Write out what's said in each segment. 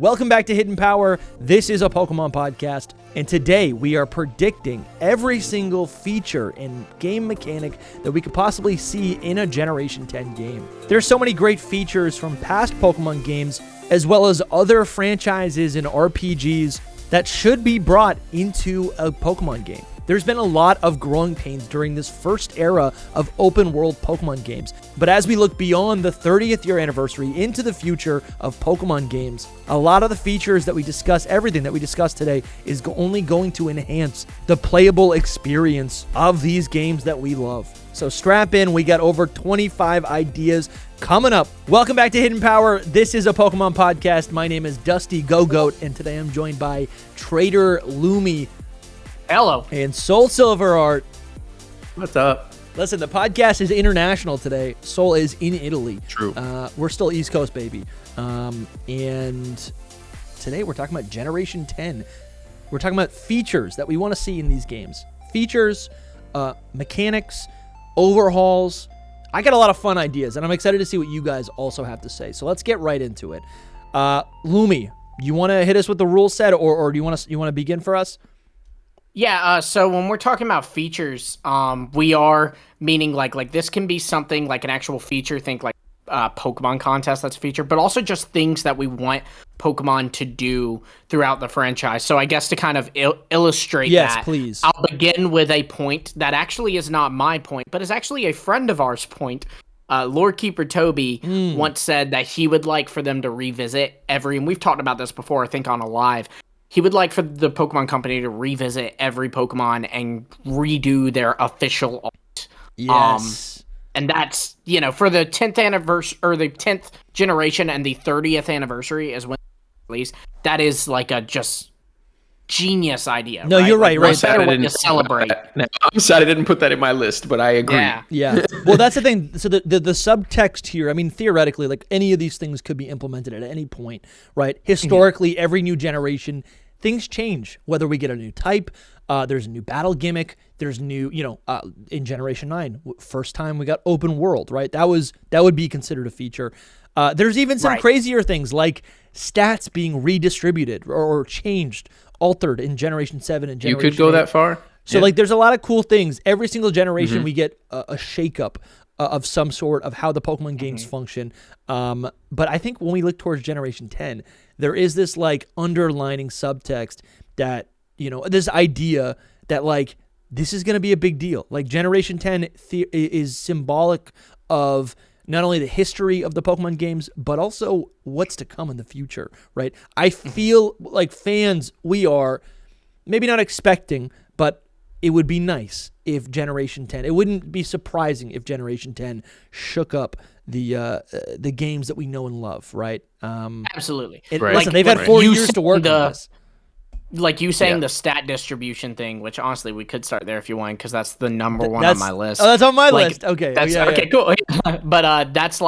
Welcome back to Hidden Power. This is a Pokemon podcast, and today we are predicting every single feature and game mechanic that we could possibly see in a Generation 10 game. There's so many great features from past Pokemon games, as well as other franchises and RPGs that should be brought into a Pokemon game. There's been a lot of growing pains during this first era of open-world Pokemon games, but as we look beyond the 30th year anniversary into the future of Pokemon games, a lot of the features that we discuss, everything that we discuss today, is only going to enhance the playable experience of these games that we love. So strap in, we got over 25 ideas coming up. Welcome back to Hidden Power. This is a Pokemon podcast. My name is DustyGogoat, and today I'm joined by TraderLumi. Hello. And SoulSilverArt. What's up? Listen, the podcast is international today. Soul is in Italy. True. We're still East Coast, baby. And today we're talking about Generation 10. We're talking about features that we want to see in these games. Features, mechanics, overhauls. I got a lot of fun ideas, and I'm excited to see what you guys also have to say. So let's get right into it. Lumi, you want to hit us with the rule set, or do you want to begin for us? Yeah, so when we're talking about features, we are meaning like this can be something like an actual feature, think like Pokemon contest, that's a feature, but also just things that we want Pokemon to do throughout the franchise. So I guess to kind of illustrate yes, that, please. I'll begin with a point that actually is not my point, but is actually a friend of ours' point. Lord Keeper Toby once said that he would like for them to revisit and we've talked about this before, I think on a live, he would like for the Pokemon Company to revisit every Pokemon and redo their official art. Yes. And that's, for the 10th anniversary or the 10th generation and the 30th anniversary is when released. That is like a just genius idea. No, right? you're right. Like, better way to celebrate. No, I'm sad I didn't put that in my list, but I agree. Yeah. Well, that's the thing. So the subtext here, I mean, theoretically, like any of these things could be implemented at any point, right? Historically, every new generation, things change. Whether we get a new type, there's a new battle gimmick, there's new, in Generation 9, first time we got open world, right? That would be considered a feature. There's even some crazier things like stats being redistributed or changed, altered in Generation 7 and Generation 8. You could go that far? So, there's a lot of cool things. Every single generation, we get a shakeup of some sort of how the Pokemon games function. But I think when we look towards Generation 10, there is this, underlining subtext that, this idea that, this is going to be a big deal. Generation 10 is symbolic of not only the history of the Pokemon games, but also what's to come in the future, right? I feel like fans, we are maybe not expecting, but it would be nice if Generation 10, it wouldn't be surprising if Generation 10 shook up the games that we know and love, right? Absolutely. Listen, they've had 4 years to work on this. Like you saying the stat distribution thing, which honestly we could start there if you want, because that's the number one on my list. Oh, that's on my list. Okay. Okay, cool. But that's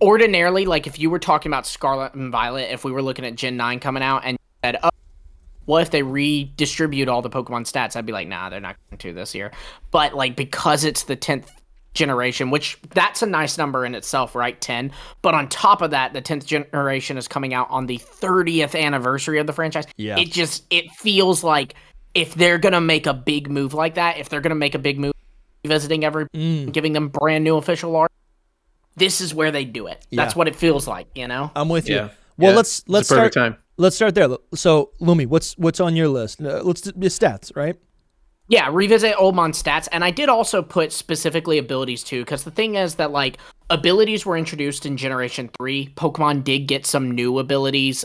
ordinarily, if you were talking about Scarlet and Violet, if we were looking at Gen 9 coming out and you said, oh, what if they redistribute all the Pokemon stats? I'd be like, nah, they're not going to this year. But because it's the 10th generation, which that's a nice number in itself, right? 10. But on top of that, the 10th generation is coming out on the 30th anniversary of the franchise. Yeah. It feels like if they're going to make a big move like that, if they're going to make a big move visiting giving them brand new official art, this is where they do it. Yeah. That's what it feels like, I'm with you. Yeah. Well, let's start. Time. Let's start there. So, Lumi, what's on your list? Let's do stats, right? Yeah, revisit Oldmon stats, and I did also put specifically abilities too, because the thing is that abilities were introduced in Generation 3. Pokemon did get some new abilities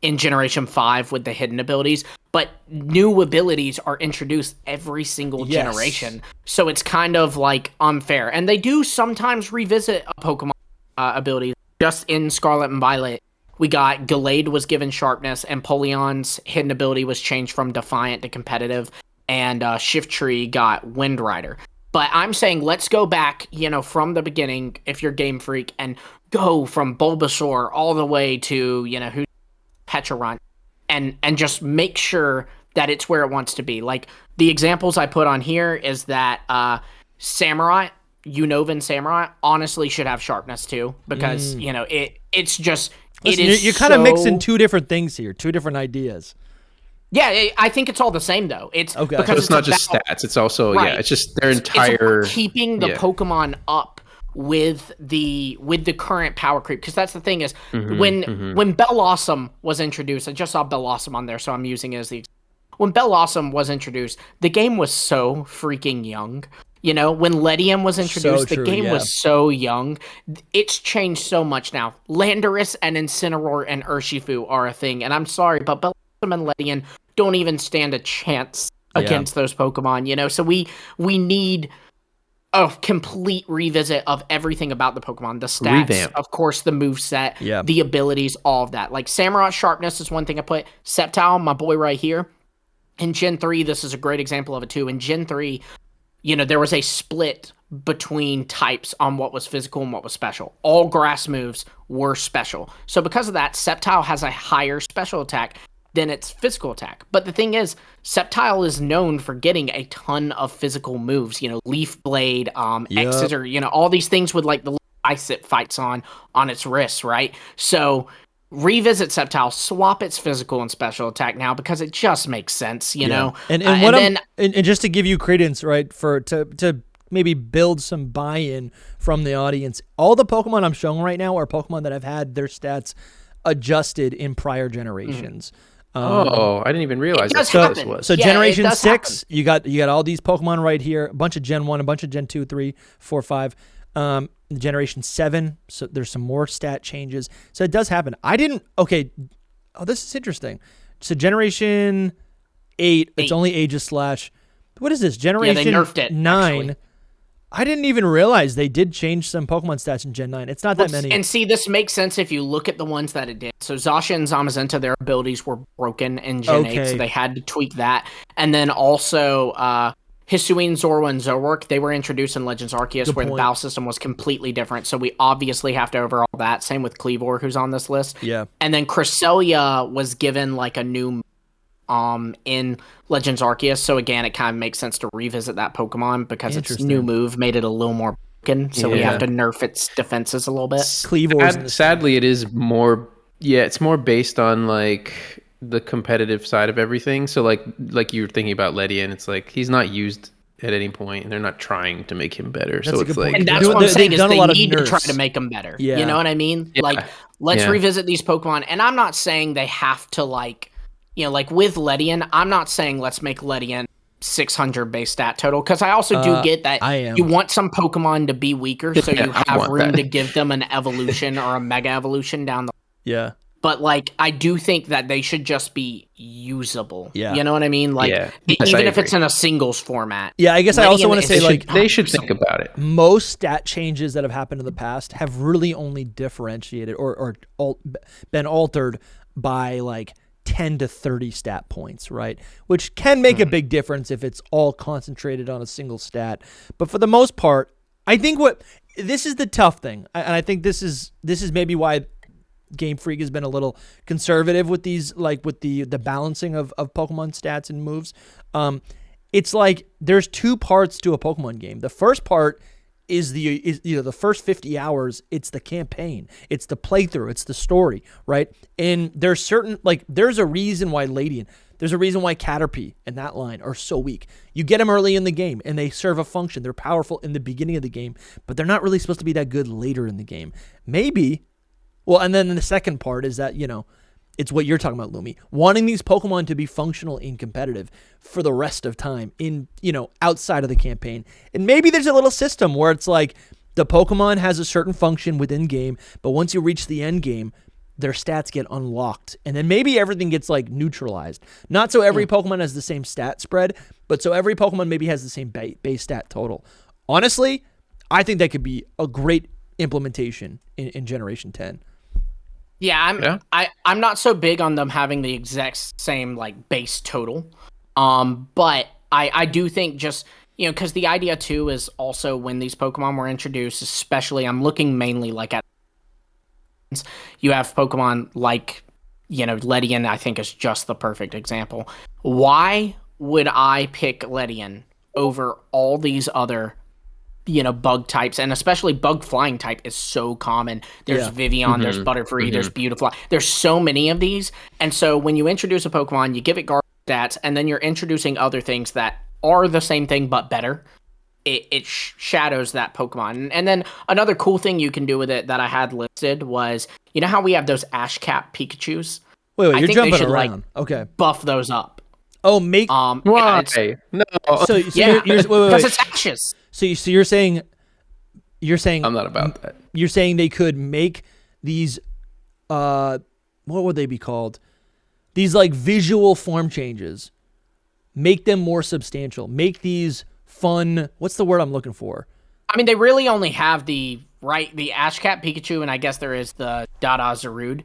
in Generation 5 with the hidden abilities, but new abilities are introduced every single generation, so it's kind of unfair. And they do sometimes revisit a Pokemon abilities. Just in Scarlet and Violet, we got Gallade was given Sharpness, and Poleon's hidden ability was changed from Defiant to Competitive. And Shiftry got Wind Rider. But I'm saying let's go back, from the beginning, if you're Game Freak, and go from Bulbasaur all the way to, who Pecharunt, and just make sure that it's where it wants to be. The examples I put on here is that Samurott, Unova and Samurott honestly should have Sharpness too, because, it's just Listen, It is you're kind of mixing so- two different things here, two different ideas. Yeah, I think it's all the same though. It's Okay. So because it's not just about- stats. It's also Right. it's just their It's entire keeping the yeah. Pokemon up with the current power creep, because that's the thing is when Bellossom was introduced, I just saw Bellossom on there, so I'm using it as the when Bellossom was introduced, the game was so freaking young. You know, when Ledium was introduced, true, the game yeah. was so young. It's changed so much now. Landorus and Incineroar and Urshifu are a thing, and I'm sorry, but Bellossom and Ledian don't even stand a chance against those Pokemon, you know? So we need a complete revisit of everything about the Pokemon. The stats, Revamp. of course, the moveset, Yeah. the abilities, all of that. Like Samurott Sharpness is one thing I put. Sceptile, my boy right here. In Gen 3, this is a great example of it too. In Gen 3, you know, there was a split between types on what was physical and what was special. All grass moves were special. So because of that, Sceptile has a higher special attack than its physical attack. But the thing is, Sceptile is known for getting a ton of physical moves. You know, Leaf Blade, X-Scissor, you know, all these things with like the ice it fights on its wrists, right? So revisit Sceptile, swap its physical and special attack now because it just makes sense, you know? And just to give you credence, right, for to maybe build some buy-in from the audience, all the Pokemon I'm showing right now are Pokemon that have had their stats adjusted in prior generations. I didn't even realize that's does what this happen. was. So Yeah, Generation it does 6, you got all these Pokemon right here, a bunch of Gen 1, a bunch of Gen 2, 3, 4, 5. Generation 7, so there's some more stat changes. So it does happen. This is interesting. So Generation 8, it's only Aegis Slash. What is this? Generation they nerfed it, 9. actually. I didn't even realize they did change some Pokemon stats in Gen 9. It's not that many. And see, this makes sense if you look at the ones that it did. So Zasha and Zamazenta, their abilities were broken in Gen 8, so they had to tweak that. And then also Hisuian, Zorua, and Zoroark, they were introduced in Legends Arceus, where the battle system was completely different. So we obviously have to overhaul that. Same with Kleavor, who's on this list. Yeah. And then Cresselia was given like a new in Legends Arceus. So again, it kind of makes sense to revisit that Pokemon because its new move made it a little more broken. So we have to nerf its defenses a little bit. Sadly, it is more. Yeah, it's more based on like the competitive side of everything. So like you were thinking about Ledian, it's like he's not used at any point, and they're not trying to make him better. So it's like, and that's what I'm saying is they need to try to make them better. Yeah. You know what I mean? Yeah. Like, let's revisit these Pokemon. And I'm not saying they have to like, you know, like with Ledian, I'm not saying let's make Ledian 600 base stat total, because I also do get that you want some Pokemon to be weaker, so you have room to give them an evolution or a mega evolution down the. Yeah. But like, I do think that they should just be usable. Yeah. You know what I mean? Like, even if it's in a singles format. Yeah, I guess I also want to say they should think about it. Most stat changes that have happened in the past have really only differentiated or been altered by like 10 to 30 stat points, right? Which can make a big difference if it's all concentrated on a single stat. But for the most part, I think this is the tough thing. And I think this is maybe why Game Freak has been a little conservative with these, like with the balancing of Pokemon stats and moves. It's like there's two parts to a Pokemon game. The first part is the first 50 hours. It's the campaign, it's the playthrough, it's the story, right? And there's a reason why Ledian, there's a reason why Caterpie and that line are so weak. You get them early in the game and they serve a function. They're powerful in the beginning of the game, but they're not really supposed to be that good later in the game. Maybe. Well, and then the second part is that, you know, it's what you're talking about, Lumi, wanting these Pokemon to be functional and competitive for the rest of time in, you know, outside of the campaign. And maybe there's a little system where it's like the Pokemon has a certain function within game, but once you reach the end game, their stats get unlocked. And then maybe everything gets like neutralized. Not so every Pokemon has the same stat spread, but so every Pokemon maybe has the same base stat total. Honestly, I think that could be a great implementation in Generation 10. Yeah, I'm not so big on them having the exact same like base total. But I do think just, you know, because the idea too is also when these Pokemon were introduced, especially I'm looking mainly like at you have Pokemon like, you know, Ledian, I think is just the perfect example. Why would I pick Ledian over all these other, bug types, and especially bug flying type is so common. There's Vivian, there's Butterfree, there's Beautifly. There's so many of these. And so when you introduce a Pokemon, you give it guard stats, and then you're introducing other things that are the same thing but better. It shadows that Pokemon. And then another cool thing you can do with it that I had listed was, you know how we have those Ash Cap Pikachus? Wait, I you're think jumping they should, around. Okay. buff those up. Oh, make Why? No. so Yeah, you're, because it's Ashes. So you're saying I'm not about that. you're saying they could make these what would they be called? These like visual form changes. Make them more substantial. Make these fun. What's the word I'm looking for? I mean, they really only have the Ash Cap Pikachu, and I guess there is the Dada Zarude.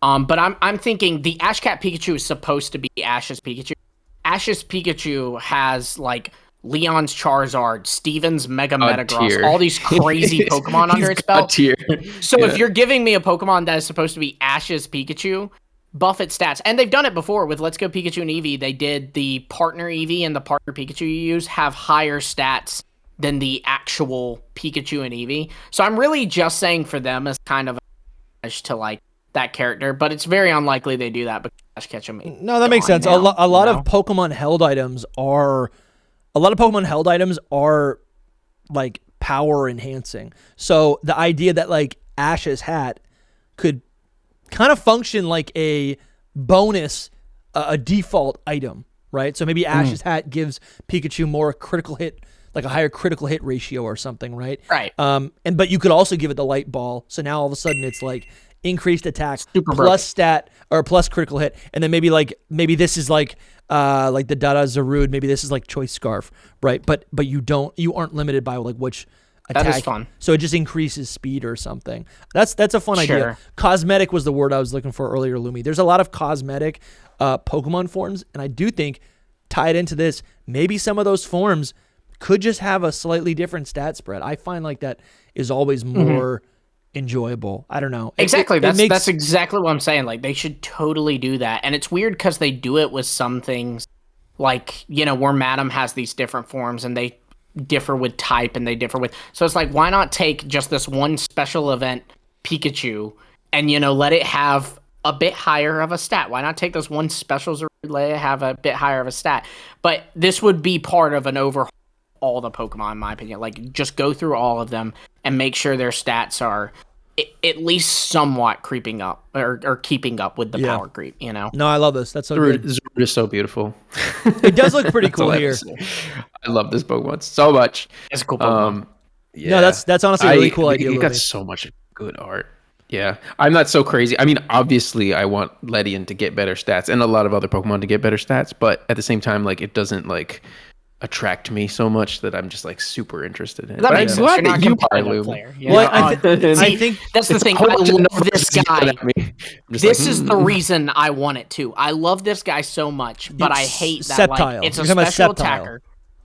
But I'm thinking the Ash Cap Pikachu is supposed to be Ash's Pikachu. Ash's Pikachu has like Leon's Charizard, Steven's Mega Metagross, all these crazy Pokemon under its belt. So if you're giving me a Pokemon that is supposed to be Ash's Pikachu, buff its stats. And they've done it before with Let's Go Pikachu and Eevee. They did the partner Eevee and the partner Pikachu you use have higher stats than the actual Pikachu and Eevee. So I'm really just saying for them as kind of a to like that character, but it's very unlikely they do that because Ash Ketchum. No, that makes sense. A lot of Pokemon held items are like power enhancing. So the idea that like Ash's hat could kind of function like a bonus, a default item, right? So maybe Ash's hat gives Pikachu more critical hit, like a higher critical hit ratio or something, right? Right. But you could also give it the light ball. So now all of a sudden it's like increased attack Super plus stat or plus critical hit, and then maybe this is like the Dada Zarude, maybe this is like Choice Scarf, right? But you aren't limited by like which attack. That is fun. So it just increases speed or something. That's a fun idea. Cosmetic was the word I was looking for earlier, Lumi. There's a lot of cosmetic Pokemon forms, and I do think tied into this, maybe some of those forms could just have a slightly different stat spread. I find like that is always more enjoyable. I don't know. Exactly. That's exactly what I'm saying. Like they should totally do that. And it's weird because they do it with some things like, where Madam has these different forms and they differ with type and they differ with. So it's like, why not take just this one special event Pikachu and, let it have a bit higher of a stat? Why not take this one special Zarude, let it have a bit higher of a stat? But this would be part of an overhaul all the Pokemon, in my opinion. Like, just go through all of them and make sure their stats are at least somewhat creeping up or keeping up with the power creep, No, I love this. That's so good. Zarude is so beautiful. It does look pretty cool here. I love this Pokemon so much. It's a cool Pokemon. Yeah. No, that's honestly a really cool idea. It got so much good art. Yeah, I'm not so crazy. I mean, obviously, I want Ledian to get better stats and a lot of other Pokemon to get better stats, but at the same time, like, it doesn't like attract me so much that I'm just like super interested in it. That makes sense. You're not a competitive player. Well, I think that's the thing. I love this guy. This is the reason I want it too. I love this guy so much, but I hate that like it's a special attacker.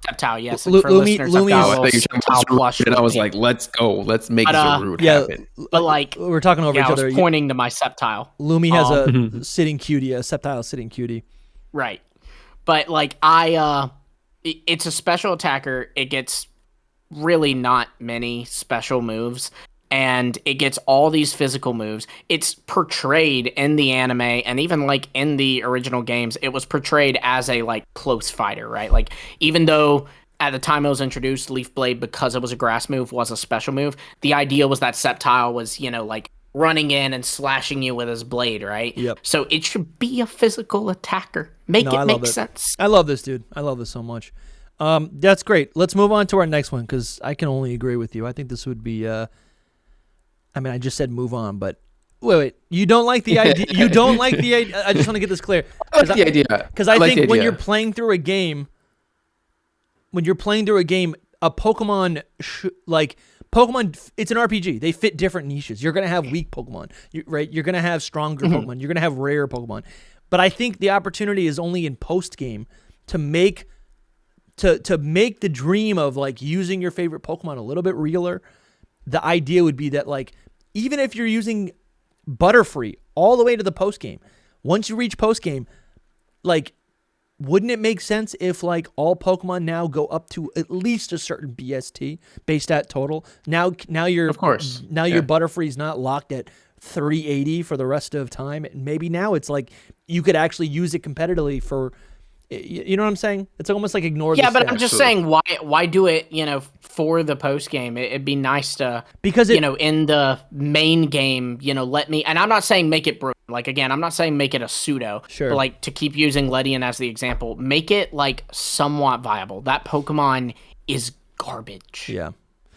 Sceptile, yes. And for listeners, Sceptile, and I was like, let's go. Let's make Zarude happen. But like, we're talking over each other. I was pointing to my Sceptile. Lumi has a sitting cutie, a Sceptile sitting cutie. Right. But like, it's a special attacker. It gets really not many special moves, and it gets all these physical moves. It's portrayed in the anime, and even like in the original games, it was portrayed as a like close fighter, right? Like, even though at the time it was introduced, Leaf Blade, because it was a grass move, was a special move, the idea was that Sceptile was, like running in and slashing you with his blade, right? Yep. So it should be a physical attacker. Make sense. I love this, dude. I love this so much. That's great. Let's move on to our next one, because I can only agree with you. I think this would be I just said move on, but wait. You don't like the idea? You don't like the idea? I just want to get this clear. I like the idea. Because I think when you're playing through a game, a Pokemon, Pokemon, it's an RPG. They fit different niches. You're going to have weak Pokemon, right? You're going to have stronger Pokemon. You're going to have rare Pokemon. But I think the opportunity is only in post-game to make the dream of like using your favorite Pokemon a little bit realer. The idea would be that like, even if you're using Butterfree all the way to the post game, once you reach post game, like wouldn't it make sense if like all Pokemon now go up to at least a certain BST, base stat total? Now you're, Of course. Now your Butterfree's not locked at 380 for the rest of time. And maybe now it's like you could actually use it competitively for, you know what I'm saying? It's almost like ignore the but stats. I'm just saying, why do it, for the post game? It'd be nice to, because in the main game, let me, and I'm not saying make it broken. Like, again, I'm not saying make it a pseudo, Sure. but like to keep using Ledian as the example, make it like somewhat viable. That Pokemon is garbage. Yeah.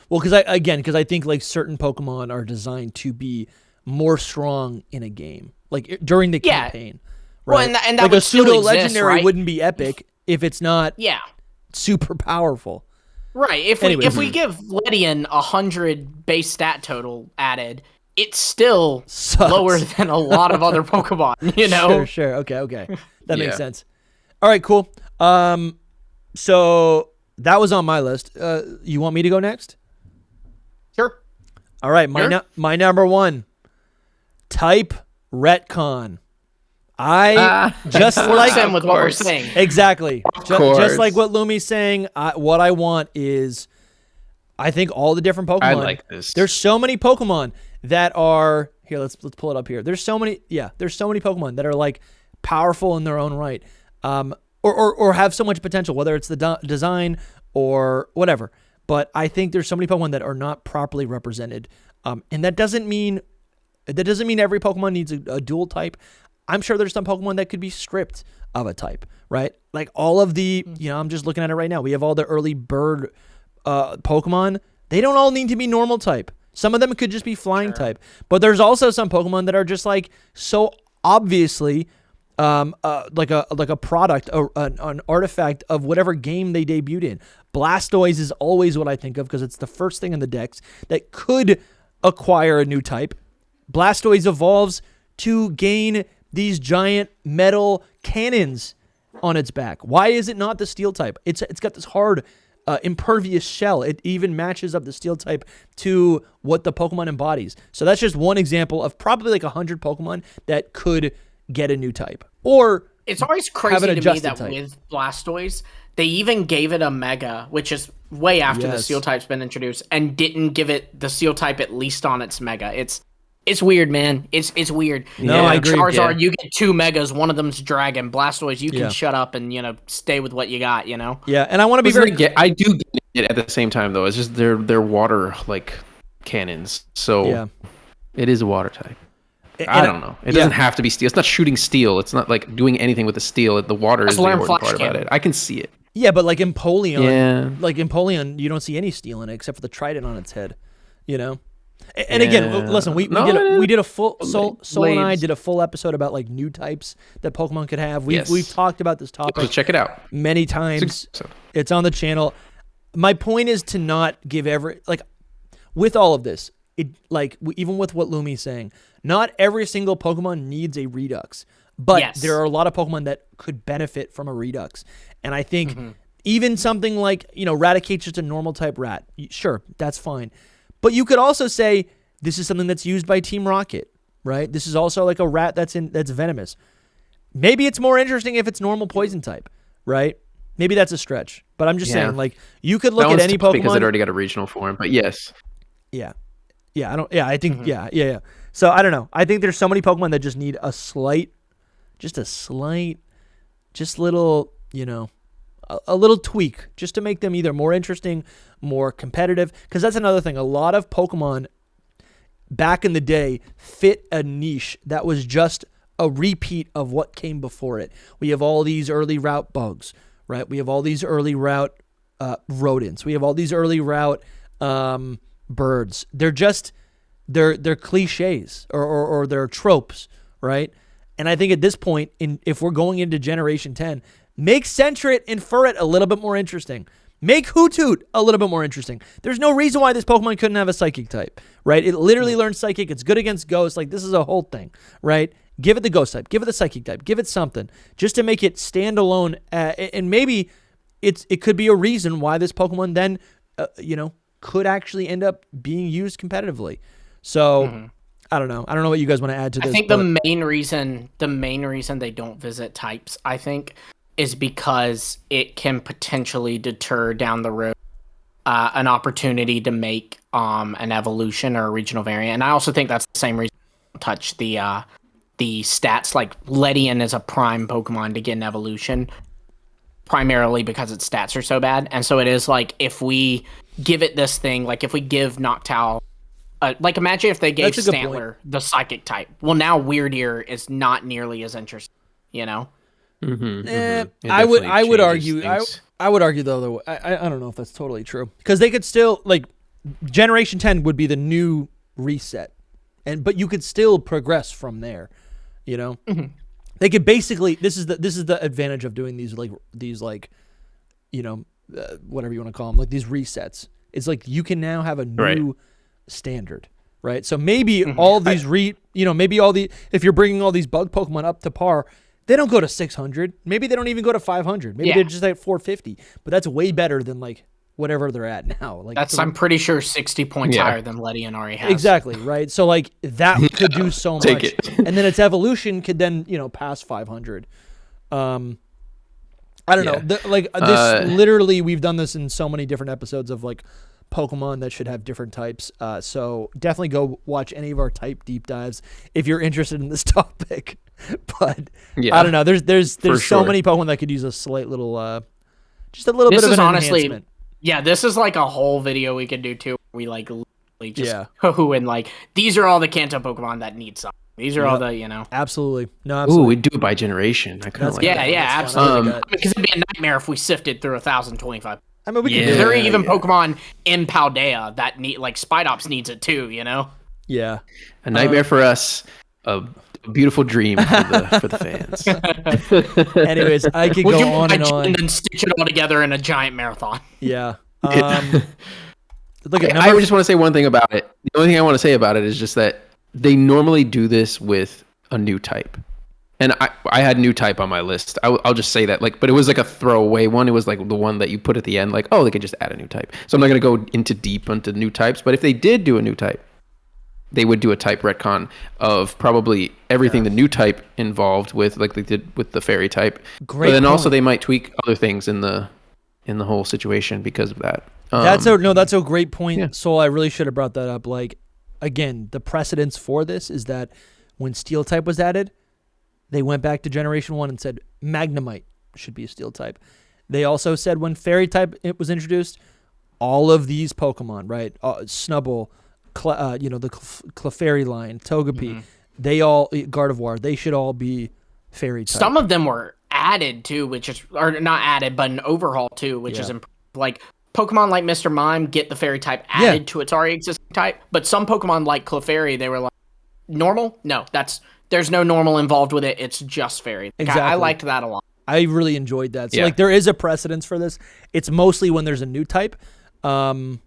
Well, because I think like certain Pokemon are designed to be more strong in a game, like during the campaign. Right? Well, and that like would a pseudo still exist, legendary right? wouldn't be epic if it's not super powerful. Right. If we give Ledian 100 base stat total added, it's still Sucks. lower than a lot of other Pokemon, Sure. Okay. That makes sense. All right, cool. So that was on my list. You want me to go next? Sure. All right, my number one, type retcon. Just like with what we're saying. Exactly. Just like what Lumi's saying, what I want is, I think all the different Pokemon. I like this. There's so many Pokemon that are here. Let's pull it up here. There's so many Pokemon that are like powerful in their own right, or have so much potential, whether it's the design or whatever. But I think there's so many Pokemon that are not properly represented, and that doesn't mean every Pokemon needs a dual type. I'm sure there's some Pokemon that could be stripped of a type, right? Like all of the, I'm just looking at it right now. We have all the early bird Pokemon. They don't all need to be normal type. Some of them could just be flying type. But there's also some Pokemon that are just like so obviously like a product or an artifact of whatever game they debuted in. Blastoise is always what I think of because it's the first thing in the decks that could acquire a new type. Blastoise evolves to gain these giant metal cannons on its back. Why is it not the steel type? It's got this hard, impervious shell. It even matches up the steel type to what the Pokemon embodies. So that's just one example of probably like 100 Pokemon that could get a new type. Or it's always crazy to me that with Blastoise, they even gave it a Mega, which is way after the steel type's been introduced, and didn't give it the steel type at least on its Mega. It's weird, man. It's weird. No, I agree. Charizard, you get 2 Megas. One of them's Dragon. Blastoise, you can shut up and stay with what you got. Yeah, and I want to be very. I do get it at the same time though. It's just they're water like cannons, so it is a water type. I don't know. It doesn't have to be steel. It's not shooting steel. It's not like doing anything with the steel. The water is the important part about it. I can see it. Yeah, but like Empoleon, you don't see any steel in it except for the trident on its head. And again, listen, we did a full Soul and I did a full episode about like new types that Pokemon could have. We've talked about this topic. Check it out many times. It's on the channel. My point is to not give with all of this, even with what Lumi's saying, not every single Pokemon needs a Redux, but there are a lot of Pokemon that could benefit from a Redux. And I think even something like, Raticate's just a normal type rat. Sure, that's fine. But you could also say this is something that's used by Team Rocket, right? This is also like a rat that's venomous. Maybe it's more interesting if it's normal poison type, right? Maybe that's a stretch. But I'm just saying, like, you could look at any Pokemon because it already got a regional form. But yes, I think So I don't know. I think there's so many Pokemon that just need a little, a little tweak just to make them either more interesting, more competitive. Because that's another thing. A lot of Pokemon back in the day fit a niche that was just a repeat of what came before it. We have all these early route bugs, right? We have all these early route rodents. We have all these early route birds. They're just they're cliches or they're tropes, right? And I think at this point, if we're going into Generation 10, make Sentret and Furret a little bit more interesting. Make Hoothoot a little bit more interesting. There's no reason why this Pokemon couldn't have a Psychic type, right? It literally learns Psychic. It's good against Ghost. Like, this is a whole thing, right? Give it the Ghost type. Give it the Psychic type. Give it something just to make it stand alone. And maybe it could be a reason why this Pokemon then, could actually end up being used competitively. So I don't know. I don't know what you guys want to add to this. I think the main reason they don't visit types, I think, is because it can potentially deter down the road an opportunity to make an evolution or a regional variant. And I also think that's the same reason I don't touch the stats. Like Ledian is a prime Pokemon to get an evolution, primarily because its stats are so bad. And so it is like, if we give it this thing, like if we give Noctowl, like imagine if they gave Stantler the psychic type. Well, now Weird Ear is not nearly as interesting, you know? I would argue though I don't know if that's totally true, because they could still, like, Generation 10 would be the new reset, but you could still progress from there, you know. They could basically, this is the advantage of doing these you know, whatever you want to call them, like these resets. It's like you can now have a new standard, right? So maybe all these if you're bringing all these bug Pokemon up to par, they don't go to 600. Maybe they don't even go to 500. Maybe they're just at 450. But that's way better than like whatever they're at now. Like I'm pretty sure 60 points higher than Ledian already has. Exactly, right? So like that could do so much. And then its evolution could then, you know, pass 500. I don't know. This literally, we've done this in so many different episodes of like Pokemon that should have different types. So definitely go watch any of our type deep dives if you're interested in this topic. But I don't know. There's so many Pokemon that could use a slight little, just a little bit of an enhancement. Yeah, this is like a whole video we could do too. We like literally just and like, these are all the Kanto Pokemon that need something. These are all the, you know. Absolutely. No, absolutely. Ooh, we'd do it by generation. I kind of like that. Yeah, absolutely. Because it'd be a nightmare if we sifted through 1,025. I mean, we can do there are even Pokemon in Paldea that need, like, Spidops needs it too, you know? Yeah. A nightmare for us, a beautiful dream for the fans. Anyways, I could go on and on. And then stitch it all together in a giant marathon. Yeah. Look, I just want to say one thing about it. The only thing I want to say about it is just that they normally do this with a new type. And I had new type on my list. I'll just say that, like, but it was like a throwaway one. It was like the one that you put at the end, like, oh, they could just add a new type. So I'm not going to go into deep into new types. But if they did do a new type, they would do a type retcon of probably everything the new type involved with, like they did with the fairy type. Great. But then also they might tweak other things in the whole situation because of that. That's a great point. Yeah. Soul, I really should have brought that up. Like, again, the precedence for this is that when Steel type was added, they went back to Generation 1 and said Magnemite should be a Steel type. They also said when Fairy type was introduced, all of these Pokemon, right? Snubbull, the Clefairy line, Togepi, they all, Gardevoir, they should all be Fairy type. Some of them were added too, or not added, but an overhaul too, which is like Pokemon like Mr. Mime get the Fairy type added to its already existing type, but some Pokemon like Clefairy, they were like, normal? No, there's no normal involved with it. It's just Fairy. Exactly. I liked that a lot. I really enjoyed that. So like there is a precedence for this. It's mostly when there's a new type. But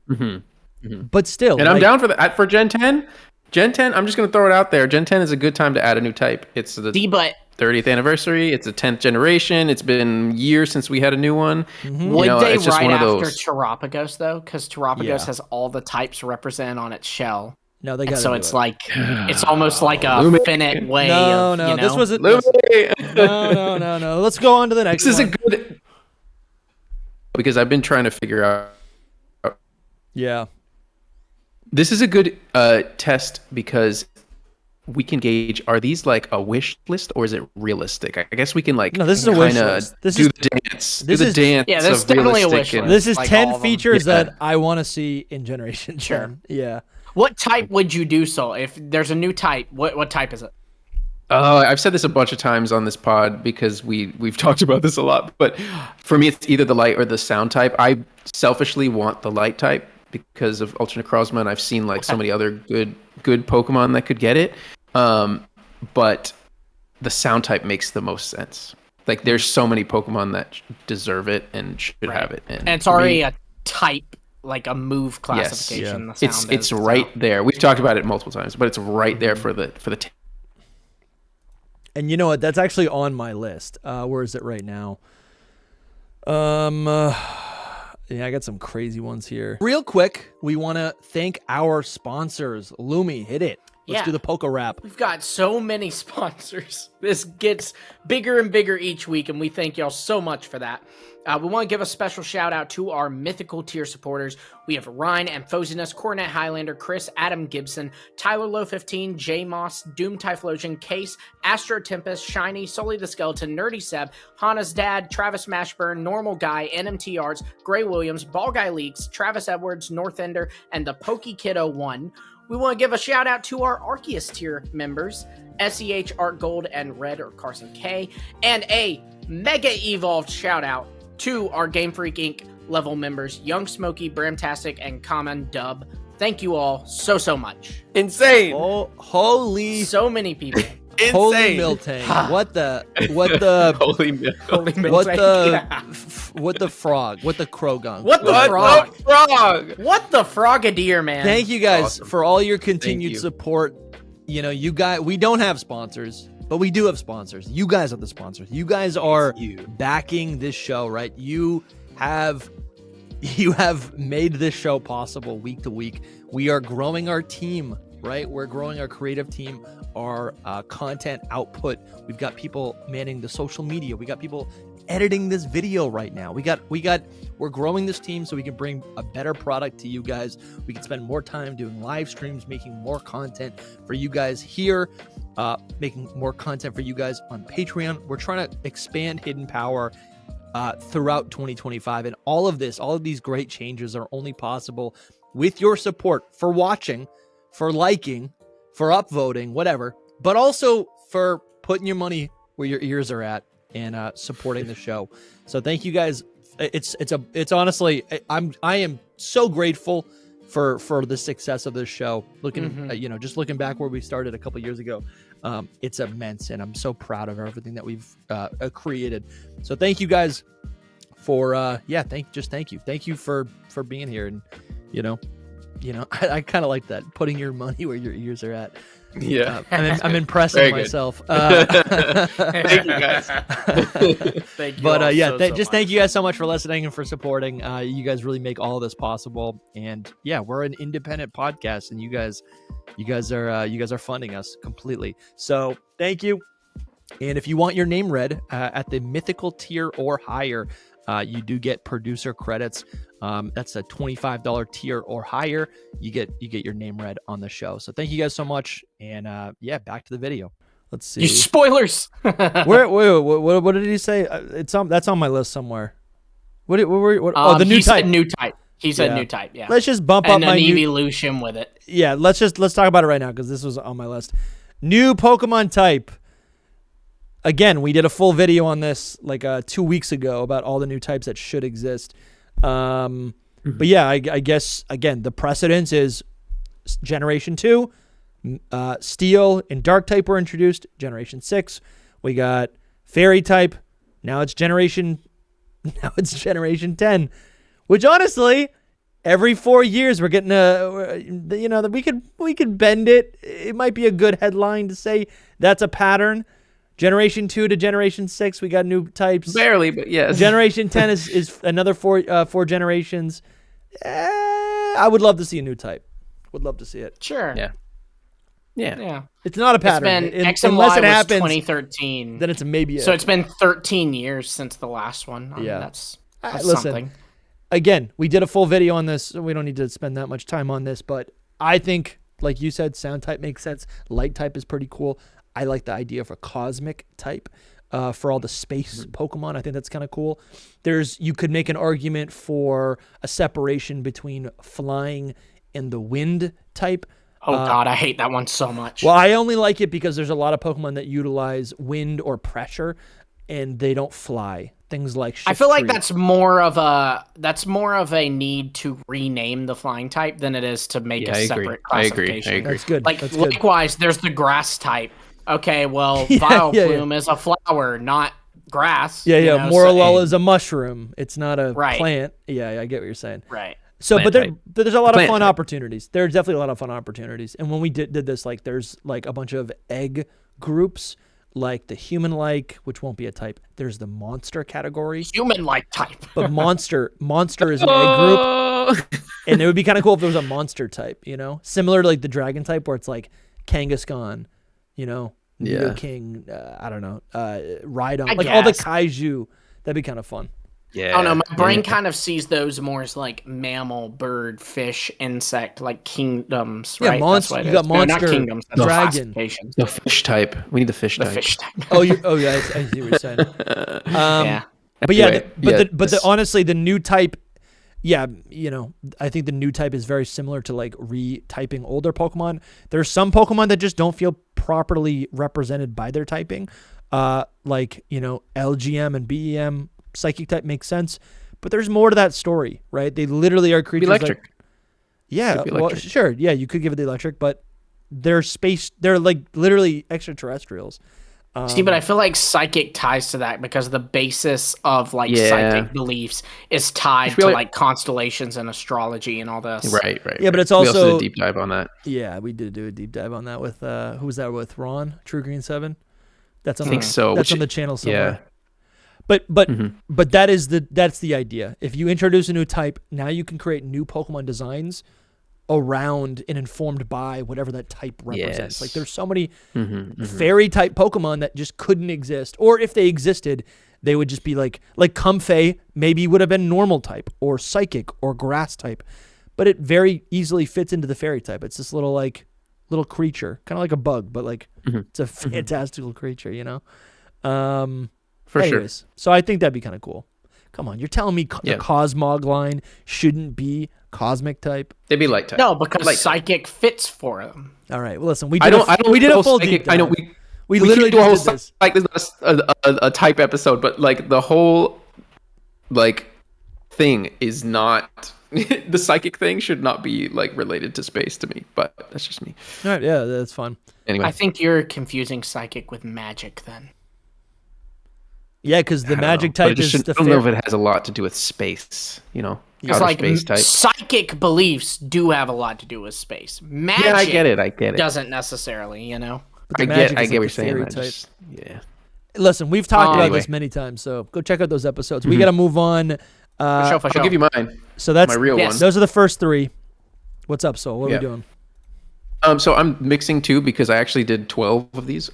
still. And I'm down for that. For Gen 10, I'm just going to throw it out there. Gen 10 is a good time to add a new type. It's the 30th anniversary. It's the 10th generation. It's been years since we had a new one. Would they right after Terapagos, though? Because Terapagos has all the types represented on its shell. No, they got. So it's like it's almost like a finite way. No, this wasn't. No. Let's go on to the next. This is a good because I've been trying to figure out. Yeah, this is a good test because we can gauge: are these like a wish list or is it realistic? I guess we can like. No, this is a wish list. This is the dance. This is dance. Yeah, this is definitely a wish list. This is like 10 features that I want to see in Generation 10. Sure. Yeah. What type would you do, Soul? If there's a new type, what type is it? Oh, I've said this a bunch of times on this pod because we've talked about this a lot. But for me, it's either the light or the sound type. I selfishly want the light type because of Ultra Necrozma, and I've seen like so many other good Pokemon that could get it. But the sound type makes the most sense. Like there's so many Pokemon that deserve it and should have it. And it's already a type. Like a move classification. Yes, it's right there. We've talked about it multiple times, but it's right there for the. And you know what? That's actually on my list. Where is it right now? I got some crazy ones here. Real quick, we want to thank our sponsors. Lumi, hit it. Let's do the Poke Rap. We've got so many sponsors. This gets bigger and bigger each week, and we thank y'all so much for that. We want to give a special shout out to our mythical tier supporters. We have Ryan, Amphosinus, Coronet Highlander, Chris, Adam Gibson, Tyler Low 15, J Moss, Doom Typhlosion, Case, Astro Tempest, Shiny, Sully the Skeleton, Nerdy Seb, Hana's Dad, Travis Mashburn, Normal Guy, NMT Arts, Gray Williams, Ball Guy Leaks, Travis Edwards, Northender, and the Pokey Kiddo 1. We want to give a shout out to our Arceus tier members, SEH, Art Gold, and Red or Carson K, and a mega evolved shout out to our Game Freak Inc. level members, Young Smokey, Bramtastic, and Common Dub. Thank you all so much. Insane. Oh, holy. So many people. Insane. Holy Miltank. What the Holy milk. Holy what Miltank. the Yeah. what the frog? What the Krogunk? What the What frog? the frog? What the frogadier, man? Thank you guys Awesome. for all your continued you. support. You know, you guys, we don't have sponsors, but we do have sponsors. You guys are the sponsors. You guys are backing this show, right? You have made this show possible week to week. We are growing our team, right? We're growing our creative team, our content output. We've got people manning the social media. We got people editing this video right now. We're growing this team so we can bring a better product to you guys. We can spend more time doing live streams, making more content for you guys here, making more content for you guys on Patreon. We're trying to expand Hidden Power throughout 2025, and all of these great changes are only possible with your support for watching, for liking, for upvoting, whatever, but also for putting your money where your ears are at and supporting the show. So thank you guys. It's honestly, I am so grateful for the success of this show. Looking, just looking back where we started a couple years ago, it's immense, and I'm so proud of everything that we've created. So thank you guys for thank you for being here, and I kind of like that, putting your money where your ears are at. Yeah. I'm impressing Very good. myself. Thank you guys. Thank you. But all yeah, so just much. thank you guys so much for listening and for supporting. You guys really make all of this possible. And yeah, we're an independent podcast, and you guys are funding us completely. So thank you. And if you want your name read at the mythical tier or higher, you do get producer credits. That's a $25 tier or higher. You get your name read on the show. So thank you guys so much. And back to the video. Let's see. You spoilers. What did he say? That's on my list somewhere. What the new he type. Said new type. He said Yeah. new type. Yeah. Let's just bump and up my an new. evolution with it. Yeah, let's talk about it right now because this was on my list. New Pokemon type. Again, we did a full video on this like 2 weeks ago about all the new types that should exist. But yeah, I guess again the precedence is Generation 2, Steel and Dark type were introduced. Generation 6, we got Fairy type. Now it's Generation 10. Which honestly, every 4 years we're getting that we could bend it. It might be a good headline to say that's a pattern. Generation 2 to Generation 6, we got new types. Barely, but yes. Generation 10 is another four generations. I would love to see a new type. Would love to see it. Sure. Yeah. Yeah. It's not a pattern. It's been X and Unless Y it was happens, 2013. then it's a maybe. So it's been 13 years since the last one. I mean, Yeah. that's Listen, something. again, we did a full video on this. So we don't need to spend that much time on this, but I think, like you said, sound type makes sense. Light type is pretty cool. I like the idea of a cosmic type for all the space Pokemon. I think that's kind of cool. You could make an argument for a separation between flying and the wind type. Oh God, I hate that one so much. Well, I only like it because there's a lot of Pokemon that utilize wind or pressure, and they don't fly. Things like I feel like Shiftry. that's more of a need to rename the flying type than it is to make a separate I agree. classification. That's good. Like That's good. likewise, there's the grass type. Okay, well, Yeah, Vileplume is a flower, not grass. Yeah, you yeah. know, Morlul so- is a mushroom. It's not a Right. plant. Yeah, I get what you're saying. right. So, Plant but type. there's a lot of Plant fun type. opportunities. There's definitely a lot of fun opportunities. And when we did this, like, there's like a bunch of egg groups, like the human-like, which won't be a type. There's the monster category, Human-like type. but monster is an egg group, and it would be kind of cool if there was a monster type. Similar to like the dragon type, where it's like Kangaskhan, Yeah. King, I don't know, Rhydon, I like all the guess. kaiju. That'd be kind of fun. Yeah. I don't know. My brain kind of sees those more as like mammal, bird, fish, insect, like kingdoms, Yeah, right? That's what it you is. got No, not monster, kingdoms. That's dragon. classifications. The fish type. We need the fish The type. fish type. Oh, yeah, I see what you're saying. Yeah. But yeah, Anyway, honestly, the new type, yeah, I think the new type is very similar to like retyping older Pokemon. There's some Pokemon that just don't feel properly represented by their typing. Like, LGM and BEM, Psychic type makes sense, but there's more to that story, right? They literally are creatures electric. like, yeah, Could be well, electric. sure, yeah, you could give it the electric, but they're like literally extraterrestrials. See, but I feel like psychic ties to that because the basis of like Yeah. psychic beliefs is tied feel to like- like constellations and astrology and all this. Right. Yeah, but it's we also also- did a deep dive on that. Yeah, we did do a deep dive on that with who was that with? Ron, True Green 7. That's on I think the, so. That's which- on the channel Yeah. somewhere. But Mhm. but that's the idea. If you introduce a new type, now you can create new Pokemon designs around and informed by whatever that type represents. Yes. Like there's so many Mhm. fairy type Pokemon that just couldn't exist, or if they existed, they would just be like Comfey maybe would have been normal type or psychic or grass type, but it very easily fits into the fairy type. It's this little creature, kind of like a bug, but like Mhm. it's a fantastical creature, For sure. Anyways, so I think that'd be kind of cool. Come on, you're telling me Yeah. the Cosmog line shouldn't be cosmic type? They'd be light type. No, because Light type. psychic fits for them. All right, well, listen, we I did don't. we did a know full psychic- deep dive. I know we we literally can't do a whole just did this. like this is not a type episode, but like the whole like thing is not the psychic thing should not be like related to space to me. But that's just me. All right, yeah, that's fun. Anyway, I think you're confusing psychic with magic then. Yeah, because the I don't magic know. But type it just is the I don't know if fair. it has a lot to do with space. It's Outer like space type. psychic beliefs do have a lot to do with space. Magic Yeah, I get it. doesn't necessarily, But the I magic get is what you're like the saying. fairy I type. just- yeah. Listen, we've talked about Anyway. this many times, so go check out those episodes. We got to move on. For sure. I'll give you mine. So that's My real Yes. one. Those are the first three. What's up, Soul? What are Yeah. we doing? So I'm mixing two because I actually did 12 of these.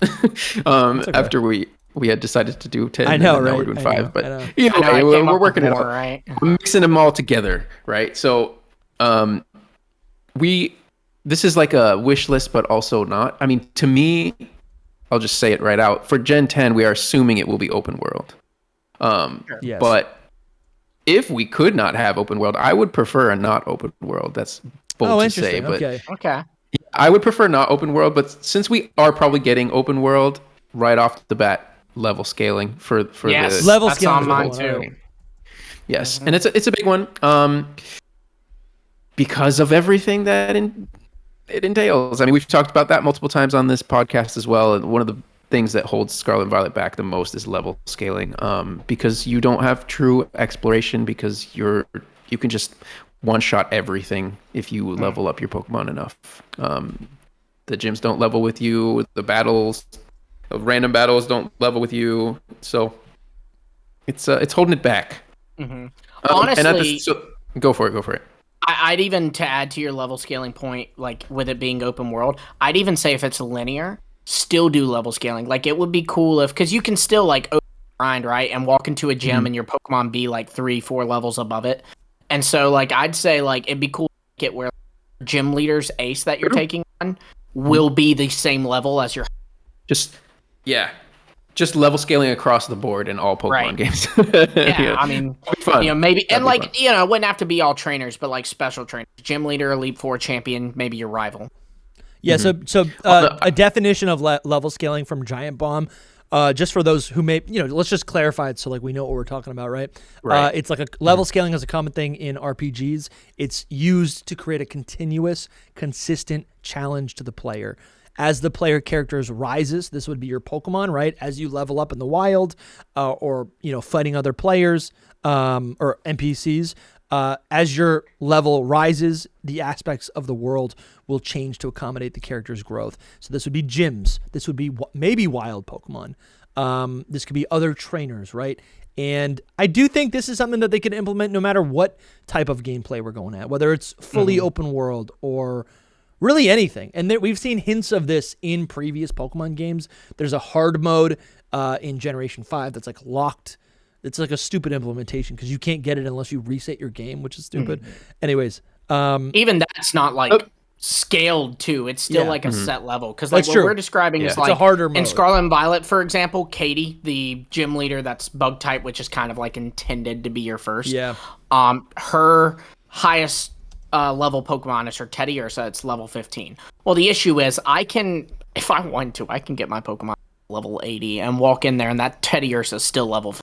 After we had decided to do 10. I know, and now right? we're doing I 5. know, But I know. either I know, I way, came we're up working with it more, out. right? I'm mixing them all together, right? So, this is like a wish list, but also not. I mean, to me, I'll just say it right out. For Gen 10, we are assuming it will be open world. Yes. But if we could not have open world, I would prefer a not open world. That's bold to say, interesting. but Okay. Okay. I would prefer not open world. But since we are probably getting open world right off the bat, level scaling for Yes. the Level That's scaling on is mine one, too. alright. yes, and it's a big one because of everything that it entails. I mean, we've talked about that multiple times on this podcast as well. And one of the things that holds Scarlet and Violet back the most is level scaling, because you don't have true exploration because you can just one shot everything if you level up your Pokemon enough. The gyms don't level with you. The random battles don't level with you. So it's holding it back. Mm-hmm. And Honestly, go for it. I'd even, to add to your level scaling point, like with it being open world, I'd even say if it's linear, still do level scaling. Like it would be cool because you can still like grind, right? And walk into a gym and your Pokemon be like 3-4 levels above it. And so like I'd say like it'd be cool to get where gym leader's ace that you're taking on will be the same level as your Just level scaling across the board in all Pokemon Right. games. yeah, I mean, It'll be fun. maybe, That'd and be like, fun. it wouldn't have to be all trainers, but like special trainers, gym leader, Elite Four champion, maybe your rival. Yeah, so a definition of level scaling from Giant Bomb, just for those who may, let's just clarify it so like we know what we're talking about, right? Right. It's like a level scaling is a common thing in RPGs. It's used to create a continuous, consistent challenge to the player. As the player characters rises, this would be your Pokemon, right? As you level up in the wild, or fighting other players, or NPCs, as your level rises, the aspects of the world will change to accommodate the character's growth. So this would be gyms. This would be maybe wild Pokemon. This could be other trainers, right? And I do think this is something that they can implement no matter what type of gameplay we're going at, whether it's fully open world or really anything. And we've seen hints of this in previous Pokemon games. There's a hard mode in Generation 5 that's like locked. It's like a stupid implementation because you can't get it unless you reset your game, which is stupid. Anyways. Even that's not like scaled to. It's still like a set level. Because like That's what true. we're describing is It's like a harder mode. in Scarlet and Violet, for example, Katie, the gym leader that's bug type, which is kind of like intended to be your first. Yeah. Her highest level Pokemon is her Teddiursa. It's level 15. Well, the issue is if I want to, I can get my Pokemon level 80 and walk in there, and that Teddiursa is still level 15.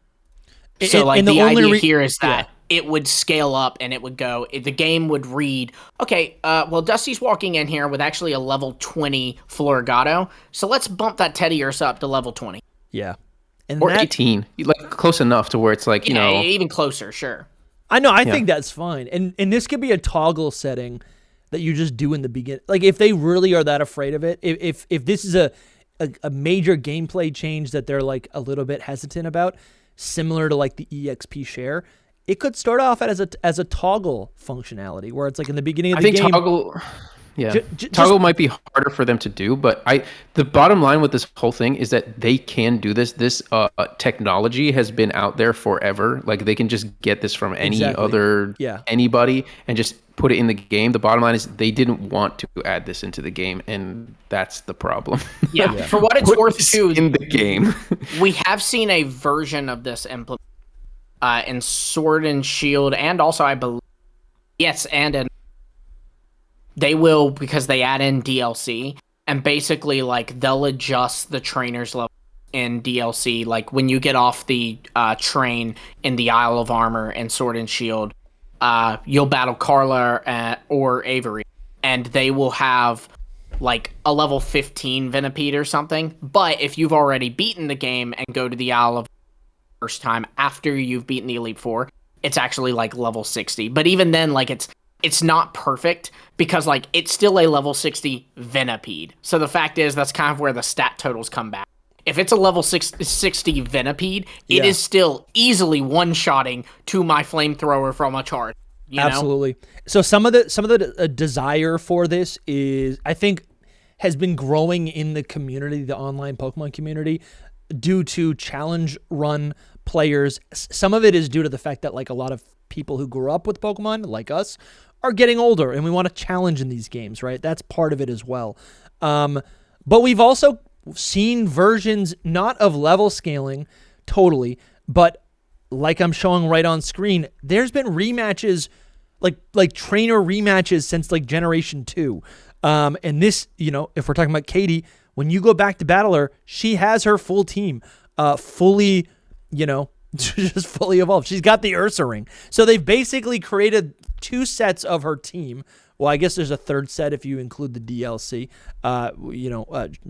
So, like, the idea here is that it would scale up and it would go, the game would read, okay, well, Dusty's walking in here with actually a level 20 Florigato, so let's bump that Teddiursa up to level 20. Yeah. Or 18. Like, close enough to where it's like, you know. Even closer, sure. I know, I think that's fine. And this could be a toggle setting that you just do in the beginning. Like, if they really are that afraid of it, if this is a major gameplay change that they're, like, a little bit hesitant about, similar to like the EXP share, it could start off as a toggle functionality where it's like in the beginning of the game. I think toggle might be harder for them to do, but the bottom line with this whole thing is that they can do this. This technology has been out there forever. Like they can just get this from anybody and just put it in the game. The bottom line is they didn't want to add this into the game, and that's the problem. Yeah, for what it's worth, too, in the game, we have seen a version of this implemented in Sword and Shield, and also I believe they will, because they add in DLC, and basically like they'll adjust the trainer's level in DLC. Like when you get off the train in the Isle of Armor and Sword and Shield, you'll battle Carla or Avery, and they will have like a level 15 Venipede or something. But if you've already beaten the game and go to the Isle of first time after you've beaten the Elite Four, it's actually like level 60. But even then, like it's not perfect because like it's still a level 60 Venipede. So the fact is that's kind of where the stat totals come back. If it's a level 60 Venipede, it is still easily one-shotting to my flamethrower from a charge. Absolutely. So some of the desire for this is, I think, has been growing in the community, the online Pokemon community, due to challenge run players. Some of it is due to the fact that like a lot of people who grew up with Pokemon, like us, are getting older and we want to challenge in these games, right? That's part of it as well. But we've also seen versions not of level scaling totally, but like I'm showing right on screen, there's been rematches, like trainer rematches since like Generation 2. And this, if we're talking about Katie, when you go back to battle her, she has her full team, fully, just fully evolved. She's got the Ursa ring. So they've basically created 2 sets of her team. Well, I guess there's a 3rd set if you include the DLC.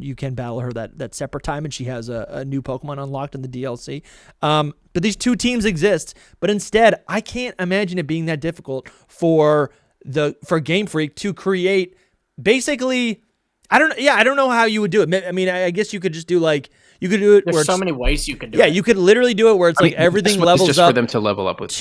You can battle her that separate time, and she has a new Pokemon unlocked in the DLC. But these 2 teams exist. But instead, I can't imagine it being that difficult for Game Freak to create basically. I don't know how you would do it. I mean, I guess you could just do like. You could do it. There's so many ways you could do it. Yeah, you could literally do it where it's everything levels just up for them to level up with.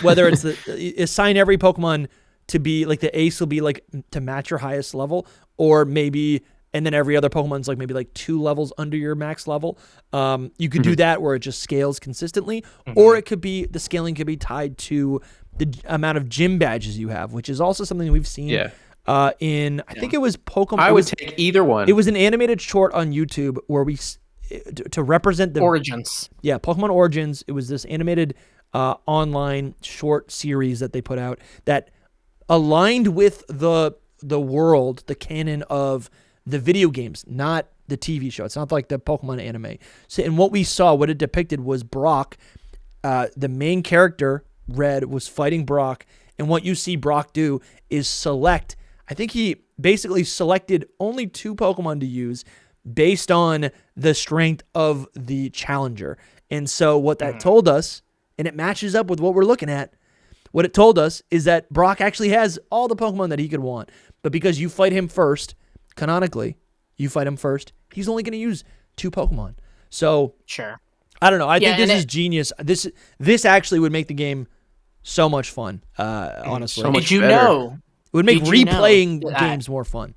Whether it's assign every Pokemon to be like the ace will be like to match your highest level, or maybe and then every other Pokemon's like maybe like 2 levels under your max level. You could do that where it just scales consistently, or it could be the scaling could be tied to the amount of gym badges you have, which is also something we've seen. Yeah. I think it was Pokemon. I would take either one. It was an animated short on YouTube where to represent the Origins. Yeah, Pokemon Origins. It was this animated online short series that they put out that aligned with the world, the canon of the video games, not the TV show. It's not like the Pokemon anime. So, and what we saw, what it depicted was Brock, the main character, Red, was fighting Brock, and what you see Brock do is select. I think he basically selected only 2 Pokemon to use based on the strength of the challenger. And so what that told us, and it matches up with what we're looking at, what it told us is that Brock actually has all the Pokemon that he could want. But because you fight him first, canonically, he's only going to use 2 Pokemon. So, sure. I don't know. I think this is genius. This actually would make the game so much fun, honestly. Did you know It would make Did you know replaying that- games more fun.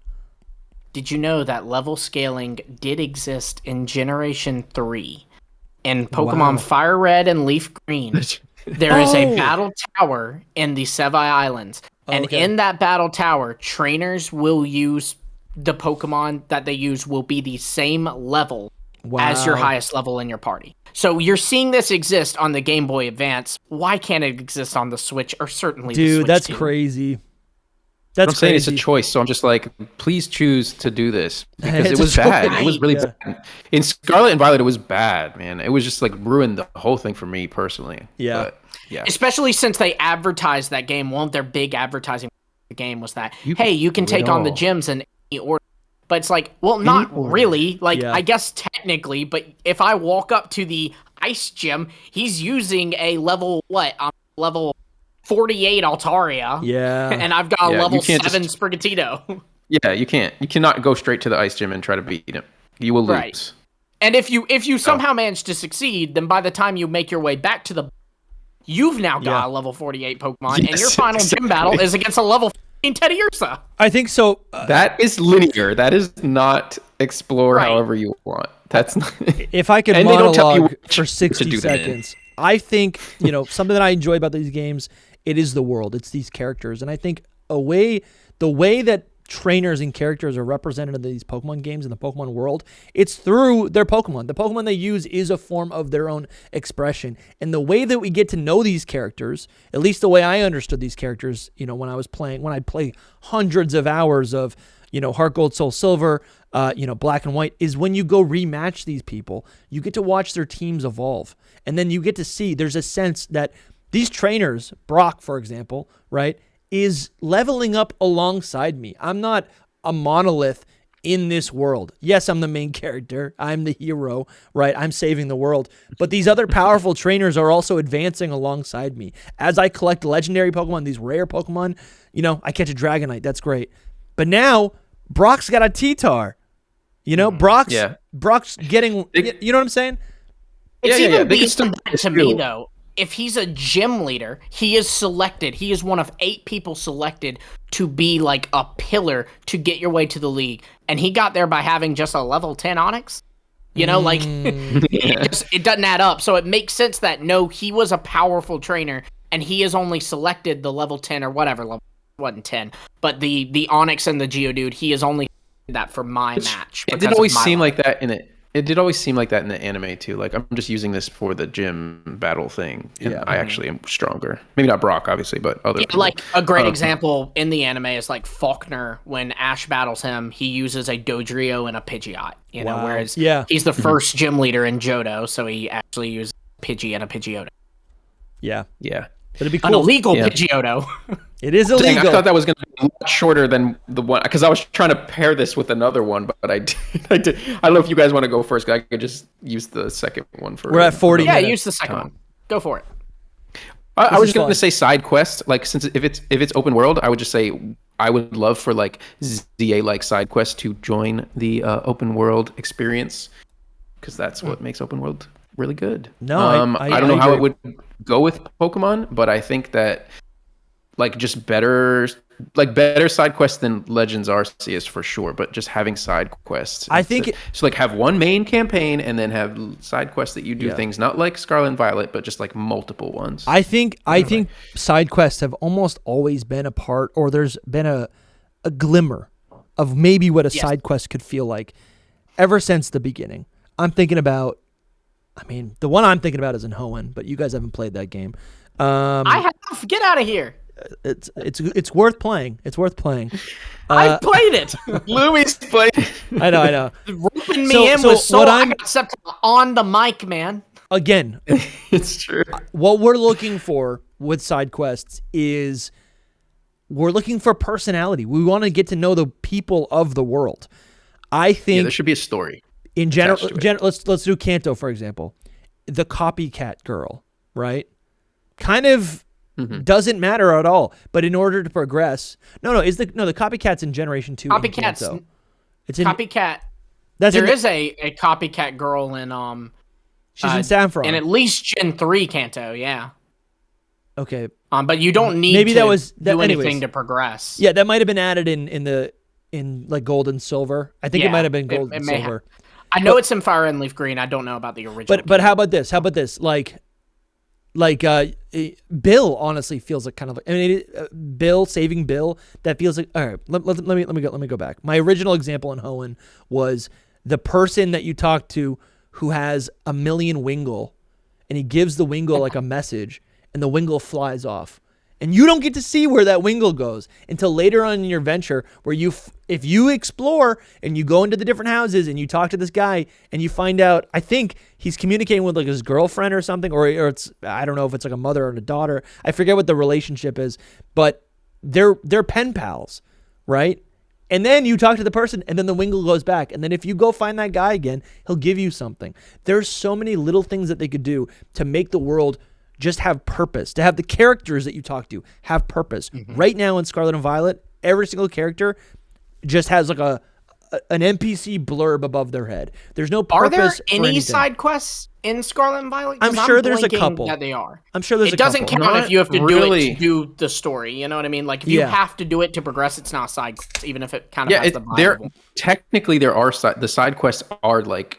Did you know that level scaling did exist in Generation 3? In Pokemon Wow. Fire Red and Leaf Green, there is a Oh! battle tower in the Sevii Islands. And Okay. in that battle tower, trainers will use the Pokemon that they use will be the same level as your Wow. highest level in your party. So you're seeing this exist on the Game Boy Advance. Why can't it exist on the Switch or certainly the Dude, Switch that's too? crazy. I'm That's saying crazy. it's a choice, so I'm just like, please choose to do this because It's it a was bad. choice. It was really Yeah. bad. In Scarlet and Violet, it was bad, man. It was just like ruined the whole thing for me personally. Yeah. But, yeah. Especially since they advertised that game. One of their big advertising for the game was that, You hey, can you can do it take on the all. gyms in any order. But it's like, well, not order. really. Like, Yeah. I guess technically, but if I walk up to the ice gym, he's using a level, level 48 Altaria. Yeah. And I've got a Yeah, you level can't 7 just- Sprigatito. Yeah, you can't. You cannot go straight to the ice gym and try to beat him. You will lose. Right. And if you somehow manage to succeed, then by the time you make your way back to the, you've now got Yeah. a level 48 Pokemon, and your Yes, final gym exactly. battle is against a level 15 Teddiursa. I think so. That is linear. That is not explore Right. however you want. That's not. If I could And they don't tell you monologue what for to 60 do that in. seconds, I think, something that I enjoy about these games, it is the world. It's these characters. And I think the way that trainers and characters are represented in these Pokemon games in the Pokemon world, it's through their Pokemon. The Pokemon they use is a form of their own expression. And the way that we get to know these characters, at least the way I understood these characters, when I'd play hundreds of hours of, Heart Gold, Soul Silver, Black and White, is when you go rematch these people, you get to watch their teams evolve. And then you get to see, there's a sense that these trainers, Brock, for example, right, is leveling up alongside me. I'm not a monolith in this world. Yes, I'm the main character. I'm the hero, right? I'm saving the world. But these other powerful trainers are also advancing alongside me. As I collect legendary Pokemon, these rare Pokemon, I catch a Dragonite. That's great. But now, Brock's got a T-Tar. Brock's getting, you know what I'm saying? It's Yeah, yeah, even yeah. They can beyond still that do to me, it. though. If he's a gym leader, he is selected. He is one of 8 people selected to be like a pillar to get your way to the league. And he got there by having just a level 10 Onyx. It doesn't add up. So it makes sense that, no, he was a powerful trainer and he is only selected the level 10 or whatever level. Wasn't 10. But the Onyx and the Geodude, he is only that for my match. It because did of always my seem level. like that in it. It did always seem like that in the anime too. Like, I'm just using this for the gym battle thing, and Yeah. I actually am stronger. Maybe not Brock, obviously, but other people. Like a great example in the anime is like Faulkner. When Ash battles him, he uses a Dodrio and a Pidgeot. Wow. Whereas Yeah. he's the first gym leader in Johto, so he actually uses Pidgey and a Pidgeotto. Yeah. Yeah. It'd be An cool. illegal Yeah. Pidgeotto. It is Dang, illegal. I thought that was going to be a lot shorter than the one, because I was trying to pair this with another one, but I did. I don't know if you guys want to go first. 'Cause I could just use the second one for. We're at 40 Yeah, minutes. use the second one. Go for it. I This was is going fun. to say side quest. Like, since if it's open world, I would just say I would love for like ZA like side quest to join the open world experience, because that's what makes open world really good. No, I don't know how agree. it would go with Pokemon, but I think that like just better side quests than Legends Arceus for sure, but just having side quests. I think so like have one main campaign and then have side quests that you do Yeah. things not like Scarlet and Violet, but just like multiple ones. I think side quests have almost always been a part, or there's been a glimmer of maybe what a side quest could feel like ever since the beginning. The one I'm thinking about is in Hoenn, but you guys haven't played that game. I have. Get out of here. It's worth playing. It's worth playing. I played it. Louis played. I know. Roping me in with Soul. I got stepped on the mic, man. Again, It's true. what we're looking for with side quests is we're looking for personality. We want to get to know the people of the world. I Yeah, think there should be a story. in general, attached to it. let's do Kanto for example. The copycat girl, right? Kind of doesn't matter at all. But in order to progress, the copycat's in Generation 2. Copycat's in Kanto. It's in Copycat. that's There in the- is a copycat girl in she's in Saffron. in at least Gen 3 Kanto. Yeah. Okay. But you don't need Maybe to that was that, do anything anyways. to progress. Yeah, that might have been added in like gold and silver. I think it Yeah, might have been gold it and may silver. I know it's in Fire and Leaf Green. I don't know about the original. But how about this? How about this? Bill honestly feels like kind of like, I mean, Bill saving Bill, that feels like, all right, let me go back. My original example in Hoenn was the person that you talk to who has a million Wingull, and he gives the Wingull like a message, and the Wingull flies off. And you don't get to see where that Wingull goes until later on in your venture, where if you explore and you go into the different houses and you talk to this guy and you find out, I think he's communicating with like his girlfriend or something, or it's, I don't know if it's like a mother or a daughter. I forget what the relationship is, but they're pen pals, right? And then you talk to the person, and then the Wingull goes back. And then if you go find that guy again, he'll give you something. There's so many little things that they could do to make the world just have purpose, to have the characters that you talk to have purpose. Right now in Scarlet and Violet, every single character just has like an NPC blurb above their head. There's no purpose. Are there for any anything. side quests in Scarlet and Violet? 'Cause I'm sure there's a blinking couple. that they are. I'm sure there's it a couple. doesn't count Not if you have to do it really. to do the story. You know what I mean? Like if you Yeah. have to do it to progress, it's not a side quest, even if it kind of has the vibe. there of one. technically there are the side quests are like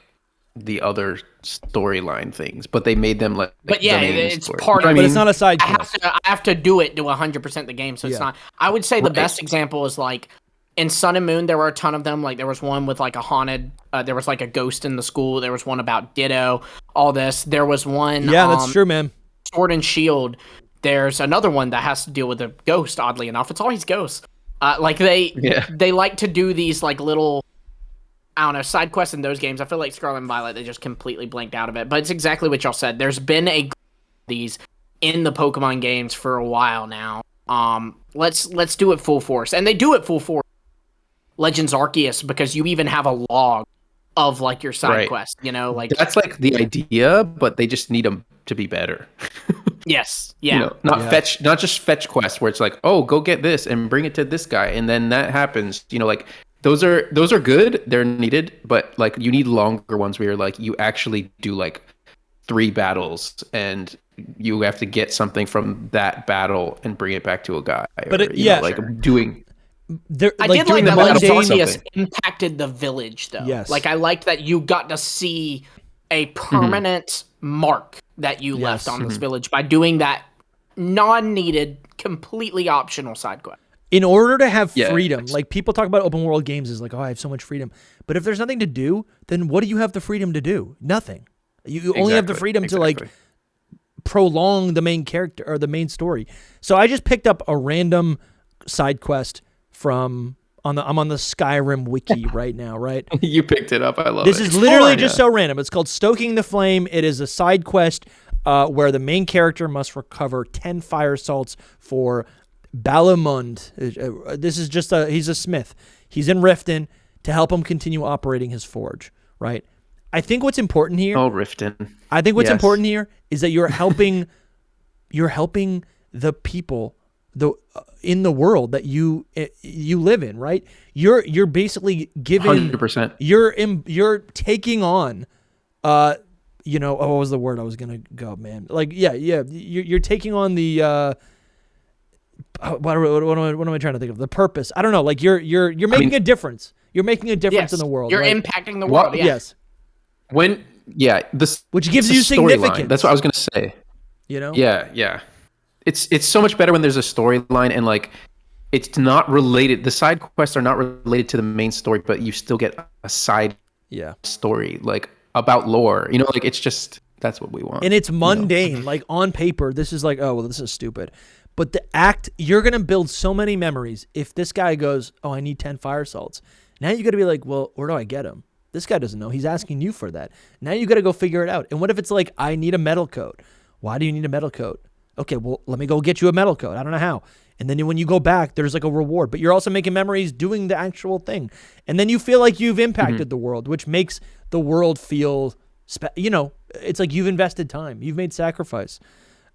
the other storyline things, but they made them like But the yeah, main it's story. part You know of what But it's not a side I quest. have to do it to 100% the game, so it's Yeah. not. I would say the Right. best example is like in Sun and Moon. There were a ton of them. Like there was one with like a haunted. There was like a ghost in the school. There was one about Ditto. All this. There was one. Yeah, that's true, man. Sword and Shield. There's another one that has to deal with a ghost. Oddly enough, it's always ghosts. Like they like to do these like little, I don't know, side quests in those games. I feel like Scarlet and Violet, they just completely blanked out of it. But it's exactly what y'all said. There's been these in the Pokemon games for a while now. Let's do it full force, and they do it full force. Legends Arceus, because you even have a log of like your side Right. quest. You know, like that's like the idea, but they just need them to be better. yes, yeah. You know, not Yeah. not just fetch quests where it's like, oh, go get this and bring it to this guy, and then that happens. You know, like those are good, they're needed, but like you need longer ones where you're like you actually do like 3 battles and you have to get something from that battle and bring it back to a guy. But or, it- you yeah, know, like doing. I did like doing that the Legends battle Arceus something. impacted the village, though. Yes. Like, I liked that you got to see a permanent mark that you left on this village by doing that non-needed, completely optional side quest. In order to have Yeah. freedom, like people talk about open world games as like, oh, I have so much freedom. But if there's nothing to do, then what do you have the freedom to do? Nothing. You only have the Exactly, freedom to like exactly. prolong the main character or the main story. So I just picked up a random side quest I'm on the Skyrim wiki right now, right? You picked it up. I love This it. is literally Fun. just so random. It's called Stoking the Flame. It is a side quest where the main character must recover 10 fire salts for Balamund. This is just he's a smith. He's in Riften to help him continue operating his forge, right? I think what's important here. Oh, Riften. I think what's Yes. important here is that you're helping the people in the world that you live in, right? You're basically giving 100%. you're taking on what was the word I was gonna go, man? Like you're taking on the what am I trying to think of? The purpose. I don't know. Like you're making a difference. You're making a difference Yes, in the world. you're right? impacting the What- world. Yeah. Yes. Which gives it's you a storyline. significance. That's what I was gonna say. You know? Yeah. It's so much better when there's a storyline and like it's not related. The side quests are not related to the main story, but you still get a side Yeah. story like about lore. You know, like it's just that's what we want. And it's mundane. Like on paper, this is like, oh well, this is stupid. But the act, you're gonna build so many memories. If this guy goes, oh, I need 10 fire salts. Now you got to be like, well, where do I get them? This guy doesn't know. He's asking you for that. Now you got to go figure it out. And what if it's like, I need a metal coat? Why do you need a metal coat? Okay, well, let me go get you a metal coat. I don't know how. And then when you go back, there's like a reward. But you're also making memories doing the actual thing. And then you feel like you've impacted the world, which makes the world feel, it's like you've invested time. You've made sacrifice.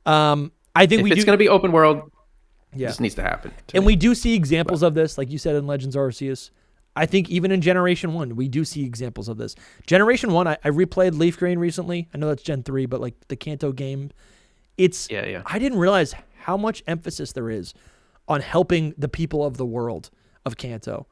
I think if it's going to be open world, Yeah. this needs to happen. And we do see examples of this, like you said in Legends Arceus. I think even in Generation 1, we do see examples of this. Generation 1, I replayed Leaf Green recently. I know that's Gen 3, but like the Kanto game, it's... Yeah. I didn't realize how much emphasis there is on helping the people of the world of Kanto.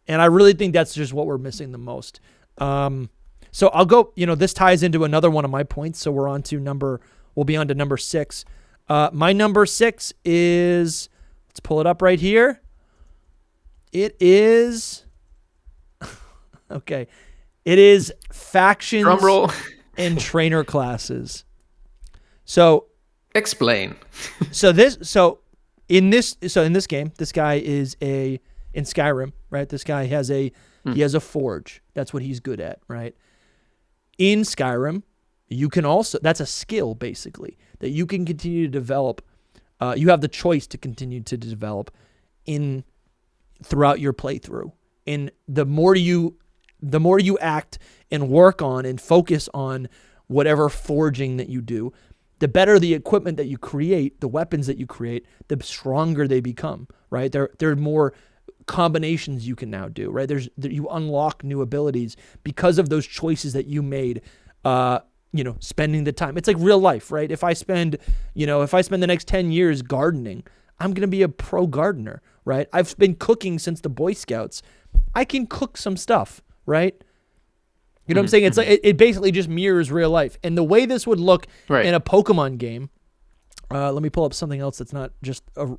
And I really think that's just what we're missing the most. So I'll go, this ties into another one of my points. So we'll be on to number 6. My number 6 is, let's pull it up right here. It is, okay. It is factions and trainer classes. So explain. In this game, this guy is in Skyrim, right? This guy has he has a forge. That's what he's good at, right? In Skyrim, you can also, that's a skill basically that you can continue to develop. You have the choice to continue to develop throughout your playthrough. And the more you act and work on and focus on whatever forging that you do, the better the equipment that you create, the weapons that you create, the stronger they become, right? There are more combinations you can now do, right? You unlock new abilities because of those choices that you made, spending the time. It's like real life, right? If I spend the next 10 years gardening, I'm going to be a pro gardener, right? I've been cooking since the Boy Scouts. I can cook some stuff, right? You know what I'm saying? It's like it basically just mirrors real life. And the way this would look in a Pokemon game, let me pull up something else that's not just a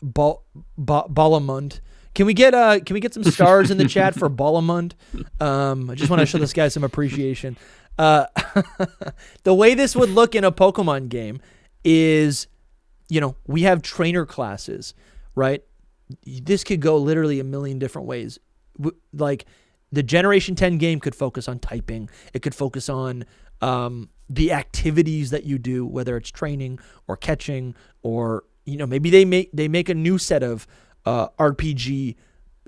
Balamund. Can we get some stars in the chat for Balamund? I just want to show this guy some appreciation. The way this would look in a Pokemon game is, we have trainer classes, right? This could go literally a million different ways. Like, the Generation 10 game could focus on typing. It could focus on the activities that you do, whether it's training or catching, or maybe they make a new set of RPG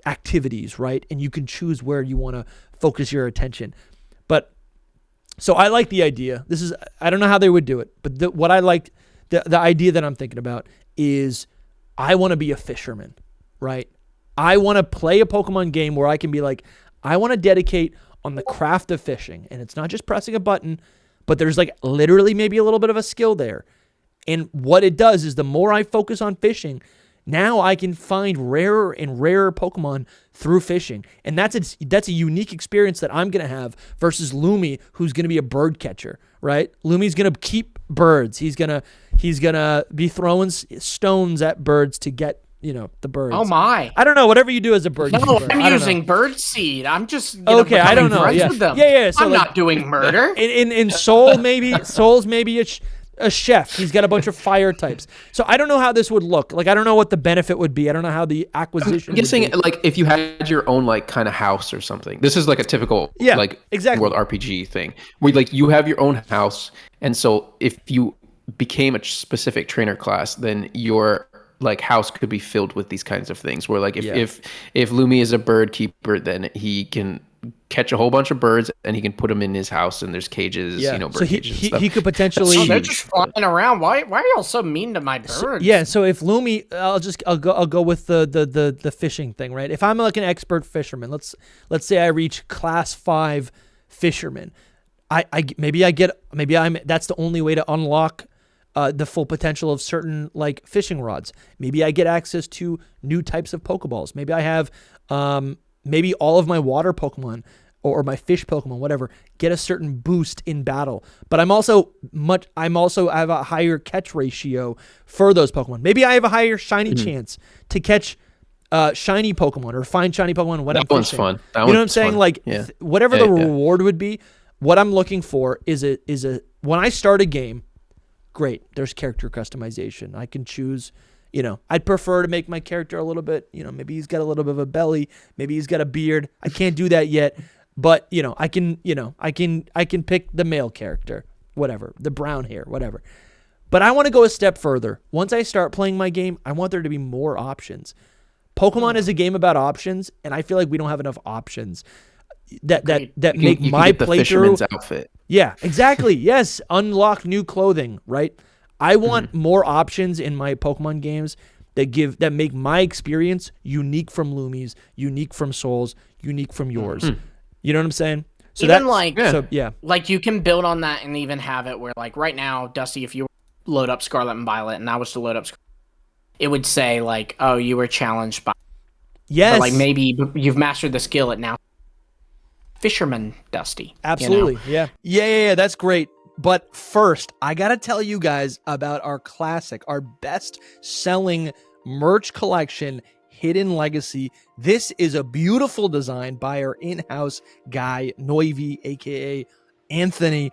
activities, right? And you can choose where you want to focus your attention. But so I like the idea. I don't know how they would do it, but what I like, the idea that I'm thinking about is I want to be a fisherman, right? I want to play a Pokemon game where I can be like, I want to dedicate on the craft of fishing. And it's not just pressing a button, but there's like literally maybe a little bit of a skill there. And what it does is the more I focus on fishing, now I can find rarer and rarer Pokemon through fishing. And that's a unique experience that I'm going to have versus Lumi, who's going to be a bird catcher, right? Lumi's going to keep birds. He's going to be throwing stones at birds to get the birds. Oh my! I don't know. Whatever you do as a bird. No, I'm using bird seed. I'm just okay. I don't know. Yeah. With them. Yeah. So I'm not doing murder. In Soul's maybe a chef. He's got a bunch of fire types. So I don't know how this would look. Like, I don't know what the benefit would be. I don't know how the acquisition. I'm guessing like if you had your own like kind of house or something. This is like a typical exactly World RPG thing where like you have your own house, and so if you became a specific trainer class, then your like house could be filled with these kinds of things where like if Lumi is a bird keeper, then he can catch a whole bunch of birds and he can put them in his house, and there's cages, bird so cages and stuff. He could potentially. Oh, they're just flying around. Why are y'all so mean to my birds? So if Lumi, I'll go with the fishing thing, right? If I'm like an expert fisherman, let's say I reach class 5 fisherman, that's the only way to unlock the full potential of certain like fishing rods. Maybe I get access to new types of Pokeballs. Maybe I have, maybe all of my water Pokemon or my fish Pokemon, whatever, get a certain boost in battle. But I have a higher catch ratio for those Pokemon. Maybe I have a higher shiny chance to catch shiny Pokemon or find shiny Pokemon when I'm fishing. Fun. You know what I'm saying? Fun. Like whatever the reward would be, what I'm looking for is when I start a game. Great. There's character customization. I can choose, I'd prefer to make my character a little bit, maybe he's got a little bit of a belly. Maybe he's got a beard. I can't do that yet, but I can pick the male character, whatever, the brown hair, whatever. But I want to go a step further. Once I start playing my game, I want there to be more options. Pokemon is a game about options, and I feel like we don't have enough options that make my playthrough. The fisherman's outfit. Yeah, exactly. Yes, unlock new clothing, right? I want more options in my Pokemon games that make my experience unique from Lumi's, unique from Soul's, unique from yours. You know what I'm saying? So even like you can build on that and even have it where like right now, Dusty, if you load up Scarlet and Violet, and I was to load up, it would say like, "Oh, you were challenged by." Yes. But, like maybe you've mastered the skill at now. Fisherman Dusty. Absolutely. You know? Yeah. That's great. But first, I got to tell you guys about our classic, our best selling merch collection, Hidden Legacy. This is a beautiful design by our in-house guy, Noivi, aka Anthony.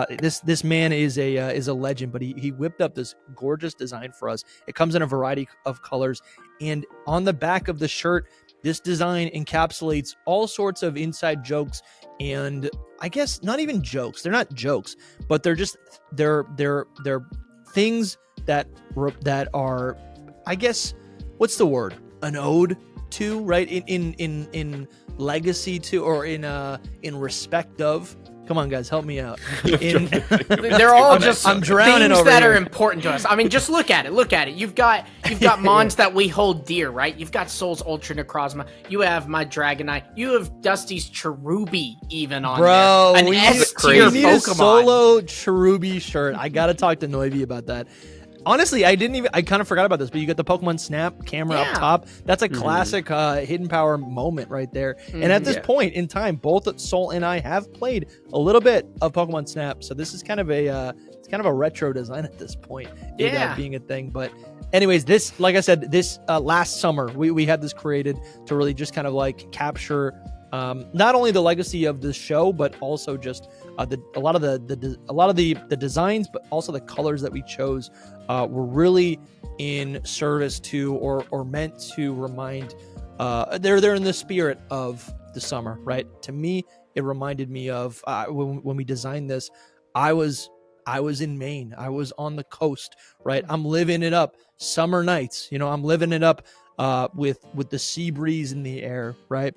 This man is a legend, but he whipped up this gorgeous design for us. It comes in a variety of colors, and on the back of the shirt, this design encapsulates all sorts of inside jokes, and I guess not even jokes. They're not jokes, but they're just they're things that are, I guess, what's the word? An ode to, right? In legacy to, or in respect of. Come on, guys, help me out. They're all I'm drowning things over that here. Are important to us. I mean, just look at it. Look at it. You've got mons that we hold dear, right? You've got Soul's Ultra Necrozma. You have my Dragonite. You have Dusty's Cherubi even on Bro, there. we need a solo Cherubi shirt. I gotta talk to Noivi about that. Honestly, I kind of forgot about this, but you got the Pokemon Snap camera up top. That's a classic Hidden Power moment right there. And at this point in time, both Soul and I have played a little bit of Pokemon Snap. So this is kind of a retro design at this point, being a thing. But anyways, this, like I said, this last summer, we had this created to really just kind of like capture not only the legacy of the show, but also just a lot of the designs, but also the colors that we chose were really in service to or meant to remind. They're in the spirit of the summer, right? To me, it reminded me of when we designed this. I was in Maine. I was on the coast, right? I'm living it up. Summer nights, I'm living it up with the sea breeze in the air, right?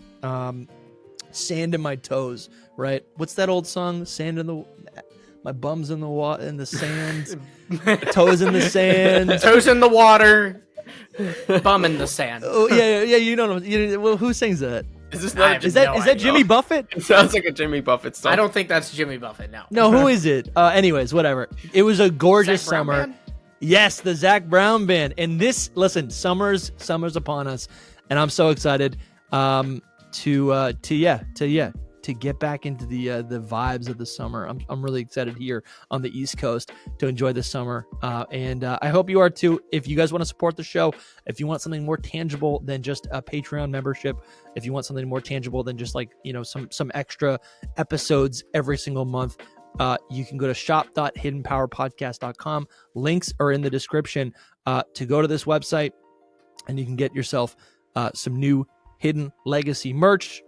Sand in my toes, right? What's that old song? My bum's in the water, in the sand, toes in the sand, toes in the water, bum in the sand. Oh yeah. You don't know. Well, who sings that? Is that Jimmy Buffett? It sounds like a Jimmy Buffett song. I don't think that's Jimmy Buffett. No, who is it? Anyways, whatever. It was a gorgeous summer. Band? Yes, the Zach Brown Band. And this, listen, summer's upon us, and I'm so excited to get back into the vibes of the summer. I'm really excited here on the East Coast to enjoy the summer, and I hope you are too. If you guys want to support the show, if you want something more tangible than just a Patreon membership, if you want something more tangible than just like some extra episodes every single month, you can go to shop.hiddenpowerpodcast.com. Links are in the description to go to this website, and you can get yourself some new Hidden Legacy merch.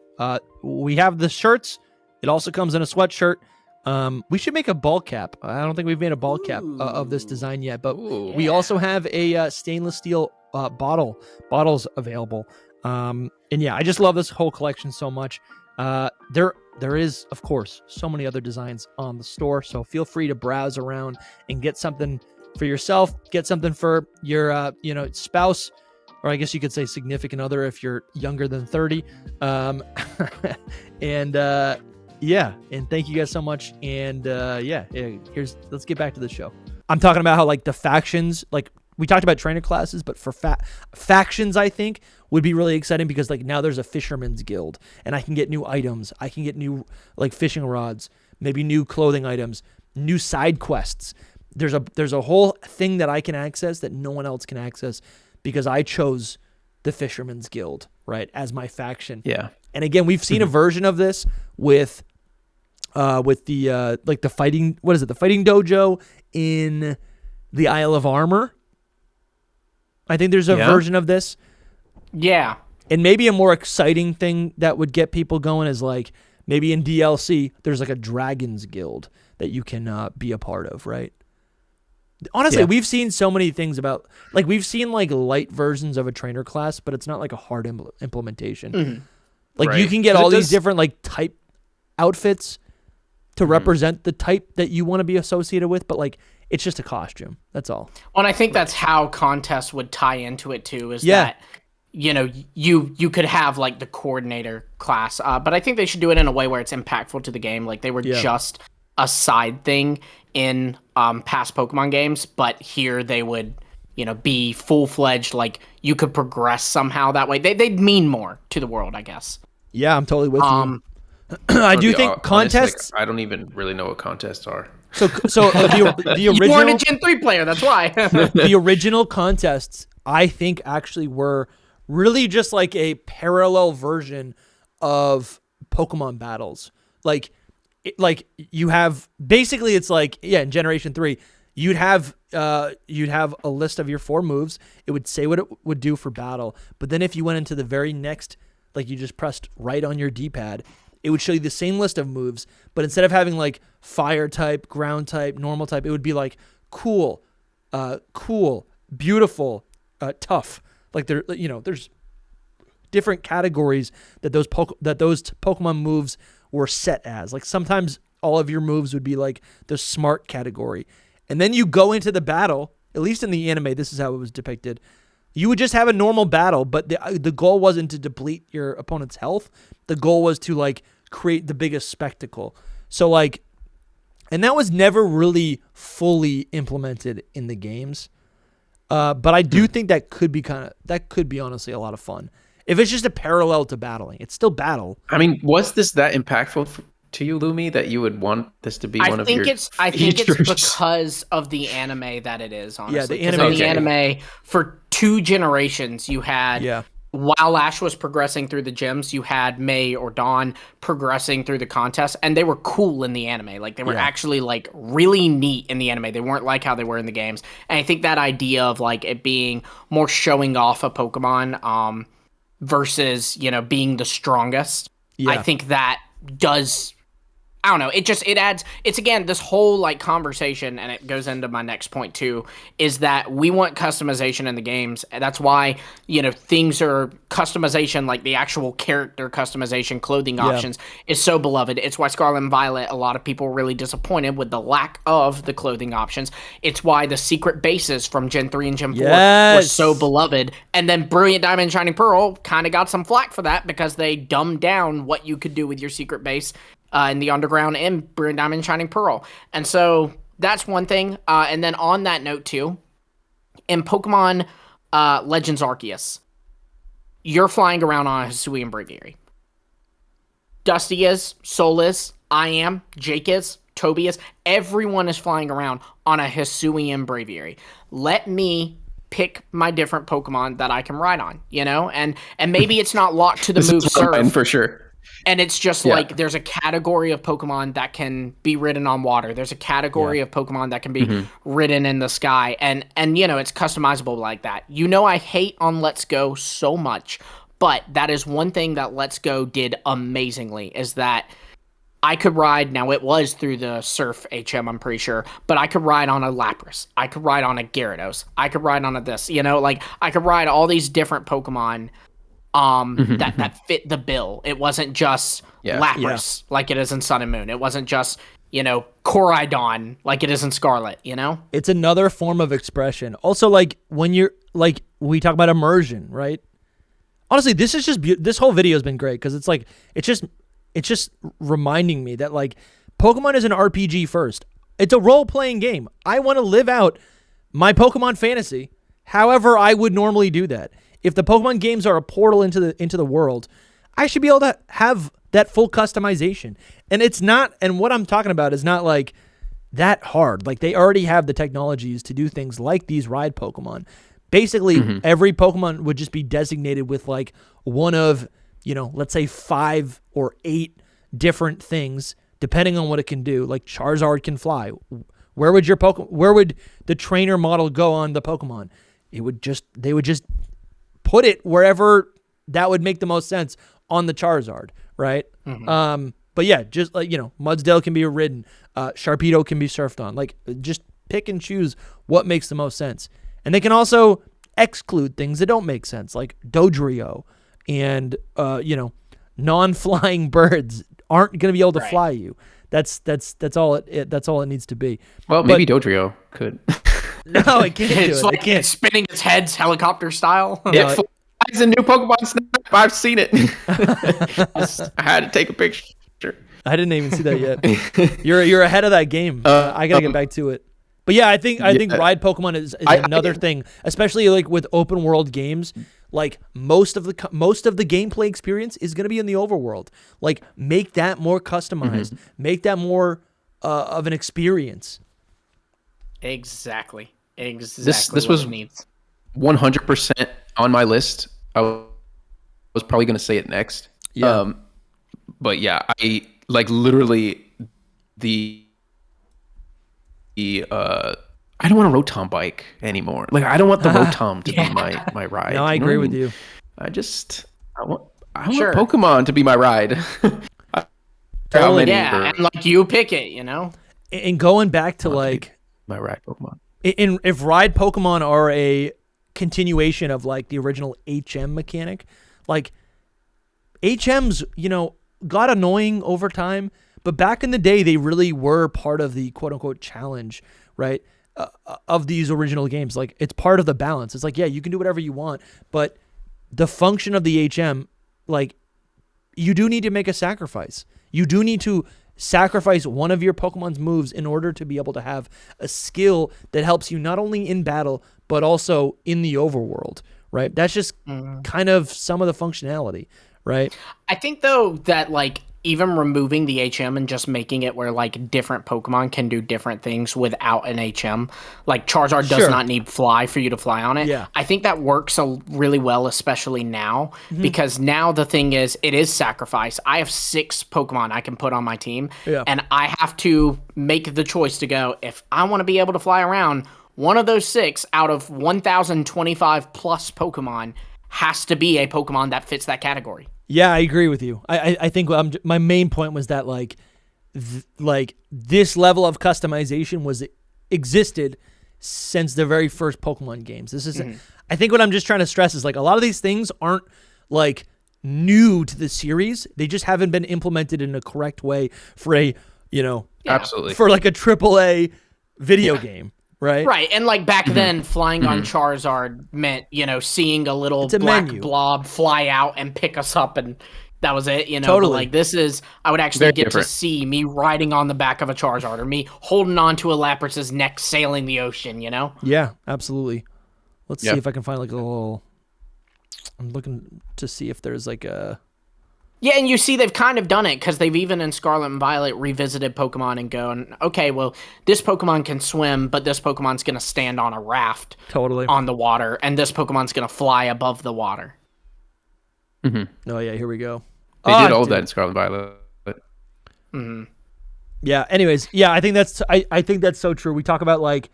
We have the shirts. It also comes in a sweatshirt. We should make a ball cap. I don't think we've made a ball cap of this design yet, but we also have a stainless steel bottles available. And yeah, I just love this whole collection so much. There is, of course, so many other designs on the store, so feel free to browse around and get something for yourself, get something for your spouse, or I guess you could say significant other if you're younger than 30. And thank you guys so much. And let's get back to the show. I'm talking about how like the factions, like we talked about trainer classes, but for factions, I think would be really exciting because like now there's a fisherman's guild and I can get new items. I can get new like fishing rods, maybe new clothing items, new side quests. There's a whole thing that I can access that no one else can access, because I chose the Fisherman's Guild, right, as my faction. Yeah. And again, we've seen a version of this with the like the fighting, what is it? The fighting dojo in the Isle of Armor. I think there's a version of this. Yeah. And maybe a more exciting thing that would get people going is like maybe in DLC there's like a Dragon's Guild that you can be a part of, right? Honestly, we've seen so many things about, like, we've seen, like, light versions of a trainer class, but it's not, like, a hard implementation. Mm-hmm. Like, you can get all these different, like, type outfits to represent the type that you want to be associated with, but, like, it's just a costume. That's all. Well, and I think that's how contests would tie into it, too, is that, you could have, like, the coordinator class, but I think they should do it in a way where it's impactful to the game. Like, they were just a side thing in past Pokemon games, but here they would, be full-fledged, like you could progress somehow that way. They'd mean more to the world, I guess. Yeah, I'm totally with you. I do think contests. I don't even really know what contests are. So the You original. weren't a Gen 3 player, that's why. The original contests, I think, actually were really just like a parallel version of Pokemon battles. Like you have basically, it's like, in Generation 3, you'd have a list of your 4 moves. It would say what it would do for battle, but then if you went into the very next, like you just pressed right on your D-pad, it would show you the same list of moves, but instead of having like fire type, ground type, normal type, it would be like cool, beautiful, tough. Like there's different categories that those Pokemon moves were set as. Like sometimes all of your moves would be like the smart category. And then you go into the battle, at least in the anime, this is how it was depicted. You would just have a normal battle, but the goal wasn't to deplete your opponent's health. The goal was to like create the biggest spectacle. So like, and that was never really fully implemented in the games. But I do think that could be honestly a lot of fun. If it's just a parallel to battling, it's still battle. I mean, was this that impactful to you, Lumi, that you would want this to be one of your I think it's features? because of the anime that it is, honestly. Yeah, the anime. The anime, for 2 generations, you had, while Ash was progressing through the gyms, you had May or Dawn progressing through the contest, and they were cool in the anime. Like, they were actually, like, really neat in the anime. They weren't like how they were in the games. And I think that idea of, like, it being more showing off a Pokemon versus, being the strongest, I think that does... I don't know. It adds, it's again, this whole like conversation, and it goes into my next point too, is that we want customization in the games. And that's why, things are customization, like the actual character customization, clothing options is so beloved. It's why Scarlet and Violet, a lot of people were really disappointed with the lack of the clothing options. It's why the secret bases from Gen 3 and Gen 4 were so beloved. And then Brilliant Diamond and Shining Pearl kind of got some flack for that because they dumbed down what you could do with your secret base in the underground and Brilliant Diamond and Shining Pearl. And so that's one thing. And then on that note too, in Pokemon Legends Arceus, you're flying around on a Hisuian Braviary. Dusty is, Soul is, I am, Jake is, Toby is. Everyone is flying around on a Hisuian Braviary. Let me pick my different Pokemon that I can ride on, And maybe it's not locked to the move Surf. For sure. And it's just like there's a category of Pokemon that can be ridden on water. There's a category of Pokemon that can be ridden in the sky. And it's customizable like that. I hate on Let's Go so much, but that is one thing that Let's Go did amazingly, is that I could ride, now it was through the Surf HM, I'm pretty sure, but I could ride on a Lapras. I could ride on a Gyarados. I could ride on a this, I could ride all these different Pokemon that fit the bill. It wasn't just Lapras like it is in Sun and Moon. It wasn't just, Koraidon like it is in Scarlet, It's another form of expression. Also, like, when you're, like, we talk about immersion, right? Honestly, this is just, this whole video has been great, because it's like, it's just reminding me that, like, Pokemon is an RPG first. It's a role-playing game. I want to live out my Pokemon fantasy however I would normally do that. If the Pokemon games are a portal into the world, I should be able to have that full customization. And it's not, and what I'm talking about is not like that hard. Like, they already have the technologies to do things like these ride Pokemon. Basically, every Pokemon would just be designated with like one of, let's say 5 or 8 different things, depending on what it can do. Like Charizard can fly. Where would the trainer model go on the Pokemon? They would just put it wherever that would make the most sense on the Charizard, right? But yeah, just like, Mudsdale can be ridden, Sharpedo can be surfed on. Like, just pick and choose what makes the most sense. And they can also exclude things that don't make sense, like Dodrio and non-flying birds aren't going to be able to fly you. That's all it needs to be. Well, maybe Dodrio could. No, it can't do it. It's like it can't. spinning its heads helicopter style. It flies a new Pokemon Snap. I've seen it. I had to take a picture. I didn't even see that yet. You're ahead of that game. I gotta get back to it. But yeah, I think ride Pokemon is another thing, especially like with open world games. Like most of the gameplay experience is gonna be in the overworld. Like make that more customized, make that more of an experience. Exactly. This was 100% on my list. I was probably gonna say it next. Yeah. But yeah, I like literally I don't want a Rotom bike anymore. Like I don't want the Rotom to be my ride. No, I agree with you. I want Pokemon to be my ride. Totally. Yeah, and like you pick it, you know. And going back to like my ride Pokemon. If ride Pokemon are a continuation of like the original HM mechanic, like HMs, you know, got annoying over time, but back in the day they really were part of the quote unquote challenge, right? Of these original games. Like it's part of the balance. It's like, yeah, you can do whatever you want, but the function of the HM, like you do need to make a sacrifice. You do need to sacrifice one of your Pokemon's moves in order to be able to have a skill that helps you not only in battle, but also in the overworld, right? That's just kind of some of the functionality, right? I think though that like even removing the HM and just making it where like different Pokemon can do different things without an HM, like Charizard does not need fly for you to fly on it. Yeah. I think that works really well, especially now, because now the thing is, it is sacrifice. I have 6 Pokemon I can put on my team, and I have to make the choice to go, if I want to be able to fly around, one of those 6 out of 1,025 plus Pokemon has to be a Pokemon that fits that category. Yeah, I agree with you. I think my main point was that like this level of customization existed since the very first Pokemon games. This is I think what I'm just trying to stress is like a lot of these things aren't like new to the series. They just haven't been implemented in a correct way for a, you know, absolutely for like a AAA video game. Right. Right. And like back then, flying on Charizard meant, you know, seeing a little black blob fly out and pick us up, and that was it, you know. Totally. But like this is, I would actually get to see me riding on the back of a Charizard or me holding on to a Lapras's neck sailing the ocean, you know? Yeah, absolutely. Let's see if I can find like a little. I'm looking to see if there's like a. Yeah, and you see they've kind of done it because they've even in Scarlet and Violet revisited Pokemon and going, okay, well, this Pokemon can swim, but this Pokemon's going to stand on a raft on the water, and this Pokemon's going to fly above the water. Oh, yeah, here we go. They did all of that in Scarlet and Violet. Yeah, anyways, yeah, I think that's so true. We talk about like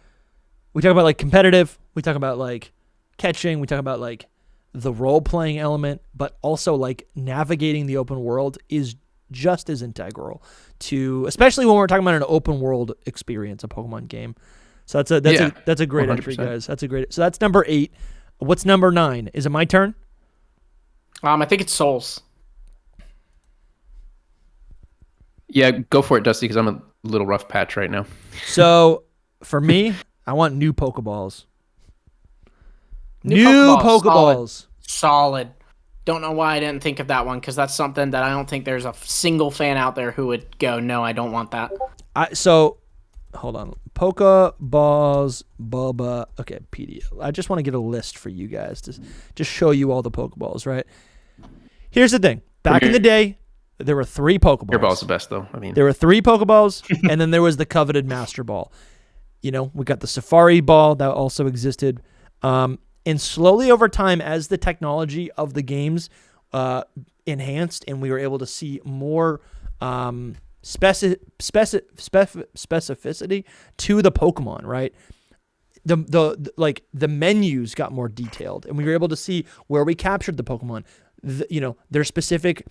competitive, we talk about like catching, we talk about like the role-playing element, but also like navigating the open world is just as integral to, especially when we're talking about an open world experience, a Pokemon game. So that's a great 100%. Entry, guys. That's a great. So that's number 8. What's number 9? Is it my turn? I think it's Souls. Yeah, go for it, Dusty, because I'm a little rough patch right now. So for me, I want new Pokeballs. New Pokeballs. Solid. Don't know why I didn't think of that one, because that's something that I don't think there's a single fan out there who would go, no, I don't want that. So, hold on. Pokeballs, Bulba. Okay, PD. I just want to get a list for you guys to just show you all the Pokeballs, right? Here's the thing. Back in the day, there were 3 Pokeballs. Your ball's the best, though. I mean, there were 3 Pokeballs, and then there was the coveted Master Ball. You know, we got the Safari Ball that also existed. And slowly over time, as the technology of the games enhanced and we were able to see more specificity to the Pokemon, right? The menus got more detailed, and we were able to see where we captured the Pokemon, their specific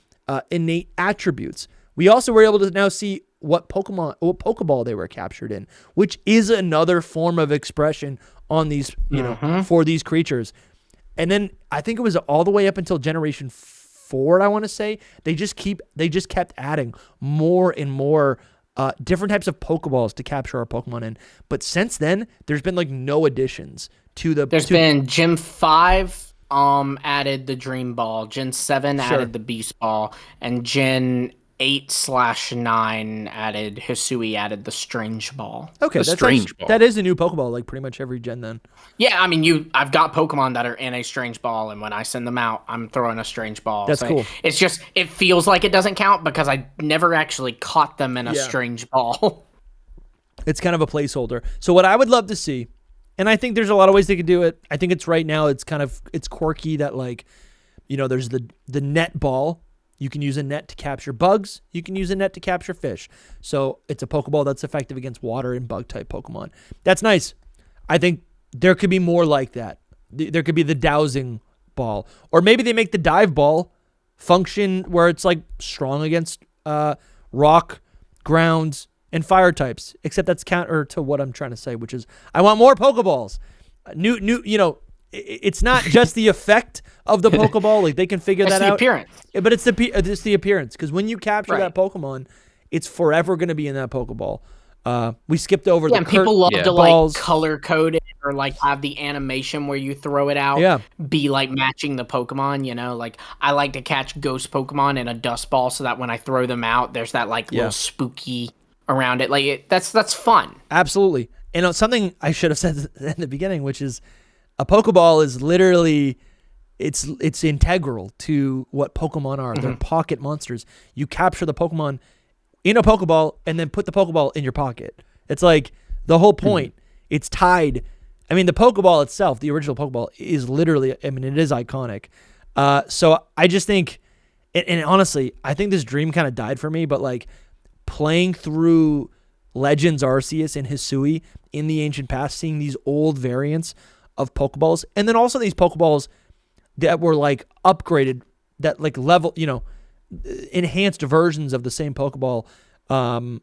innate attributes. We also were able to now see what Pokeball they were captured in, which is another form of expression on these, for these creatures. And then I think it was all the way up until Generation 4, I want to say, they just kept adding more and more different types of Pokeballs to capture our Pokemon in. But since then, there's been like no additions to the. There's been Gen 5 added the Dream Ball, Gen 7 added the Beast Ball, and Gen 8/9 added Hisui added the strange ball. Okay, The strange ball. That is a new Pokeball, like pretty much every gen then. Yeah, I mean, I've got Pokemon that are in a strange ball, and when I send them out, I'm throwing a strange ball. That's cool. It's just, it feels like it doesn't count because I never actually caught them in a strange ball. It's kind of a placeholder. So what I would love to see, and I think there's a lot of ways they could do it. I think it's right now, it's quirky that like, there's the net ball. You can use a net to capture bugs. You can use a net to capture fish. So it's a Pokeball that's effective against water and bug type Pokemon. That's nice. I think there could be more like that. There could be the dowsing ball, or maybe they make the dive ball function where it's like strong against rock, ground, and fire types. Except that's counter to what I'm trying to say, which is I want more Pokeballs. It's not just the effect of the Pokeball. Like they can figure that out. It's the appearance. But it's the appearance, because when you capture that Pokemon, it's forever going to be in that Pokeball. We skipped over the people love to balls. like color code it or like have the animation where you throw it out be like matching the Pokemon, like I like to catch ghost Pokemon in a dust ball so that when I throw them out, there's that like little spooky around it. Like that's fun. Absolutely. And something I should have said in the beginning, which is a Pokeball is literally it's integral to what Pokemon are. They're pocket monsters. You capture the Pokemon in a Pokeball and then put the Pokeball in your pocket. It's like the whole point. It's tied. I mean, the Pokeball itself, the original Pokeball, is literally, it is iconic. So I just think, and honestly, I think this dream kind of died for me, but like playing through Legends Arceus and Hisui in the ancient past, seeing these old variants of Pokeballs, and then also these Pokeballs that were like upgraded, that like level, enhanced versions of the same Pokeball, that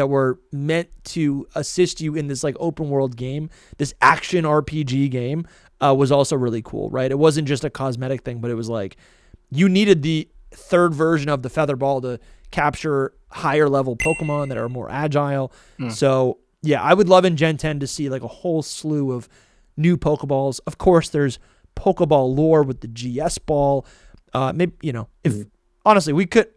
were meant to assist you in this like open world game, this action RPG game, was also really cool, right? It wasn't just a cosmetic thing, but it was like you needed the third version of the Feather Ball to capture higher level Pokemon that are more agile. So yeah, I would love in Gen 10 to see like a whole slew of new Pokeballs. Of course, there's Pokeball lore with the GS ball. Maybe, if honestly we could,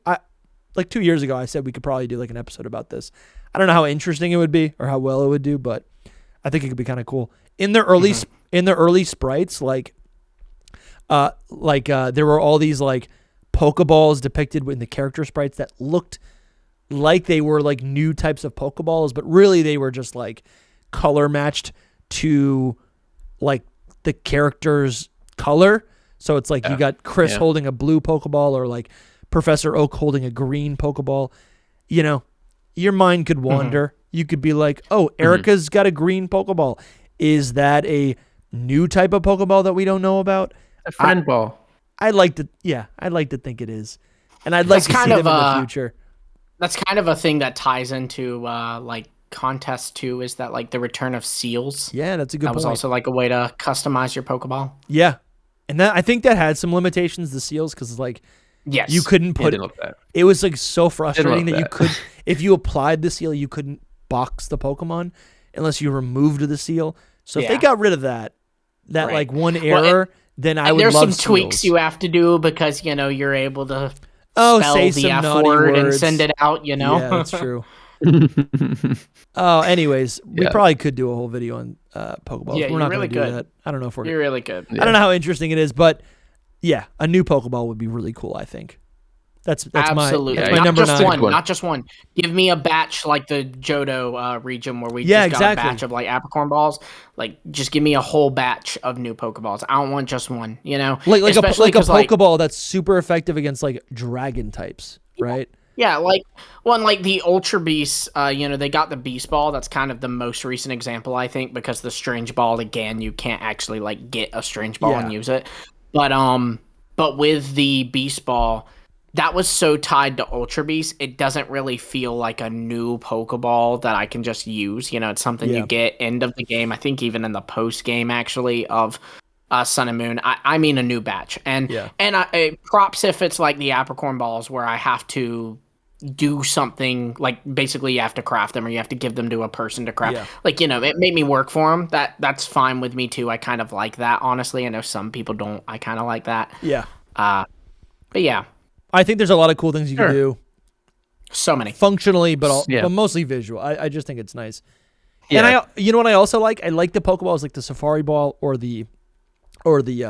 like 2 years ago, I said we could probably do like an episode about this. I don't know how interesting it would be or how well it would do, but I think it could be kind of cool. In the early sprites, there were all these like Pokeballs depicted in the character sprites that looked like they were like new types of Pokeballs, but really they were just like color matched to like the character's color. So it's like you got Chris holding a blue Pokeball, or like Professor Oak holding a green Pokeball. Your mind could wander. You could be like, oh, Erica's got a green Pokeball. Is that a new type of Pokeball that we don't know about? A friend ball. I'd like to think it is. And I'd like to see them in the future. That's kind of a thing that ties into like contests too, is that like the return of seals. Yeah, that's a good point. That was also like a way to customize your Pokeball. Yeah. And I think that had some limitations, the seals, because like you couldn't put it was like so frustrating that you could, if you applied the seal, you couldn't box the Pokemon unless you removed the seal. So if they got rid of that like one error, then I would love there's some seals. tweaks you have to do because you're able to spell say the some F naughty word words and send it out. Yeah, that's true. Anyways, we probably could do a whole video on Pokeballs. Yeah, we're not really going to do good. that. I don't know if we're. You're really good. I don't know how interesting it is, but yeah, a new Pokeball would be really cool, I think. That's absolutely my number 9. Not just one. Give me a batch like the Johto region where we got a batch of like Apricorn balls. Like, just give me a whole batch of new Pokeballs. I don't want just one. Like a Pokeball that's super effective against like dragon types, right? Yeah, like the Ultra Beasts. They got the Beast Ball. That's kind of the most recent example, I think, because the Strange Ball, again, you can't actually like get a Strange Ball and use it. But with the Beast Ball, that was so tied to Ultra Beast, it doesn't really feel like a new Pokeball that I can just use. It's something you get end of the game. I think even in the post game, actually, of Sun and Moon. I mean a new batch. And props if it's like the Apricorn balls where I have to do something, like basically you have to craft them or you have to give them to a person to craft. It made me work for them. That's fine with me too. I kind of like that, honestly. I know some people don't. I kind of like that. Yeah. But yeah. I think there's a lot of cool things you can do. So many. Functionally, but mostly visual. I just think it's nice. Yeah. And you know what I also like? I like the Pokeballs, like the Safari Ball or the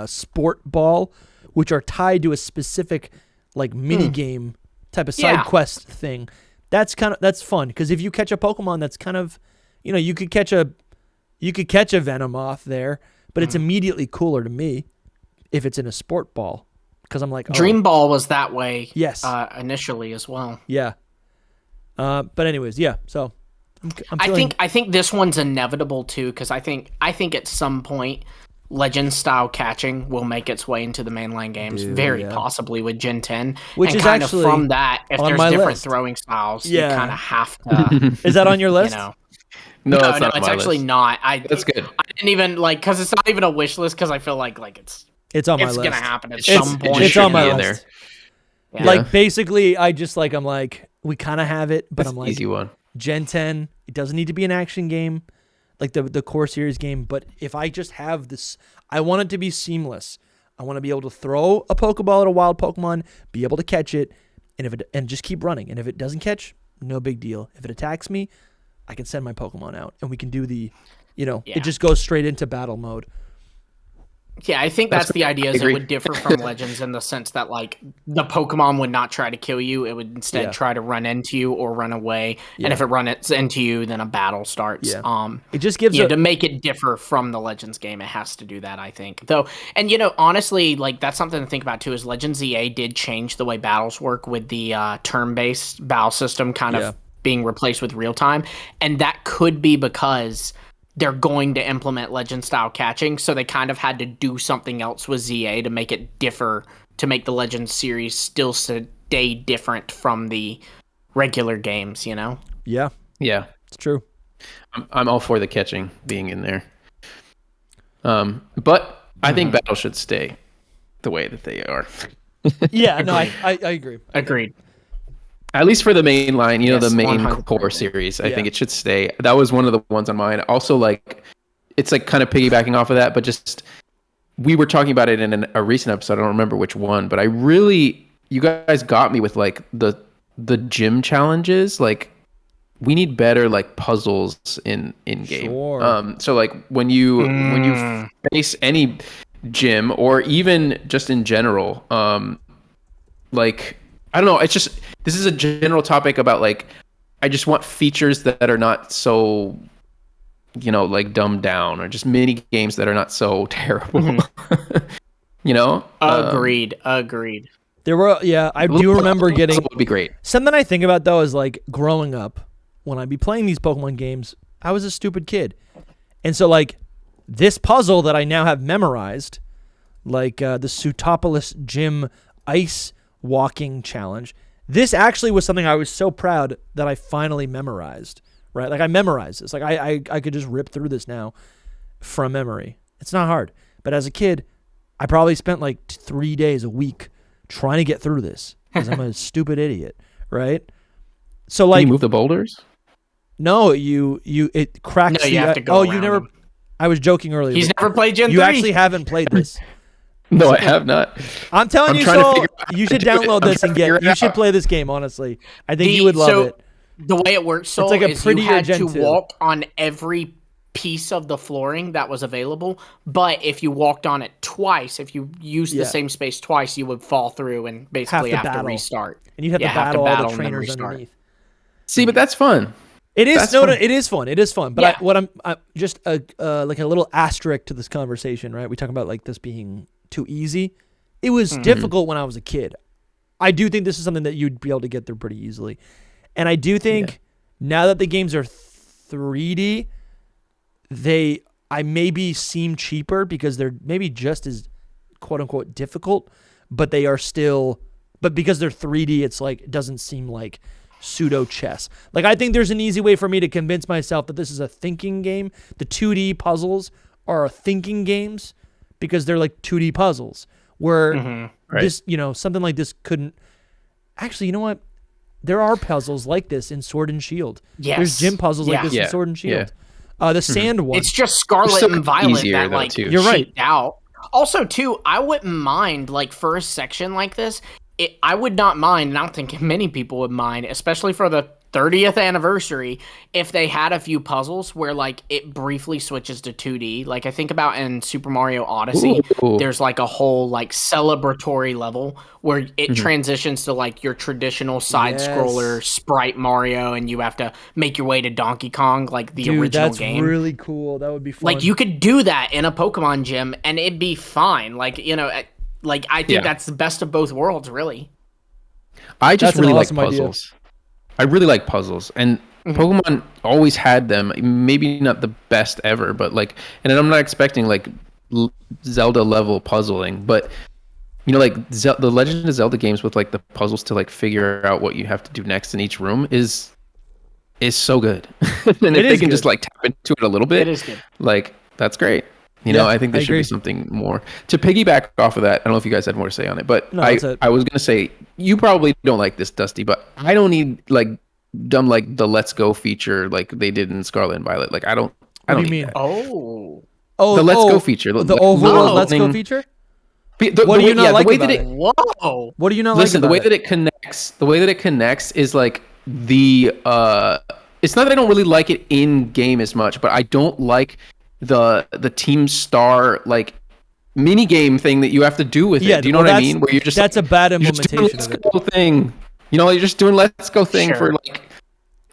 Sport Ball, which are tied to a specific like mini game type of side quest thing. That's fun because if you catch a Pokemon that's kind of, you could catch a Venomoth there, but it's immediately cooler to me if it's in a Sport Ball because I'm like, Dream Ball was that way. Yes. Initially as well. Yeah. But anyways, yeah. So I think this one's inevitable too because I think at some point Legend style catching will make its way into the mainline games, very possibly with Gen 10. Which and is kind actually of from that, if there's different list. Throwing styles, you kind of have to. Is that on your list? No, it's actually not. That's good. I didn't even because it's not even a wish list because I feel like it's on my list. It's gonna happen at some point. It's on my list. There. Yeah. Like basically, I'm like we kind of have it, but I'm like easy one. Gen 10. It doesn't need to be an action game, like the core series game. But if I just have this, I want it to be seamless. I want to be able to throw a Pokeball at a wild Pokemon, be able to catch it, and just keep running. And if it doesn't catch, no big deal. If it attacks me, I can send my Pokemon out, and we can do it just goes straight into battle mode. Yeah, I think that's the idea. Is it would differ from Legends in the sense that like the Pokemon would not try to kill you; it would instead try to run into you or run away. Yeah. And if it runs into you, then a battle starts. Yeah. It just gives to make it differ from the Legends game. It has to do that, I think. Though, and honestly, like that's something to think about too. Is Legends EA did change the way battles work with the turn-based battle system, kind of being replaced with real time, and that could be because they're going to implement Legend style catching, so they kind of had to do something else with ZA to make it differ, to make the Legend series still stay different from the regular games, Yeah. Yeah. It's true. I'm all for the catching being in there. But I think battle should stay the way that they are. Yeah, no, I agree. Agreed. At least for the main line, the main 100%. core series, I think it should stay. That was one of the ones on mine. Also, like, it's like kind of piggybacking off of that, but just we were talking about it in a recent episode. I don't remember which one, but you guys got me with like the gym challenges. Like, we need better like puzzles in game. Sure. So like when you face any gym or even just in general, like. I don't know. It's just, this is a general topic about like, I just want features that are not so, like dumbed down, or just mini games that are not so terrible. Agreed. There were, I do remember getting. Would be great. Something I think about though is like growing up, when I'd be playing these Pokemon games, I was a stupid kid, and so like this puzzle that I now have memorized, like the Sutopolis Gym Ice Walking Challenge. This actually was something I was so proud that I finally memorized, right? Like I memorized this. Like I could just rip through this now from memory. It's not hard. But as a kid, I probably spent like 3 days a week trying to get through this because I'm a stupid idiot, right? So like, can you move the boulders? No, it cracks. No, you have to go you never. them. I was joking earlier. He's never played Gen 3. You actually haven't played this. No, I have not. I'm telling you, so you should download this and you should play this game, honestly. I think you would love it. The way it works, so it's like a is you had Gen to 2. walk on every piece of the flooring that was available, but if you walked on it twice, if you used the same space twice, you would fall through and basically have to restart. And you'd have to battle all the trainers underneath. See, but that's fun. It is. It is fun. It is fun. But I'm just like a little asterisk to this conversation, right? We talk about like this being too easy. It was difficult when I was a kid. I do think this is something that you'd be able to get through pretty easily. And I do think now that the games are 3D, I maybe seem cheaper because they're maybe just as quote unquote difficult, but they are still, but because they're 3D, it's like, it doesn't seem like pseudo chess. Like I think there's an easy way for me to convince myself that this is a thinking game. The 2D puzzles are thinking games because they're like 2D puzzles where this, something like this couldn't actually, you know what? There are puzzles like this in Sword and Shield. Yes. There's gym puzzles like this in Sword and Shield. The sand one. It's just Scarlet and Violet that like you're right. out. Also, too, I wouldn't mind like for a section like this I would not mind, and I don't think many people would mind, especially for the 30th anniversary, if they had a few puzzles where like it briefly switches to 2D. Like I think about in Super Mario Odyssey, there's like a whole like celebratory level where it transitions to like your traditional side scroller sprite Mario, and you have to make your way to Donkey Kong, like the original game. That's really cool. That would be fun. Like you could do that in a Pokemon gym and it'd be fine. Like, you know, like I think that's the best of both worlds, really. I just really awesome like puzzles. I really like puzzles, and Pokemon always had them. Maybe not the best ever, but like, and I'm not expecting like Zelda level puzzling, but you know, like the Legend of Zelda games with like the puzzles to like figure out what you have to do next in each room is so good. And if they can just like tap into it a little bit, it is good. Like that's great. You know, I think there should be something more to piggyback off of that. I don't know if you guys had more to say on it, but I was gonna say you probably don't like this, Dusty, but I don't need like dumb like the Let's Go feature like they did in Scarlet and Violet. Like I don't need that. Oh, the Let's Go feature, the overall Let's Go feature. What do you not like about it? Whoa! What do you not like? Listen, the way that it connects is like the it's not that I don't really like it in game as much, but I don't like the Team Star like mini game thing that you have to do with it. Do you know what I mean? Where you're just that's a bad implementation Let's Go thing. You know, you're just doing Let's Go thing for like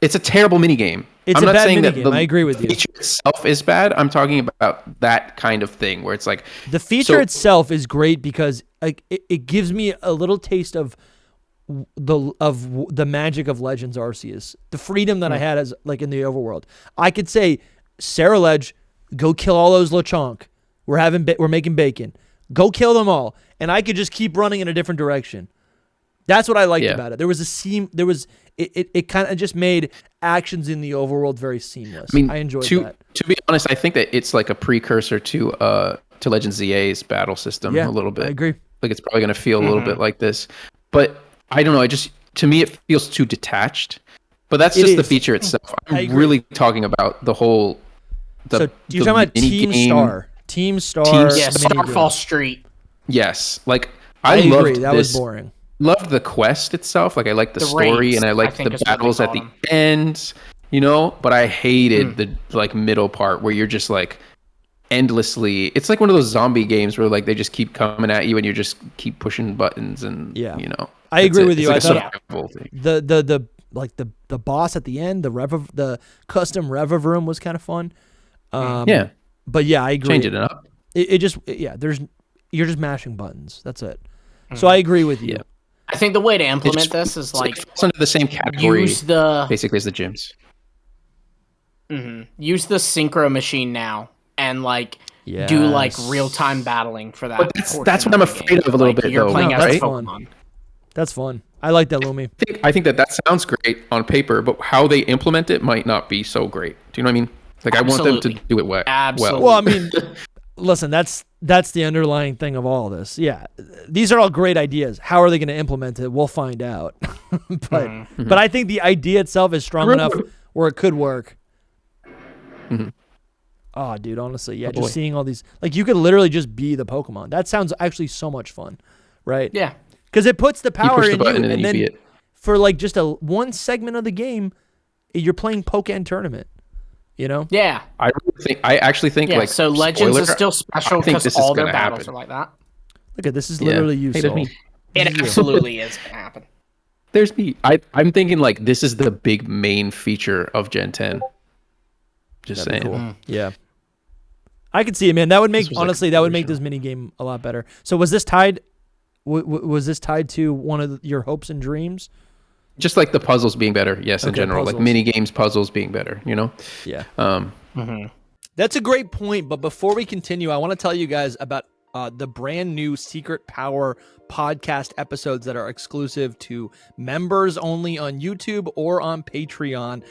it's a terrible mini game. I'm not saying that I agree with you. The feature itself is bad. I'm talking about that kind of thing where it's like the feature itself is great because like it gives me a little taste of the magic of Legends Arceus, the freedom that I had as like in the overworld. I could say, Sarah Ledge, go kill all those Lechonk. We're making bacon. Go kill them all, and I could just keep running in a different direction. That's what I liked about it. There was it kind of just made actions in the overworld very seamless. I enjoyed that. To be honest, I think that it's like a precursor to Legends ZA's battle system a little bit. I agree. Like it's probably going to feel a little bit like this, but I don't know. To me, it feels too detached. But that's just the feature itself. I'm really talking about the whole. So you're talking about Team Star. Yeah, Starfall Street. Yes, like I loved agree. That was boring. Loved the quest itself. Like I liked the story raids, and I liked the battles at the end. You know, but I hated the like middle part where you're just like endlessly. It's like one of those zombie games where like they just keep coming at you and you just keep pushing buttons and you know. I agree with you. Like I thought the boss at the end, the custom rev room was kind of fun. But yeah, I agree. Changing it up. You're just mashing buttons. That's it. So I agree with you. Yeah. I think the way to implement this is like it's under the same category. Basically as the gyms. Use the synchro machine now and like do like real time battling for that. But that's what I'm afraid of a little bit. You're playing as Pokemon. That's fun. I like that, Lumi. I think that sounds great on paper, but how they implement it might not be so great. Do you know what I mean? Like I want them to do it well. Absolutely. Well, I mean, listen, that's the underlying thing of all this. Yeah, these are all great ideas. How are they going to implement it? We'll find out. But I think the idea itself is strong enough where it could work. Oh, dude, honestly, just seeing all these, like you could literally just be the Pokemon. That sounds actually so much fun, right? Yeah. Because it puts the power in you, and then for like just one segment of the game, you're playing Pokken Tournament. You know? Yeah. I actually think like so Legends is still special because all their battles are like that. Look at this is literally you, Soul. It absolutely is gonna happen. There's me. I'm thinking like this is the big main feature of Gen 10. Just saying. Cool. Yeah. I could see it, man. That would make that would make this mini game a lot better. So was this tied? Was this tied to one of your hopes and dreams? Just like the puzzles being better, yes, in general. Puzzles. Like mini games, puzzles being better, you know? Yeah. That's a great point, but before we continue, I want to tell you guys about the brand new Secret Power podcast episodes that are exclusive to members only on YouTube or on Patreon.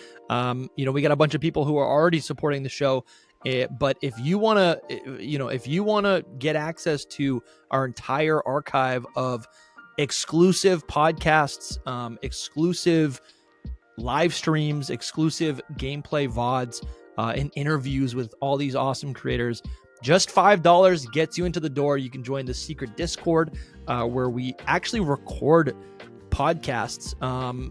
We got a bunch of people who are already supporting the show. But if you want to get access to our entire archive of exclusive podcasts, exclusive live streams, exclusive gameplay VODs, and interviews with all these awesome creators, Just $5 gets you into the door. You can join the secret Discord where we actually record podcasts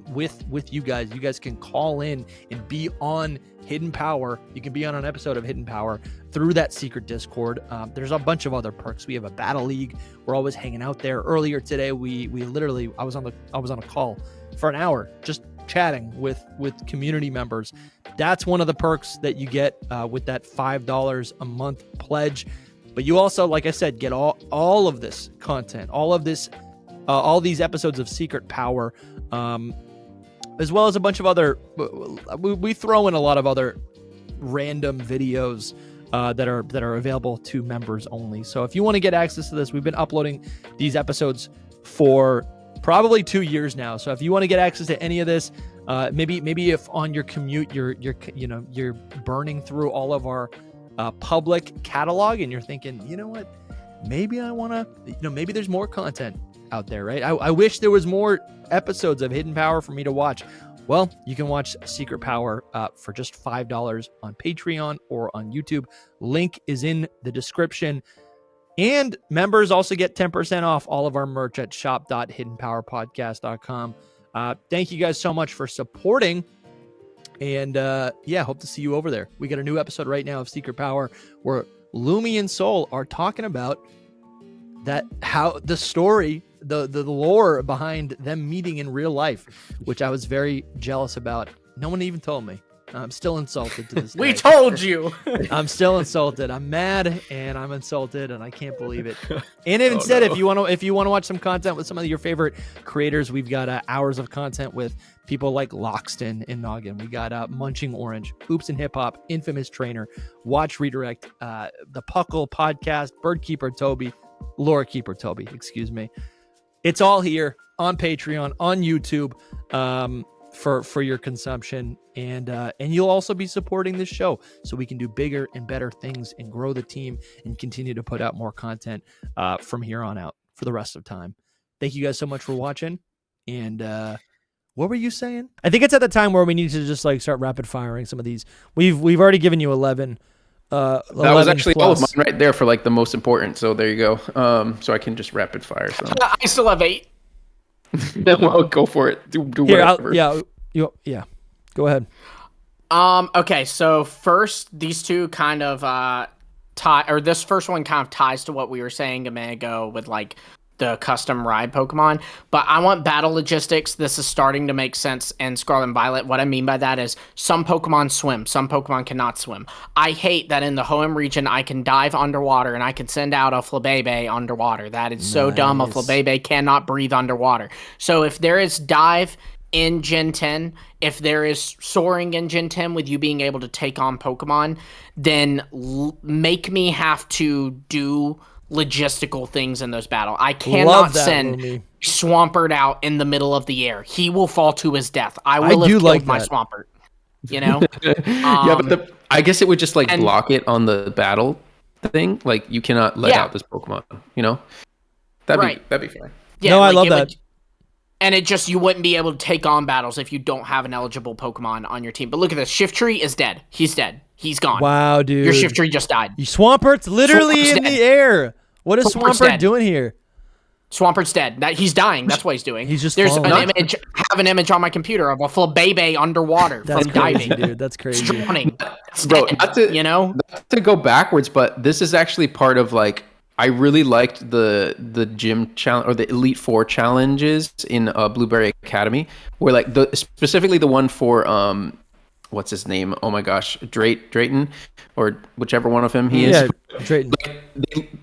with you guys. You guys can call in and be on Hidden Power. You can be on an episode of Hidden Power through that secret Discord. There's a bunch of other perks. We have a battle league. We're always hanging out there. Earlier today, we literally I was on a call for an hour just chatting with community members. That's one of the perks that you get with that $5 a month pledge. But you also, like I said, get all of this content, all these episodes of Secret Power, as well as a bunch of other. We throw in a lot of other random videos that are available to members only. So if you want to get access to this, we've been uploading these episodes for probably 2 years now. So if you want to get access to any of this, maybe if on your commute you're burning through all of our public catalog and you're thinking, you know what, maybe I want to, maybe there's more content out there, right? I wish there was more episodes of Hidden Power for me to watch. Well, you can watch Secret Power for just $5 on Patreon or on YouTube. Link is in the description. And members also get 10% off all of our merch at shop.hiddenpowerpodcast.com. Thank you guys so much for supporting. And hope to see you over there. We got a new episode right now of Secret Power where Lumi and Soul are talking about how the story, the lore behind them meeting in real life, which I was very jealous about. No one even told me. I'm still insulted to this day. We told you. I'm still insulted. I'm mad and I'm insulted and I can't believe it. And instead, if you want to watch some content with some of your favorite creators, we've got hours of content with people like Loxton and Noggin. We got Munching Orange, Oops and Hip Hop, Infamous Trainer, Watch Redirect, the Puckle Podcast, Birdkeeper Toby, Lore Keeper Toby, excuse me. It's all here on Patreon, on YouTube, for your consumption, and you'll also be supporting this show so we can do bigger and better things and grow the team and continue to put out more content from here on out for the rest of time. Thank you guys so much for watching. And what were you saying? I think it's at the time where we need to just start rapid firing some of these. We've already given you 11. That was actually all of mine right there for the most important. So there you go. So I can just rapid fire some. I still have 8. Well, go for it. Do Here, whatever. Go ahead. Okay, so first, these two kind of this first one kind of ties to what we were saying a minute ago with the custom ride Pokemon, but I want battle logistics. This is starting to make sense in Scarlet and Violet. What I mean by that is some Pokemon swim, some Pokemon cannot swim. I hate that in the Hoenn region I can dive underwater and I can send out a Flabébé underwater. That is so dumb. A Flabébé cannot breathe underwater. So if there is dive in Gen 10, if there is soaring in Gen 10 with you being able to take on Pokemon, then make me have to do logistical things in those battles. I cannot send Swampert out in the middle of the air. He will fall to his death. I will have killed my Swampert. Yeah, but I guess it would just block it on the battle thing. You cannot let out this Pokemon. That'd be fine. Yeah, no, I love that. And you wouldn't be able to take on battles if you don't have an eligible Pokemon on your team. But look at this. Shiftry is dead. He's dead. He's gone. Wow, dude. Your Shiftry just died. Swampert's literally in the air. What is Swampert doing here? Swampert's dead. He's dying. That's what he's doing. He's just There's an image. I have an image on my computer of a Flabébé underwater from diving. Dude. That's crazy. Drowning. Bro, not to go backwards, but this is actually part of I really liked the gym challenge or the Elite Four challenges in Blueberry Academy, where specifically the one for what's his name? Oh my gosh, Drayton, or whichever one of him he is. Yeah, Drayton.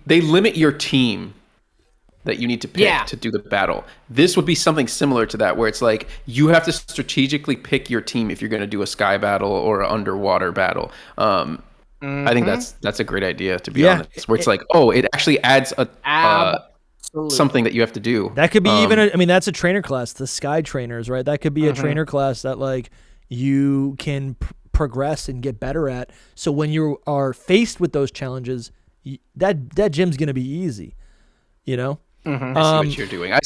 They limit your team that you need to pick to do the battle. This would be something similar to that, where it's you have to strategically pick your team if you're going to do a sky battle or an underwater battle. I think that's a great idea, to be honest. Where it's it actually adds something that you have to do. That could be that's a trainer class, the Sky Trainers, right? That could be a trainer class that you can progress and get better at. So when you are faced with those challenges, that gym's going to be easy, I see what you're doing. That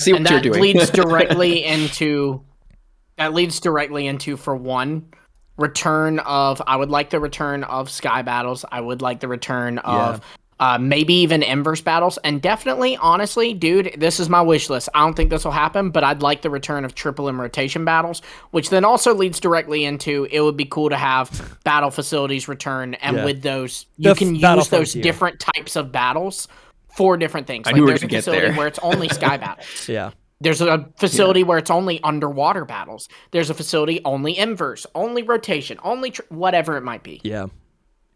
leads directly into, for one, I would like the return of Sky Battles. I would like the return of Maybe even inverse battles, and definitely, honestly, dude, this is my wish list. I don't think this will happen, but I'd like the return of triple M rotation battles, which then also leads directly into it would be cool to have battle facilities return, and with those, you can use those different types of battles for different things. Like there's a facility where it's only sky battles. Yeah. There's a facility where it's only underwater battles. There's a facility only inverse, only rotation, only whatever it might be. Yeah.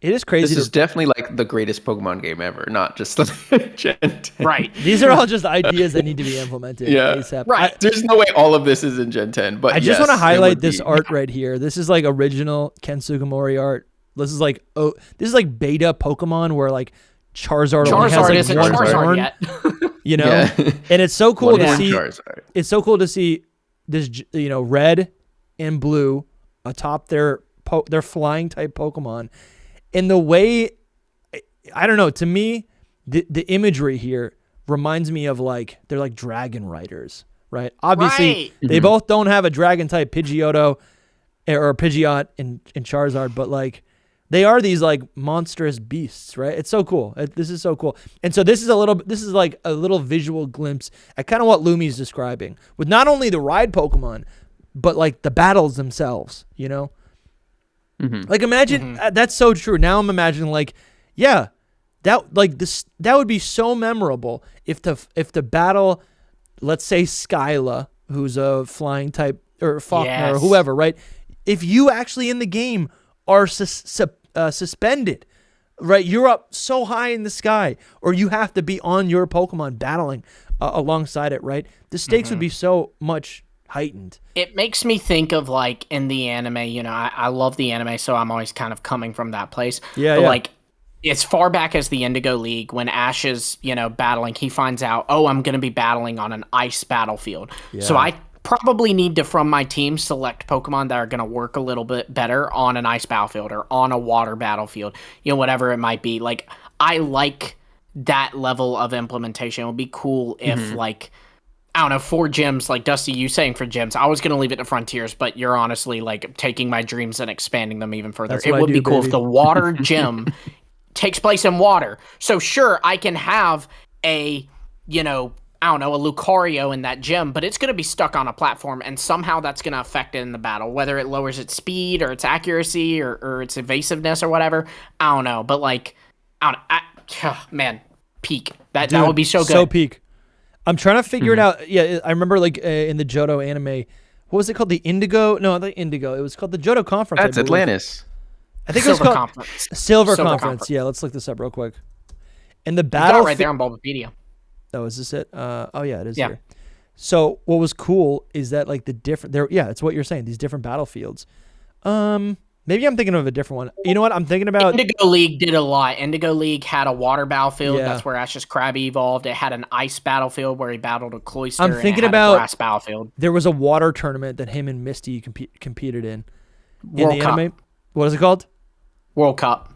It is crazy. This is definitely like the greatest Pokemon game ever, not just like Gen 10. Right. These are all just ideas that need to be implemented. Yeah. ASAP. Right. There's no way all of this is in Gen 10, but I just want to highlight this art right here. This is like original Ken Sugimori art. This is like beta Pokemon where like Charizard only has like isn't one Charizard horn, yet. you know? And it's so cool to see. Charizard. It's so cool to see this, red and blue atop their flying type Pokemon. And the way, I don't know, to me, the imagery here reminds me of like, they're like dragon riders, right? Obviously, they both don't have a dragon type Pidgeotto or Pidgeot in Charizard, but like, they are these like monstrous beasts, right? It's so cool. This is so cool. And so this is like a little visual glimpse at kind of what Lumi's describing with not only the ride Pokemon, but like the battles themselves, you know? Like imagine that's so true. Now I'm imagining like, yeah, that would be so memorable if the battle, let's say Skyla, who's a flying type, or Faulkner or whoever, right? If you actually in the game are suspended, right? You're up so high in the sky, or you have to be on your Pokemon battling alongside it, right? The stakes would be so much heightened. It makes me think of like in the anime, I love the anime, so I'm always kind of coming from that place. Yeah, but like as far back as the Indigo League, when Ash is, battling, he finds out, I'm going to be battling on an ice battlefield. Yeah. So I probably need to, from my team, select Pokemon that are going to work a little bit better on an ice battlefield or on a water battlefield, whatever it might be. Like, I like that level of implementation. It would be cool if like, I don't know, 4 gyms, like Dusty, you saying for gyms, I was going to leave it to Frontiers, but you're honestly like taking my dreams and expanding them even further. It would be cool if the water gym takes place in water. So sure, I can have a, I don't know, a Lucario in that gym, but it's going to be stuck on a platform, and somehow that's going to affect it in the battle, whether it lowers its speed or its accuracy or its evasiveness or whatever. I don't know, but like, man, peak. That would be so good. So peak. I'm trying to figure it out. Yeah, I remember like in the Johto anime, what was it called? The Indigo? No, the Indigo. It was called the Johto Conference. That's Atlantis. I think it was called Silver Conference. Yeah, let's look this up real quick. And the battle right there on Bulbapedia. Oh, is this it? Oh yeah, it is here. So what was cool is that like the different there. Yeah, it's what you're saying. These different battlefields. Maybe I'm thinking of a different one. You know what? I'm thinking about Indigo League did a lot. Indigo League had a water battlefield. Yeah. That's where Ash's Krabby evolved. It had an ice battlefield where he battled a Cloyster. I'm thinking about a grass battlefield. There was a water tournament that him and Misty competed in the Cup. anime. What is it called? World Cup.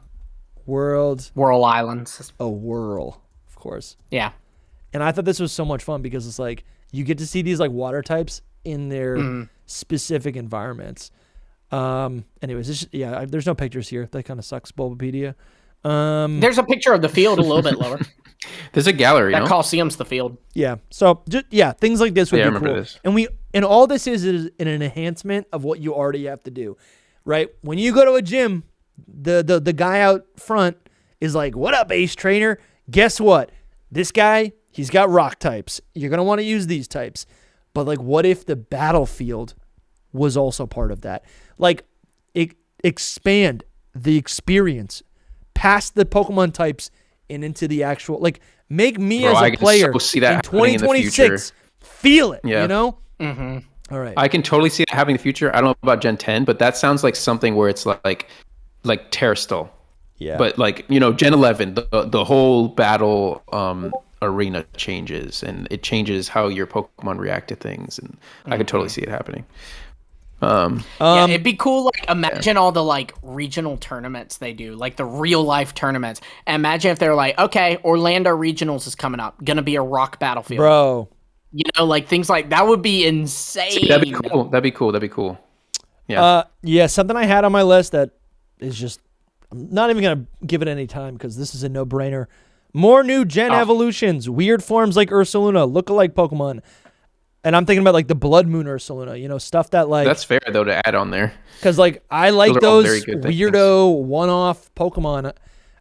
Whirl Islands. Oh, Whirl, of course. Yeah. And I thought this was so much fun because it's like you get to see these like water types in their specific environments. Anyways, there's no pictures here. That kind of sucks, Bulbapedia. There's a picture of the field a little bit lower. There's a gallery. That Coliseum's the field. Yeah. So things like this would be cool. This. And all this is an enhancement of what you already have to do, right? When you go to a gym, the guy out front is like, "What up, Ace Trainer? Guess what? This guy, he's got rock types. You're gonna want to use these types." But like, what if the battlefield was also part of that? Like, expand the experience past the Pokemon types and into the actual, like, make me as a player in 2026 feel it, you know? All right. I can totally see it having the future. I don't know about Gen 10, but that sounds like something where it's like Terrastal. Yeah. But like, Gen 11, the whole battle arena changes, and it changes how your Pokemon react to things, and I could totally see it happening. It'd be cool. Like, imagine all the like regional tournaments they do, like the real life tournaments. And imagine if they're like, okay, Orlando Regionals is coming up, gonna be a rock battlefield, bro. Like things like that would be insane. See, that'd be cool. Yeah. Something I had on my list that is just, I'm not even gonna give it any time because this is a no-brainer. More new gen evolutions, weird forms like Ursaluna, look-alike Pokemon. And I'm thinking about like the Blood Moon Ursaluna, stuff that like... That's fair, though, to add on there. Because like I like Those are all those very good weirdo one-off Pokemon.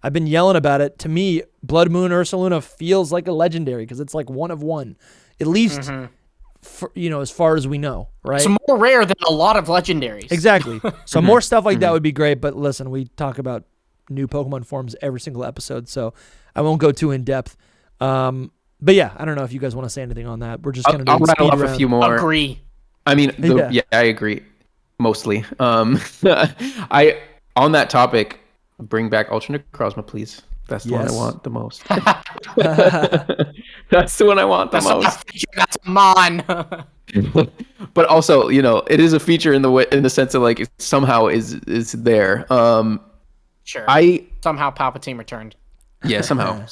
I've been yelling about it. To me, Blood Moon Ursaluna feels like a legendary because it's like one of one. At least, for, as far as we know, right? It's more rare than a lot of legendaries. Exactly. So more stuff like that would be great. But listen, we talk about new Pokemon forms every single episode, so I won't go too in depth. But yeah, I don't know if you guys want to say anything on that. We're just going to I'll rattle off a few more. Agree. I mean, I agree mostly. I on that topic, bring back Ultra Necrozma, please. That's the one I want the most. That's the one I want the most. That's Mon. But also, it is a feature in the sense of like it somehow is there. Sure. I somehow Palpatine returned. Yeah, somehow.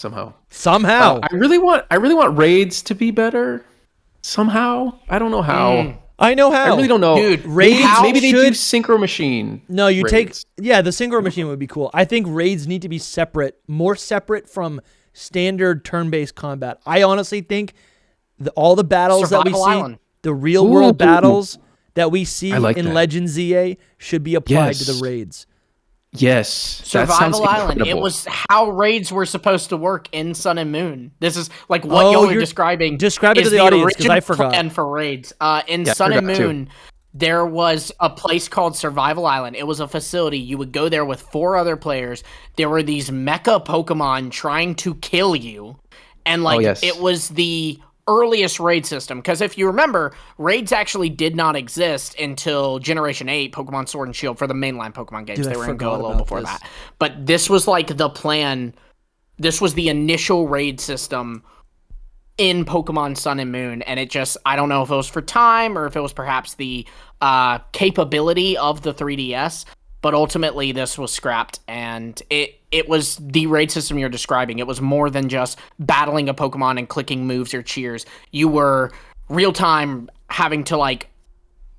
Somehow. I really want raids to be better. Somehow, I don't know how. I know how. I really don't know. Dude, raids maybe they do Synchro Machine. No, you raids. the Synchro Machine would be cool. I think raids need to be more separate from standard turn-based combat. I honestly think all the battles that we see, the real-world battles that we see in Legends ZA should be applied to the raids. Yes. Survival Island. It was how raids were supposed to work in Sun and Moon. This is like what y'all are describing. Describe it to the audience because I forgot. And for raids, in Sun and Moon, there was a place called Survival Island. It was a facility. You would go there with 4 other players. There were these mecha Pokemon trying to kill you, and it was the earliest raid system, because if you remember, raids actually did not exist until Generation 8, Pokemon Sword and Shield, for the mainline Pokemon games. They were in Go a little before that. But this was like the plan. This was the initial raid system in Pokemon Sun and Moon, and it just, I don't know if it was for time or if it was perhaps the capability of the 3DS, but ultimately this was scrapped, and it was the raid system you're describing. It was more than just battling a Pokemon and clicking moves or cheers. You were real-time having to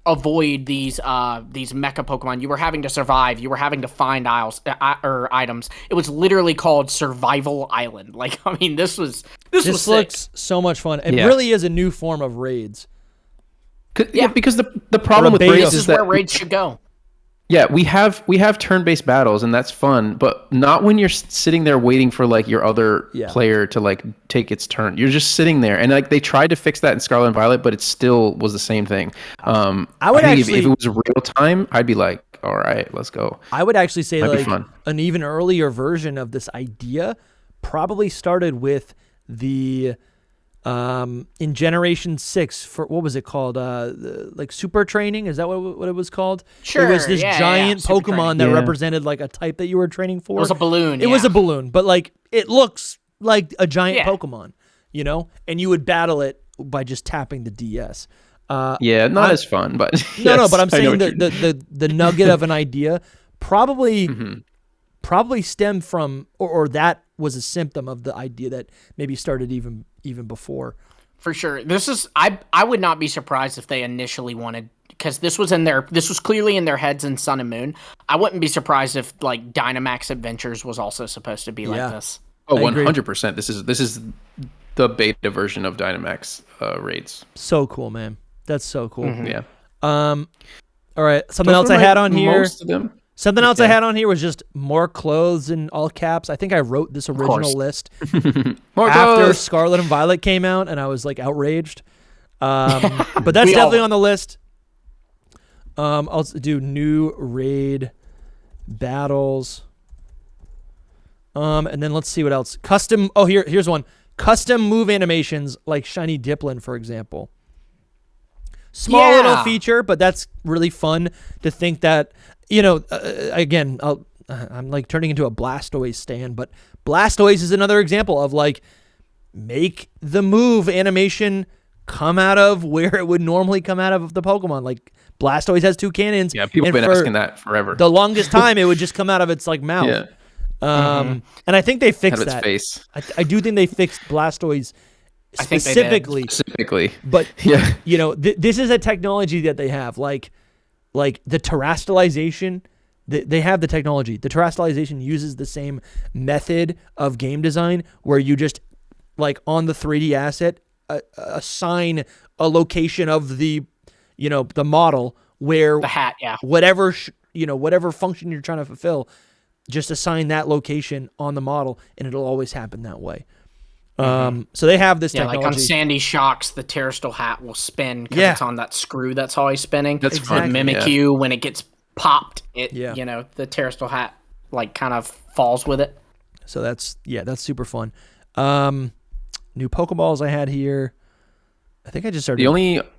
avoid these mecha Pokemon. You were having to survive. You were having to find items. It was literally called Survival Island. This looks sick. So much fun. It really is a new form of raids. Because the problem with raids is that where raids should go. Yeah, we have turn-based battles, and that's fun, but not when you're sitting there waiting for your other player to take its turn. You're just sitting there, and they tried to fix that in Scarlet and Violet, but it still was the same thing. I think if it was real time, I'd be like, all right, let's go. I would actually say an even earlier version of this idea probably started with the in Generation 6 for what was it called? Super Training? Is that what it was called? Sure. It was this giant Pokemon that represented a type that you were training for. It was a balloon. It was a balloon, but it looks like a giant Pokemon, and you would battle it by just tapping the DS. Not as fun, but no, but I'm saying the nugget of an idea probably stemmed from or that was a symptom of the idea that maybe started even before. For sure. This is I would not be surprised if they initially wanted, because this was clearly in their heads in Sun and Moon. I wouldn't be surprised if Dynamax Adventures was also supposed to be like this. Oh, 100%. This is the beta version of Dynamax raids. So cool, man. That's so cool. Mm-hmm. Yeah. All right. Something else I had on here. Most of them. Something else I had on here was just more clothes in all caps. I think I wrote this original list more after clothes. Scarlet and Violet came out, and I was outraged. But that's definitely on the list. I'll do new raid battles. And then let's see what else. Custom. Oh, here's one. Custom move animations like Shiny Dipplin, for example. Small little feature, but that's really fun to think that. Again, I'm turning into a Blastoise stan, but Blastoise is another example of make the move animation come out of where it would normally come out of the Pokemon. Blastoise has 2 cannons. Yeah, people have been asking that forever. The longest time, it would just come out of its mouth. Yeah. And I think they fixed that. Face. I do think they fixed Blastoise specifically. But this is a technology that they have, the terrestrialization they have the technology. The terrestrialization uses the same method of game design where you just, like, on the 3D asset, assign a location of the model where The hat, yeah. whatever whatever function you're trying to fulfill, just assign that location on the model, and it'll always happen that way. So they have this technology. Like on Sandy Shocks, the terrestrial hat will spin because it's on that screw that's always spinning. That's to fun. mimic you when it gets popped. It Yeah. The terrestrial hat like kind of falls with it. So that's super fun. New Pokeballs I had here. I think I just started.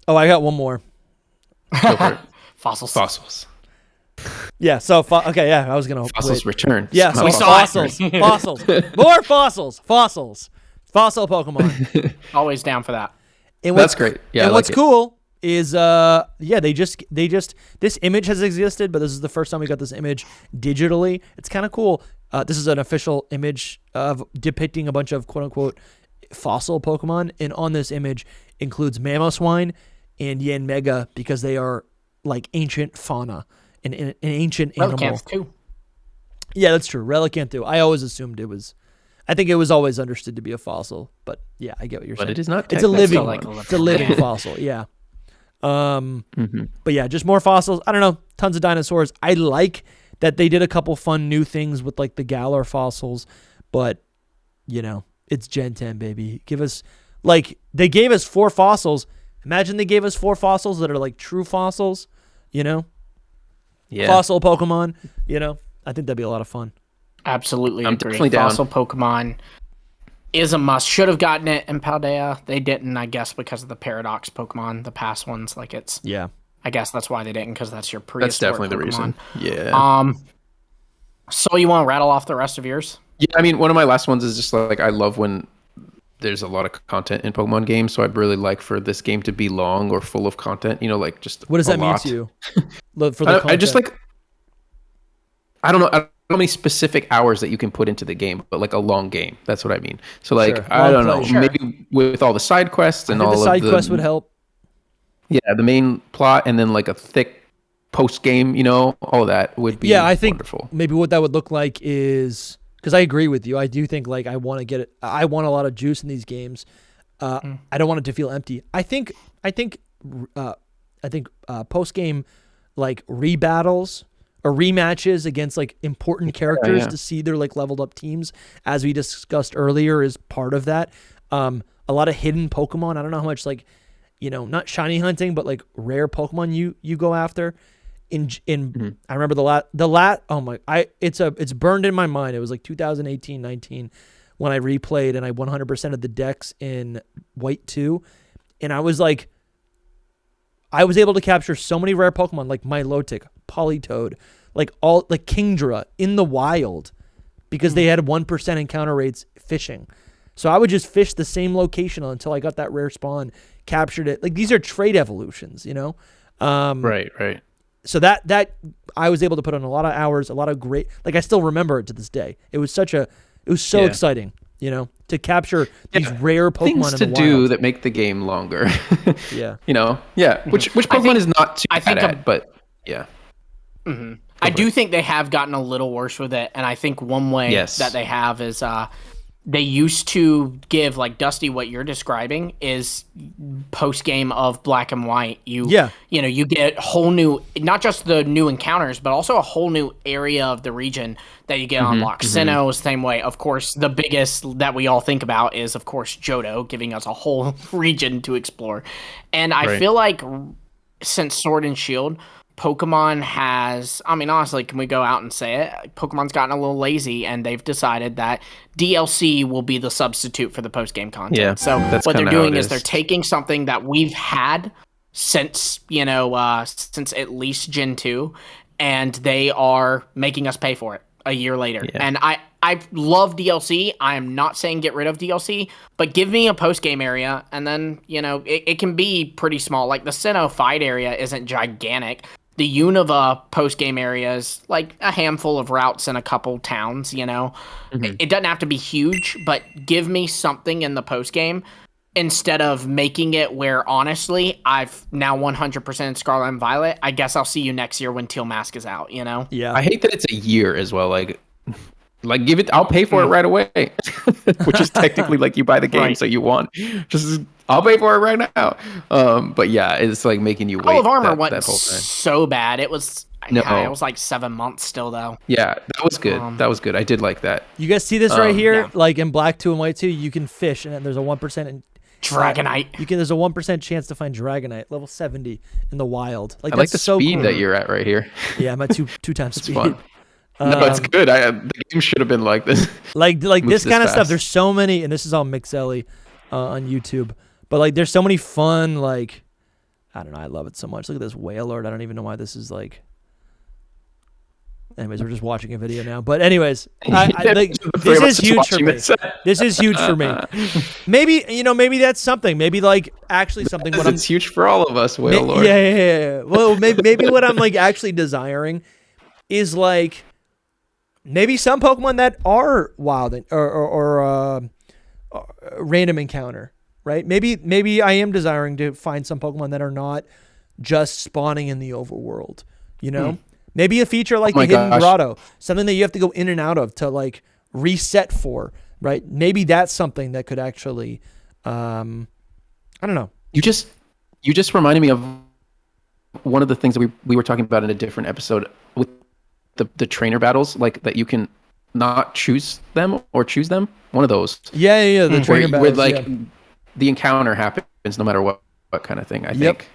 Oh, I got one more. go for it. Fossils. Yeah. So I was gonna Fossils return. Yeah. So We saw it. fossils, more fossils. Fossil Pokemon. Always down for that. And That's great. Yeah. And I what's like it. cool is they just this image has existed, but this is the first time we got this image digitally. It's kind of cool. This is an official image of depicting a bunch of quote unquote fossil Pokemon, and on this image includes Mamoswine and Yanmega because they are like ancient fauna, an ancient animal. Relicanth too. Yeah, that's true. Relicanth. I always assumed it was. I think it was always understood to be a fossil, but yeah, I get what you're saying. But it is not. It's a living. Still like a It's a living fossil. Yeah. But yeah, just more fossils. I don't know. Tons of dinosaurs. I like that they did a couple fun new things with like the Galar fossils, but it's Gen 10, baby. Give us they gave us 4 fossils. Imagine they gave us 4 fossils that are like true fossils. Yeah. Fossil Pokemon. I think that'd be a lot of fun. Absolutely I'm agree. definitely down. Fossil Pokemon is a must. Should have gotten it in Paldea. They didn't, I guess, because of the Paradox Pokemon, the past ones. Like Yeah. I guess that's why they didn't, because that's your That's prehistoric definitely the Pokemon. reason. Yeah. So you want to rattle off the rest of yours? Yeah, I mean, one of my last ones is just like I love when there's a lot of content in Pokemon games, so I'd really like for this game to be long or full of content. Like just What does a that mean lot. to you? For the I just content? I don't know. I don't know how many specific hours that you can put into the game, but like a long game. That's what I mean. So like Sure. I don't Long know, play. Sure. maybe with all the side quests and I think all the side of quest would help. Yeah, the main plot and then like a thick post game. All of that would be I think wonderful. maybe what that would look like is, because I agree with you. I do think like I want to get it. I want a lot of juice in these games. I don't want it to feel empty. I think post game like rebattles or rematches against like important characters to see their like leveled up teams, as we discussed earlier, is part of that. A lot of hidden Pokemon. I don't know how much like not shiny hunting, but like rare Pokemon you go after. I remember it's burned in my mind. It was like 2018-19 when I replayed and I 100% of the decks in White 2, and I was able to capture so many rare Pokemon like Milotic, Politoed, like Kingdra in the wild because they had 1% encounter rates fishing. So I would just fish the same location until I got that rare spawn, captured it. Like these are trait evolutions, Right. So that I was able to put on a lot of hours, a lot of great. Like I still remember it to this day. It was so exciting, to capture these rare Pokemon Things in to the do wild. that make the game longer. Yeah. Which Pokemon is not too bad at, but yeah. I do think they have gotten a little worse with it, and I think one way that they have is they used to give, like Dusty, what you're describing is post game of Black and White. You get whole new, not just the new encounters, but also a whole new area of the region that you get unlocked. Sinnoh is the same way. Of course, the biggest that we all think about is, of course, Johto, giving us a whole region to explore. And I feel like since Sword and Shield, Pokemon has, honestly, can we go out and say it? Pokemon's gotten a little lazy, and they've decided that DLC will be the substitute for the post-game content. Yeah, so that's what they're kinda how doing it is is. they're taking something that we've had since, since at least Gen 2, and they are making us pay for it a year later. Yeah. And I love DLC. I am not saying get rid of DLC, but give me a post-game area, and then, it can be pretty small. Like the Sinnoh fight area isn't gigantic. The Unova post-game area is like a handful of routes in a couple towns, It doesn't have to be huge, but give me something in the post-game instead of making it where, honestly, I've now 100% Scarlet and Violet, I guess I'll see you next year when Teal Mask is out, you know? Yeah. I hate that it's a year as well. Like give it. I'll pay for it right away, which is technically like you buy the game, Right. so you want. Just I'll pay for it right now. But yeah, it's like making you wait. Hall of Armor that wasn't whole time. so bad. It was No. it was like 7 months still, though. Yeah, that was good. That was good. I did like that. You guys see this right here? Yeah. Like in Black 2 and White 2, you can fish, and there's a 1% in Dragonite. there's a 1% chance to find Dragonite, level 70 in the wild. Like I that's like the so speed cool. that you're at right here. Yeah, I'm at two times speed. Fun. No, it's good. The game should have been like this. Like Moves this kind of stuff. fast. There's so many, and this is all Mixelli on YouTube. But like, there's so many fun. Like, I don't know. I love it so much. Look at this whale lord. I don't even know why this is like. Anyways, we're just watching a video now. But anyways, this is huge for me. This is huge for me. Maybe maybe that's something. Maybe like actually something. What It's huge for all of us, Whale Lord. Yeah. Well, maybe what I'm like actually desiring is like maybe some Pokemon that are wild or random encounter, right? Maybe I am desiring to find some Pokemon that are not just spawning in the overworld, you know? Maybe a feature like the Hidden Grotto, something that you have to go in and out of to like reset for, right? Maybe that's something that could actually, I don't know. You just reminded me of one of the things that we were talking about in a different episode with the trainer battles, like that you can not choose them or choose them. One of those. Yeah. The trainer battles. Where like the encounter happens no matter what kind of thing. I think.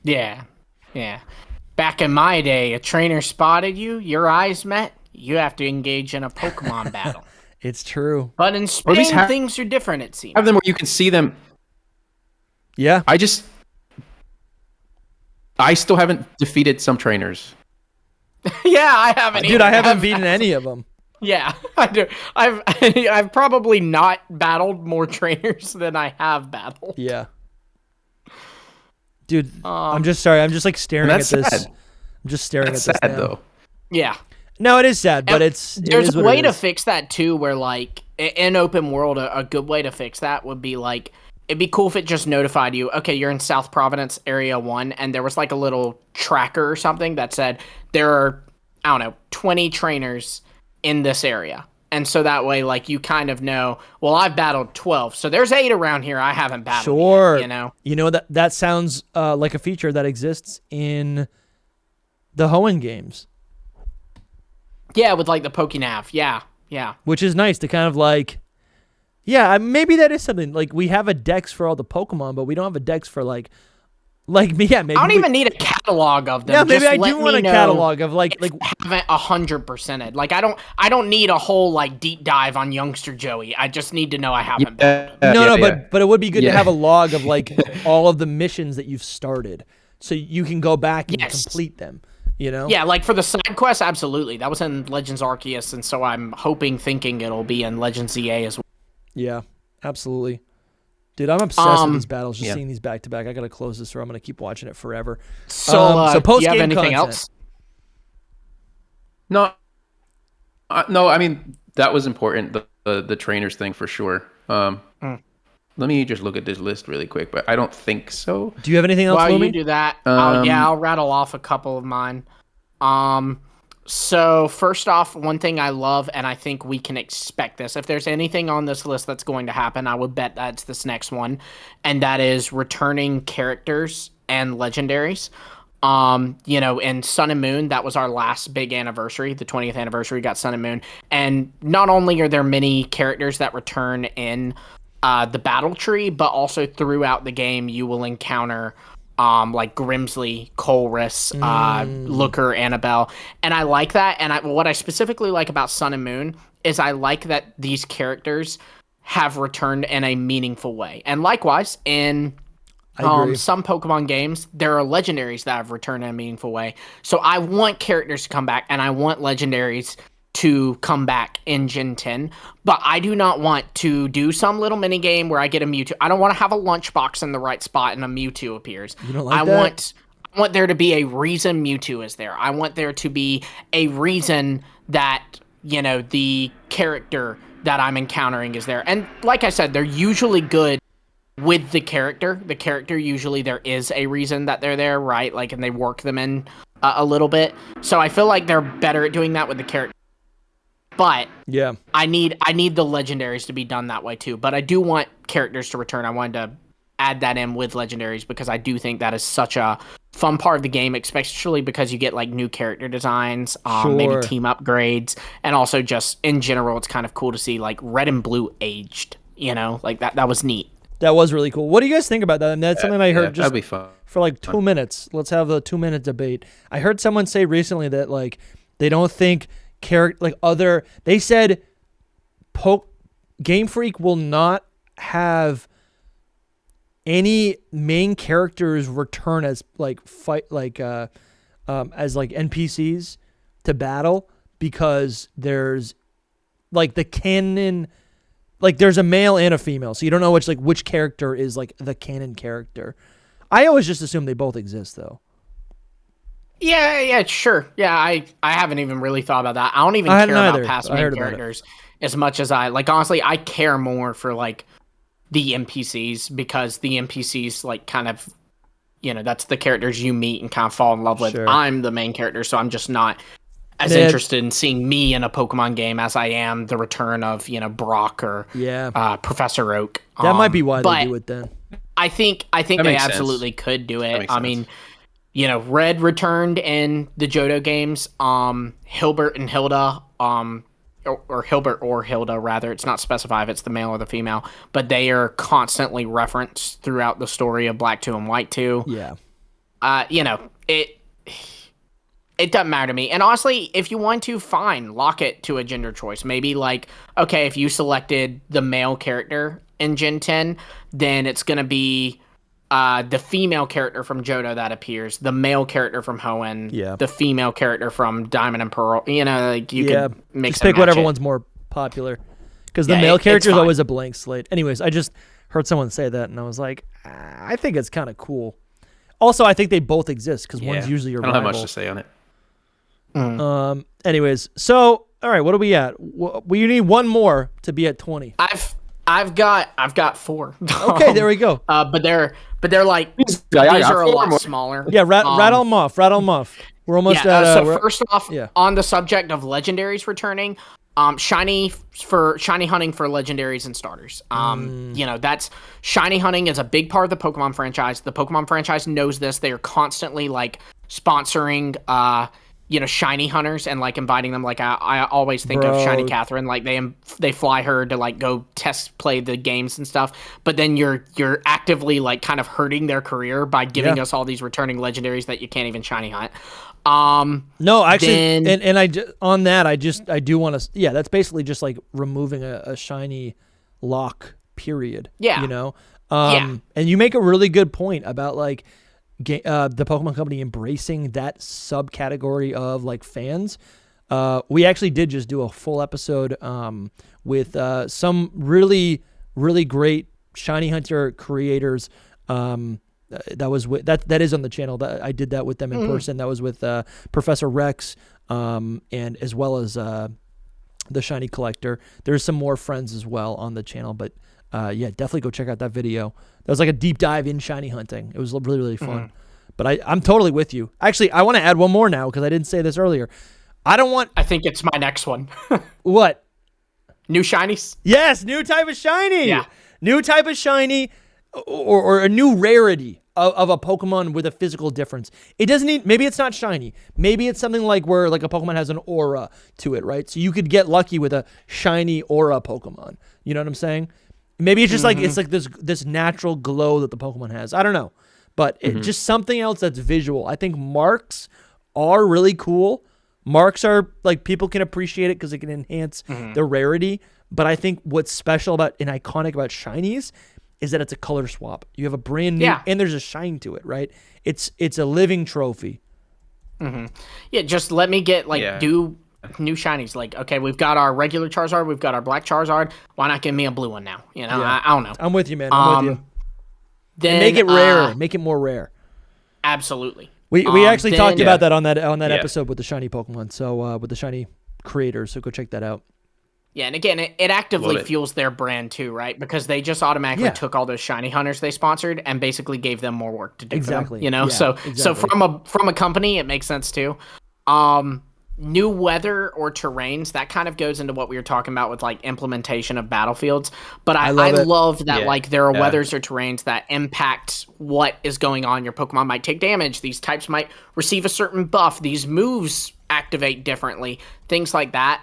Yeah. Back in my day, a trainer spotted you, your eyes met, you have to engage in a Pokemon battle. It's true. But in Spain, things are different, it seems. Have them where you can see them. Yeah. I still haven't defeated some trainers. Yeah, I haven't. Dude, I haven't beaten any of them. Yeah, I do. I've probably not battled more trainers than I have battled. Yeah. Dude, I'm just sorry. I'm just like staring at this. Sad. I'm just staring That's at this sad now. though. Yeah. No, it is sad, but there's a way to fix that too, where like in open world, a good way to fix that would be like, it'd be cool if it just notified you, okay, you're in South Providence Area 1, and there was like a little tracker or something that said there are, I don't know, 20 trainers in this area. And so that way, like, you kind of know, well, I've battled 12, so there's 8 around here I haven't battled yet, you know? That sounds like a feature that exists in the Hoenn games. Yeah, with like the Pokenav. Yeah. Which is nice to kind of like, yeah, maybe that is something. Like, we have a dex for all the Pokemon, but we don't have a dex for like maybe I don't even need a catalog of them. Yeah, maybe Just I do want a catalog of like haven't 100%ed. Like, I don't need a whole like deep dive on Youngster Joey. I just need to know I haven't. But it would be good to have a log of like all of the missions that you've started, so you can go back and complete them. You know? Yeah, like for the side quests, absolutely. That was in Legends Arceus, and so I'm thinking it'll be in Legends ZA as well. Yeah, absolutely. Dude, I'm obsessed with these battles. Just seeing these back to back. I gotta close this, or I'm gonna keep watching it forever. So post-game do you have anything content. else? No. No, I mean that was important. The trainers thing for sure. Let me just look at this list really quick, but I don't think so. Do you have anything else? While Lumi? you do that, I'll rattle off a couple of mine. So first off, one thing I love, and I think we can expect this. If there's anything on this list that's going to happen, I would bet that's this next one, and that is returning characters and legendaries. In Sun and Moon, that was our last big anniversary, the 20th anniversary, got Sun and Moon. And not only are there many characters that return in the battle tree, but also throughout the game, you will encounter like Grimsley, Colress, Looker, Annabelle. And I like that. And what I specifically like about Sun and Moon is I like that these characters have returned in a meaningful way. And likewise, in some Pokemon games, there are legendaries that have returned in a meaningful way. So I want characters to come back, and I want legendaries to come back in Gen 10, but I do not want to do some little mini game where I get a Mewtwo. I don't want to have a lunchbox in the right spot and a Mewtwo appears. You don't like that? I want there to be a reason Mewtwo is there. I want there to be a reason that, the character that I'm encountering is there. And like I said, they're usually good with the character. The character, usually there is a reason that they're there, right? Like, and they work them in a little bit. So I feel like they're better at doing that with the character. But yeah, I need the legendaries to be done that way too. But I do want characters to return. I wanted to add that in with legendaries because I do think that is such a fun part of the game, especially because you get like new character designs, maybe team upgrades, and also just in general, it's kind of cool to see like red and blue aged. You know, like that was neat. That was really cool. What do you guys think about that? And that's something I heard just that'd be fun. For like 2 minutes. Let's have the 2-minute debate. I heard someone say recently that like they don't think they said Game Freak will not have any main characters return as like as like NPCs to battle because there's like the canon, like there's a male and a female, so you don't know which character is like the canon character. I always just assume they both exist though. Yeah, sure. Yeah, I haven't even really thought about that. I don't even care about past main characters as much as honestly, I care more for like the NPCs because the NPCs like kind of, you know, that's the characters you meet and kind of fall in love with. Sure. I'm the main character, so I'm just not as interested in seeing me in a Pokemon game as I am the return of, you know, Brock or Professor Oak. That might be why they do it then. I think they absolutely could do it. I mean, you know, Red returned in the Johto games. Hilbert and Hilda, or Hilbert or Hilda, rather. It's not specified if it's the male or the female, but they are constantly referenced throughout the story of Black 2 and White 2. Yeah. You know, it doesn't matter to me. And honestly, if you want to, fine, lock it to a gender choice. Maybe like, okay, if you selected the male character in Gen 10, then it's going to be the female character from Johto that appears, the male character from Hoenn, the female character from Diamond and Pearl. You know, like you can mix just pick whatever one's more popular. Because the male character is always a blank slate. Anyways, I just heard someone say that, and I was like, I think it's kind of cool. Also, I think they both exist because one's usually your rival. I don't have much to say on it. Anyways, so all right, what are we at? We need one more to be at 20. I've got 4. Okay, there we go. But they're like these are a lot smaller. Yeah, rattle them off. We're almost at. So first off, on the subject of legendaries returning, shiny hunting for legendaries and starters. You know, that's shiny hunting is a big part of the Pokemon franchise. The Pokemon franchise knows this. They are constantly like sponsoring you know, shiny hunters and like inviting them. Like I always think of Shiny Catherine, like they fly her to like go test play the games and stuff, but then you're actively like kind of hurting their career by giving us all these returning legendaries that you can't even shiny hunt. No, actually, and I do want to, that's basically just like removing a shiny lock period. Yeah. You know? And you make a really good point about like, the Pokemon Company embracing that subcategory of like fans. We actually did just do a full episode with some really, really great shiny hunter creators. That was that is on the channel. That I did that with them in person. That was with Professor Rex, and as well as the Shiny Collector. There's some more friends as well on the channel, but definitely go check out that video. That was like a deep dive in shiny hunting. It was really, really fun. But I'm totally with you. Actually, I want to add one more now because I didn't say this earlier. I think it's my next one. What? New shinies? Yes, new type of shiny. Yeah. New type of shiny or a new rarity of a Pokemon with a physical difference. It doesn't need, maybe it's not shiny. Maybe it's something like where like a Pokemon has an aura to it, right? So you could get lucky with a shiny aura Pokemon. You know what I'm saying? Maybe it's just like it's like this natural glow that the Pokemon has. I don't know. But just something else that's visual. I think marks are really cool. Marks are like people can appreciate it because it can enhance the rarity. But I think what's special about and iconic about shinies is that it's a color swap. You have a brand new and there's a shine to it, right? It's a living trophy. Yeah, just let me get do new shinies. Like, okay, we've got our regular Charizard, we've got our black Charizard. Why not give me a blue one now? You know, I don't know. I'm with you, man. I'm with you. Then make it rare. Make it more rare. Absolutely. We actually talked about that on that episode with the shiny Pokemon. So with the shiny creators. So go check that out. Yeah, and again, it actively Love it. fuels their brand too, right? Because they just automatically took all those shiny hunters they sponsored and basically gave them more work to do. Exactly. For them, you know, Yeah, so exactly. from a company, it makes sense too. New weather or terrains, that kind of goes into what we were talking about with like implementation of battlefields. But I love that like there are weathers or terrains that impact what is going on. Your Pokemon might take damage. These types might receive a certain buff. These moves activate differently. Things like that.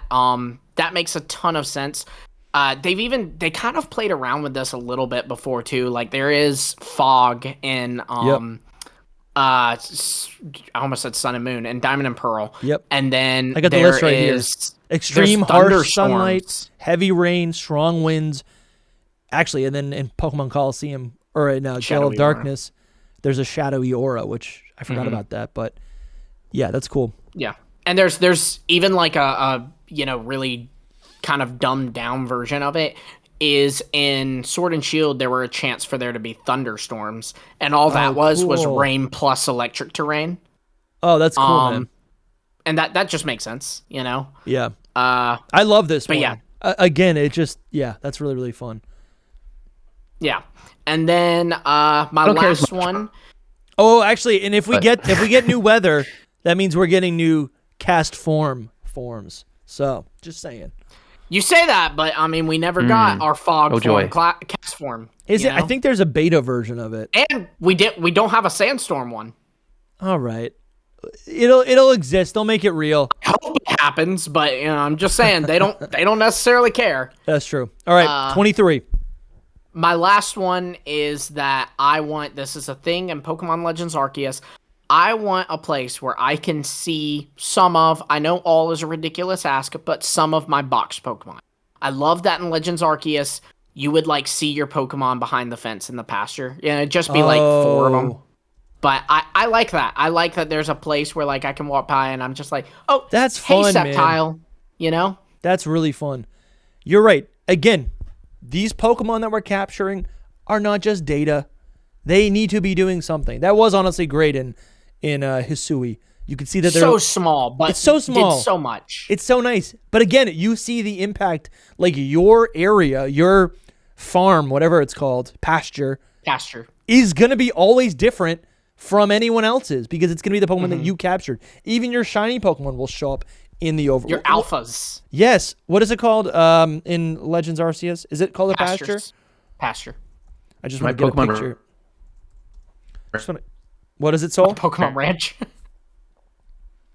That makes a ton of sense. They kind of played around with this a little bit before too. Like there is fog in I almost said Sun and Moon and Diamond and Pearl. Yep. And then I got the there list right here. is Extreme there's harsh sunlight, thunderstorms. heavy rain, strong winds. Actually, and then in Pokemon Coliseum or in Gale Shadowy of Darkness, there's a shadowy aura, which I forgot about that. But yeah, that's cool. Yeah. And there's even like a really kind of dumbed down version of it. Is in Sword and Shield, there were a chance for there to be thunderstorms, and all that was rain plus electric terrain. Oh, that's cool, man. And that just makes sense, you know? Yeah. I love this one. Yeah. Again, it just, that's really, really fun. Yeah. And then my last one. Oh, actually, and if we get new weather, that means we're getting new cast forms. So, just saying. You say that, but I mean, we never got our fog form, cast form. Is it? I think there's a beta version of it, and we don't have a sandstorm one. All right, it'll exist. They'll make it real. I hope it happens, but I'm just saying they don't necessarily care. That's true. All right, 23. My last one is that I want. This is a thing in Pokemon Legends Arceus. I want a place where I can see I know all is a ridiculous ask, but some of my boxed Pokemon. I love that in Legends Arceus, you would like see your Pokemon behind the fence in the pasture. Yeah, it'd just be like 4 of them. But I like that. I like that there's a place where like I can walk by and I'm just like, oh, that's fun, Sceptile, man. You know? That's really fun. You're right. Again, these Pokemon that we're capturing are not just data. They need to be doing something. That was honestly great in Hisui. You can see that they're so small, but it's so small. Did so much. It's so nice. But again, you see the impact, like your area, your farm, whatever it's called, pasture, is going to be always different from anyone else's because it's going to be the Pokemon that you captured. Even your shiny Pokemon will show up in the overworld. Your alphas. Yes. What is it called in Legends Arceus? Is it called a pasture? Pasture. I just want to get a picture. What is it, Soul? Pokemon Ranch.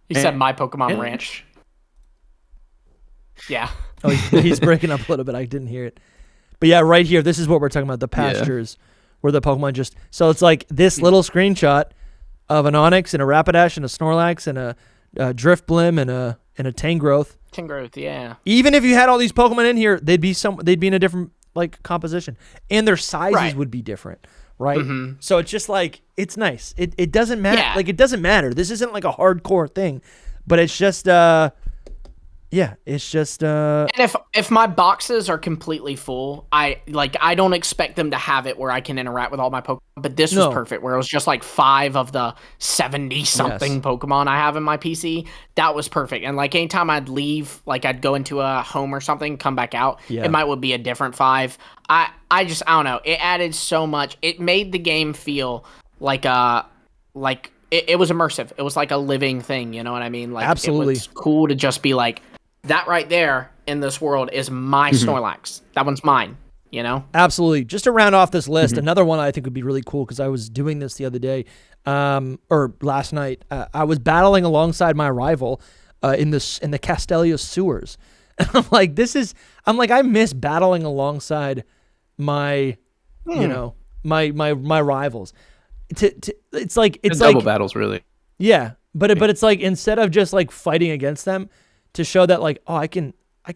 You said my Pokemon Ranch. Yeah. Oh, he's breaking up a little bit. I didn't hear it. But yeah, right here, this is what we're talking about, the pastures where the Pokemon just... So it's like this little screenshot of an Onix and a Rapidash and a Snorlax and a Driftblim and a Tangrowth. Tangrowth, yeah. Even if you had all these Pokemon in here, they'd be in a different like composition. And their sizes would be different. Right? So it's just like, it's nice. It doesn't matter. Yeah. Like, it doesn't matter. This isn't like a hardcore thing, but it's just, it's just, and if my boxes are completely full, I don't expect them to have it where I can interact with all my Pokemon, but this was perfect, where it was just like 5 of the 70-something Pokemon I have in my PC. That was perfect. And like anytime I'd leave, like I'd go into a home or something, come back out, it would be a different 5. I don't know. It added so much. It made the game feel like it was immersive. It was like a living thing. You know what I mean? Like, absolutely. It was cool to just be like, that right there in this world is my Snorlax. That one's mine. You know? Absolutely. Just to round off this list, another one I think would be really cool because I was doing this the other day, or last night. I was battling alongside my rival in the Castelia sewers. And I'm like, I miss battling alongside my, my rivals. It's like double battles, really. Yeah, but it's like instead of just like fighting against them, to show that like, oh, I can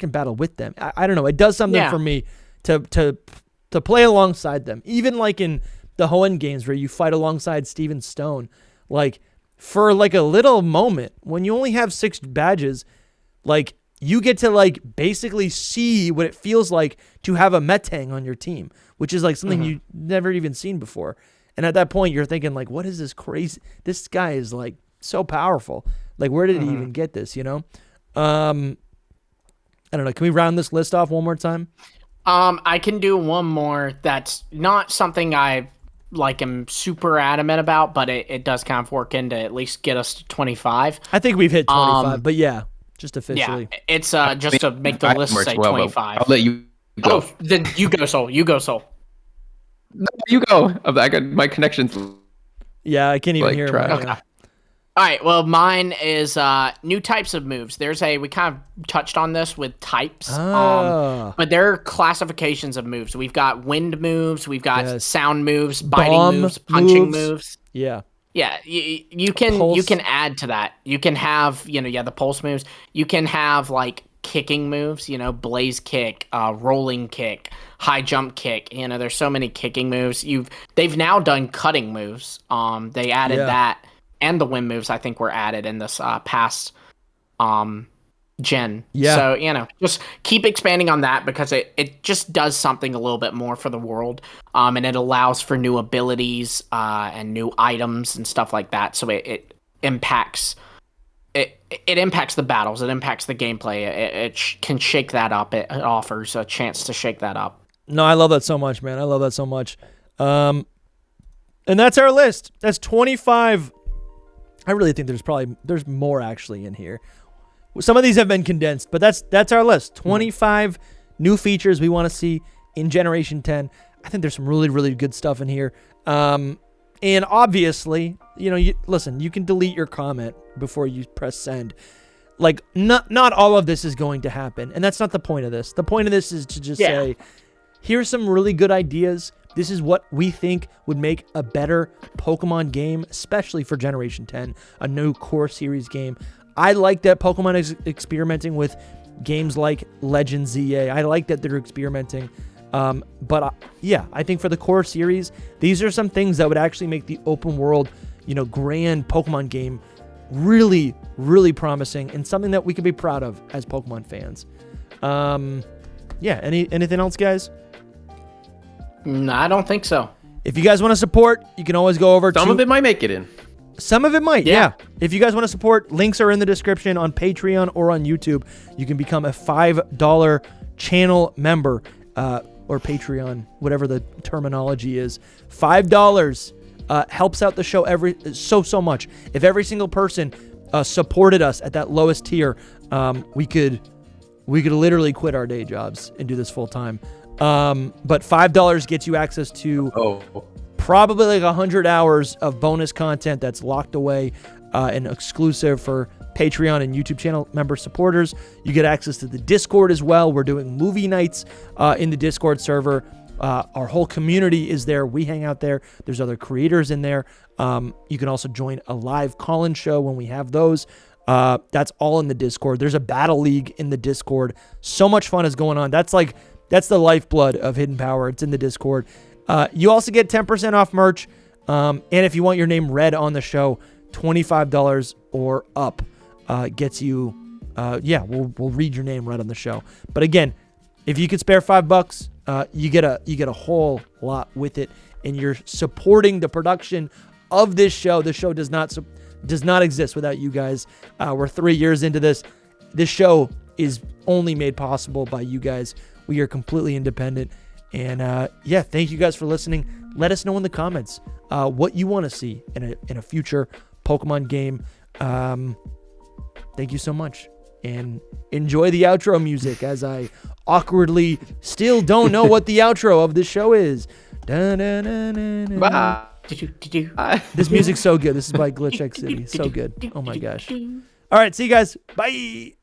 battle with them. I don't know. It does something for me to play alongside them. Even like in the Hoenn games where you fight alongside Steven Stone, like for like a little moment when you only have 6 badges, like you get to like basically see what it feels like to have a Metang on your team, which is like something you never even seen before. And at that point you're thinking like, what is this crazy? This guy is like so powerful. Like where did he even get this, you know? I don't know. Can we round this list off one more time? I can do one more that's not something I am super adamant about, but it does kind of work in to at least get us to 25. I think we've hit 25, but yeah, just officially. Yeah, it's just to make the list say 25. I'll let you go. Oh, then you go, Soul. You go, Soul. No, you go. I got my connections. Yeah, I can't even hear trash. mine. Okay. All right, well, mine is new types of moves. We kind of touched on this with types, but there are classifications of moves. We've got wind moves, we've got sound moves, biting Bomb moves, punching moves. Yeah. Yeah, you can add to that. You can have, the pulse moves. You can have, kicking moves, blaze kick, rolling kick, high jump kick. There's so many kicking moves. They've now done cutting moves. They added that. And the wind moves, I think, were added in this past gen. Yeah. So, just keep expanding on that because it just does something a little bit more for the world. And it allows for new abilities and new items and stuff like that. So it impacts it impacts the battles. It impacts the gameplay. It can shake that up. It offers a chance to shake that up. No, I love that so much, man. I love that so much. And that's our list. That's 25. I really think there's more actually in here. Some of these have been condensed, but that's our list. 25 new features we want to see in Generation 10. I think there's some really, really good stuff in here. And obviously, listen, you can delete your comment before you press send. Not all of this is going to happen, and that's not the point of this. The point of this is to just say, here's some really good ideas. This is what we think would make a better Pokemon game, especially for Generation 10, a new core series game. I like that Pokemon is experimenting with games like Legend ZA. I like that they're experimenting. But I think for the core series, these are some things that would actually make the open world, grand Pokemon game really, really promising and something that we could be proud of as Pokemon fans. Anything else, guys? No, I don't think so. If you guys want to support, you can always go over Some of it might make it in. Some of it might, yeah. If you guys want to support, links are in the description on Patreon or on YouTube. You can become a $5 channel member or Patreon, whatever the terminology is. $5 helps out the show so much. If every single person supported us at that lowest tier, we could literally quit our day jobs and do this full time. But $5 gets you access to probably 100 hours of bonus content that's locked away and exclusive for Patreon and YouTube channel member supporters. You get access to the Discord as well. We're doing movie nights in the Discord server. Our whole community is there. We hang out there. There's other creators in there. You can also join a live call-in show when we have those. That's all in the Discord. There's a battle league in the Discord. So much fun is going on. That's the lifeblood of Hidden Power. It's in the Discord. You also get 10% off merch. And if you want your name read on the show, $25 or up gets you, we'll read your name right on the show. But again, if you could spare $5, you get a whole lot with it, and you're supporting the production of this show. The show does not exist without you guys. We're 3 years into this. This show is only made possible by you guys. We are completely independent. And thank you guys for listening. Let us know in the comments what you want to see in a future Pokemon game. Thank you so much. And enjoy the outro music as I awkwardly still don't know what the outro of this show is. Bye. This music's so good. This is by Glitch X City. So good. Oh my gosh. All right, see you guys. Bye.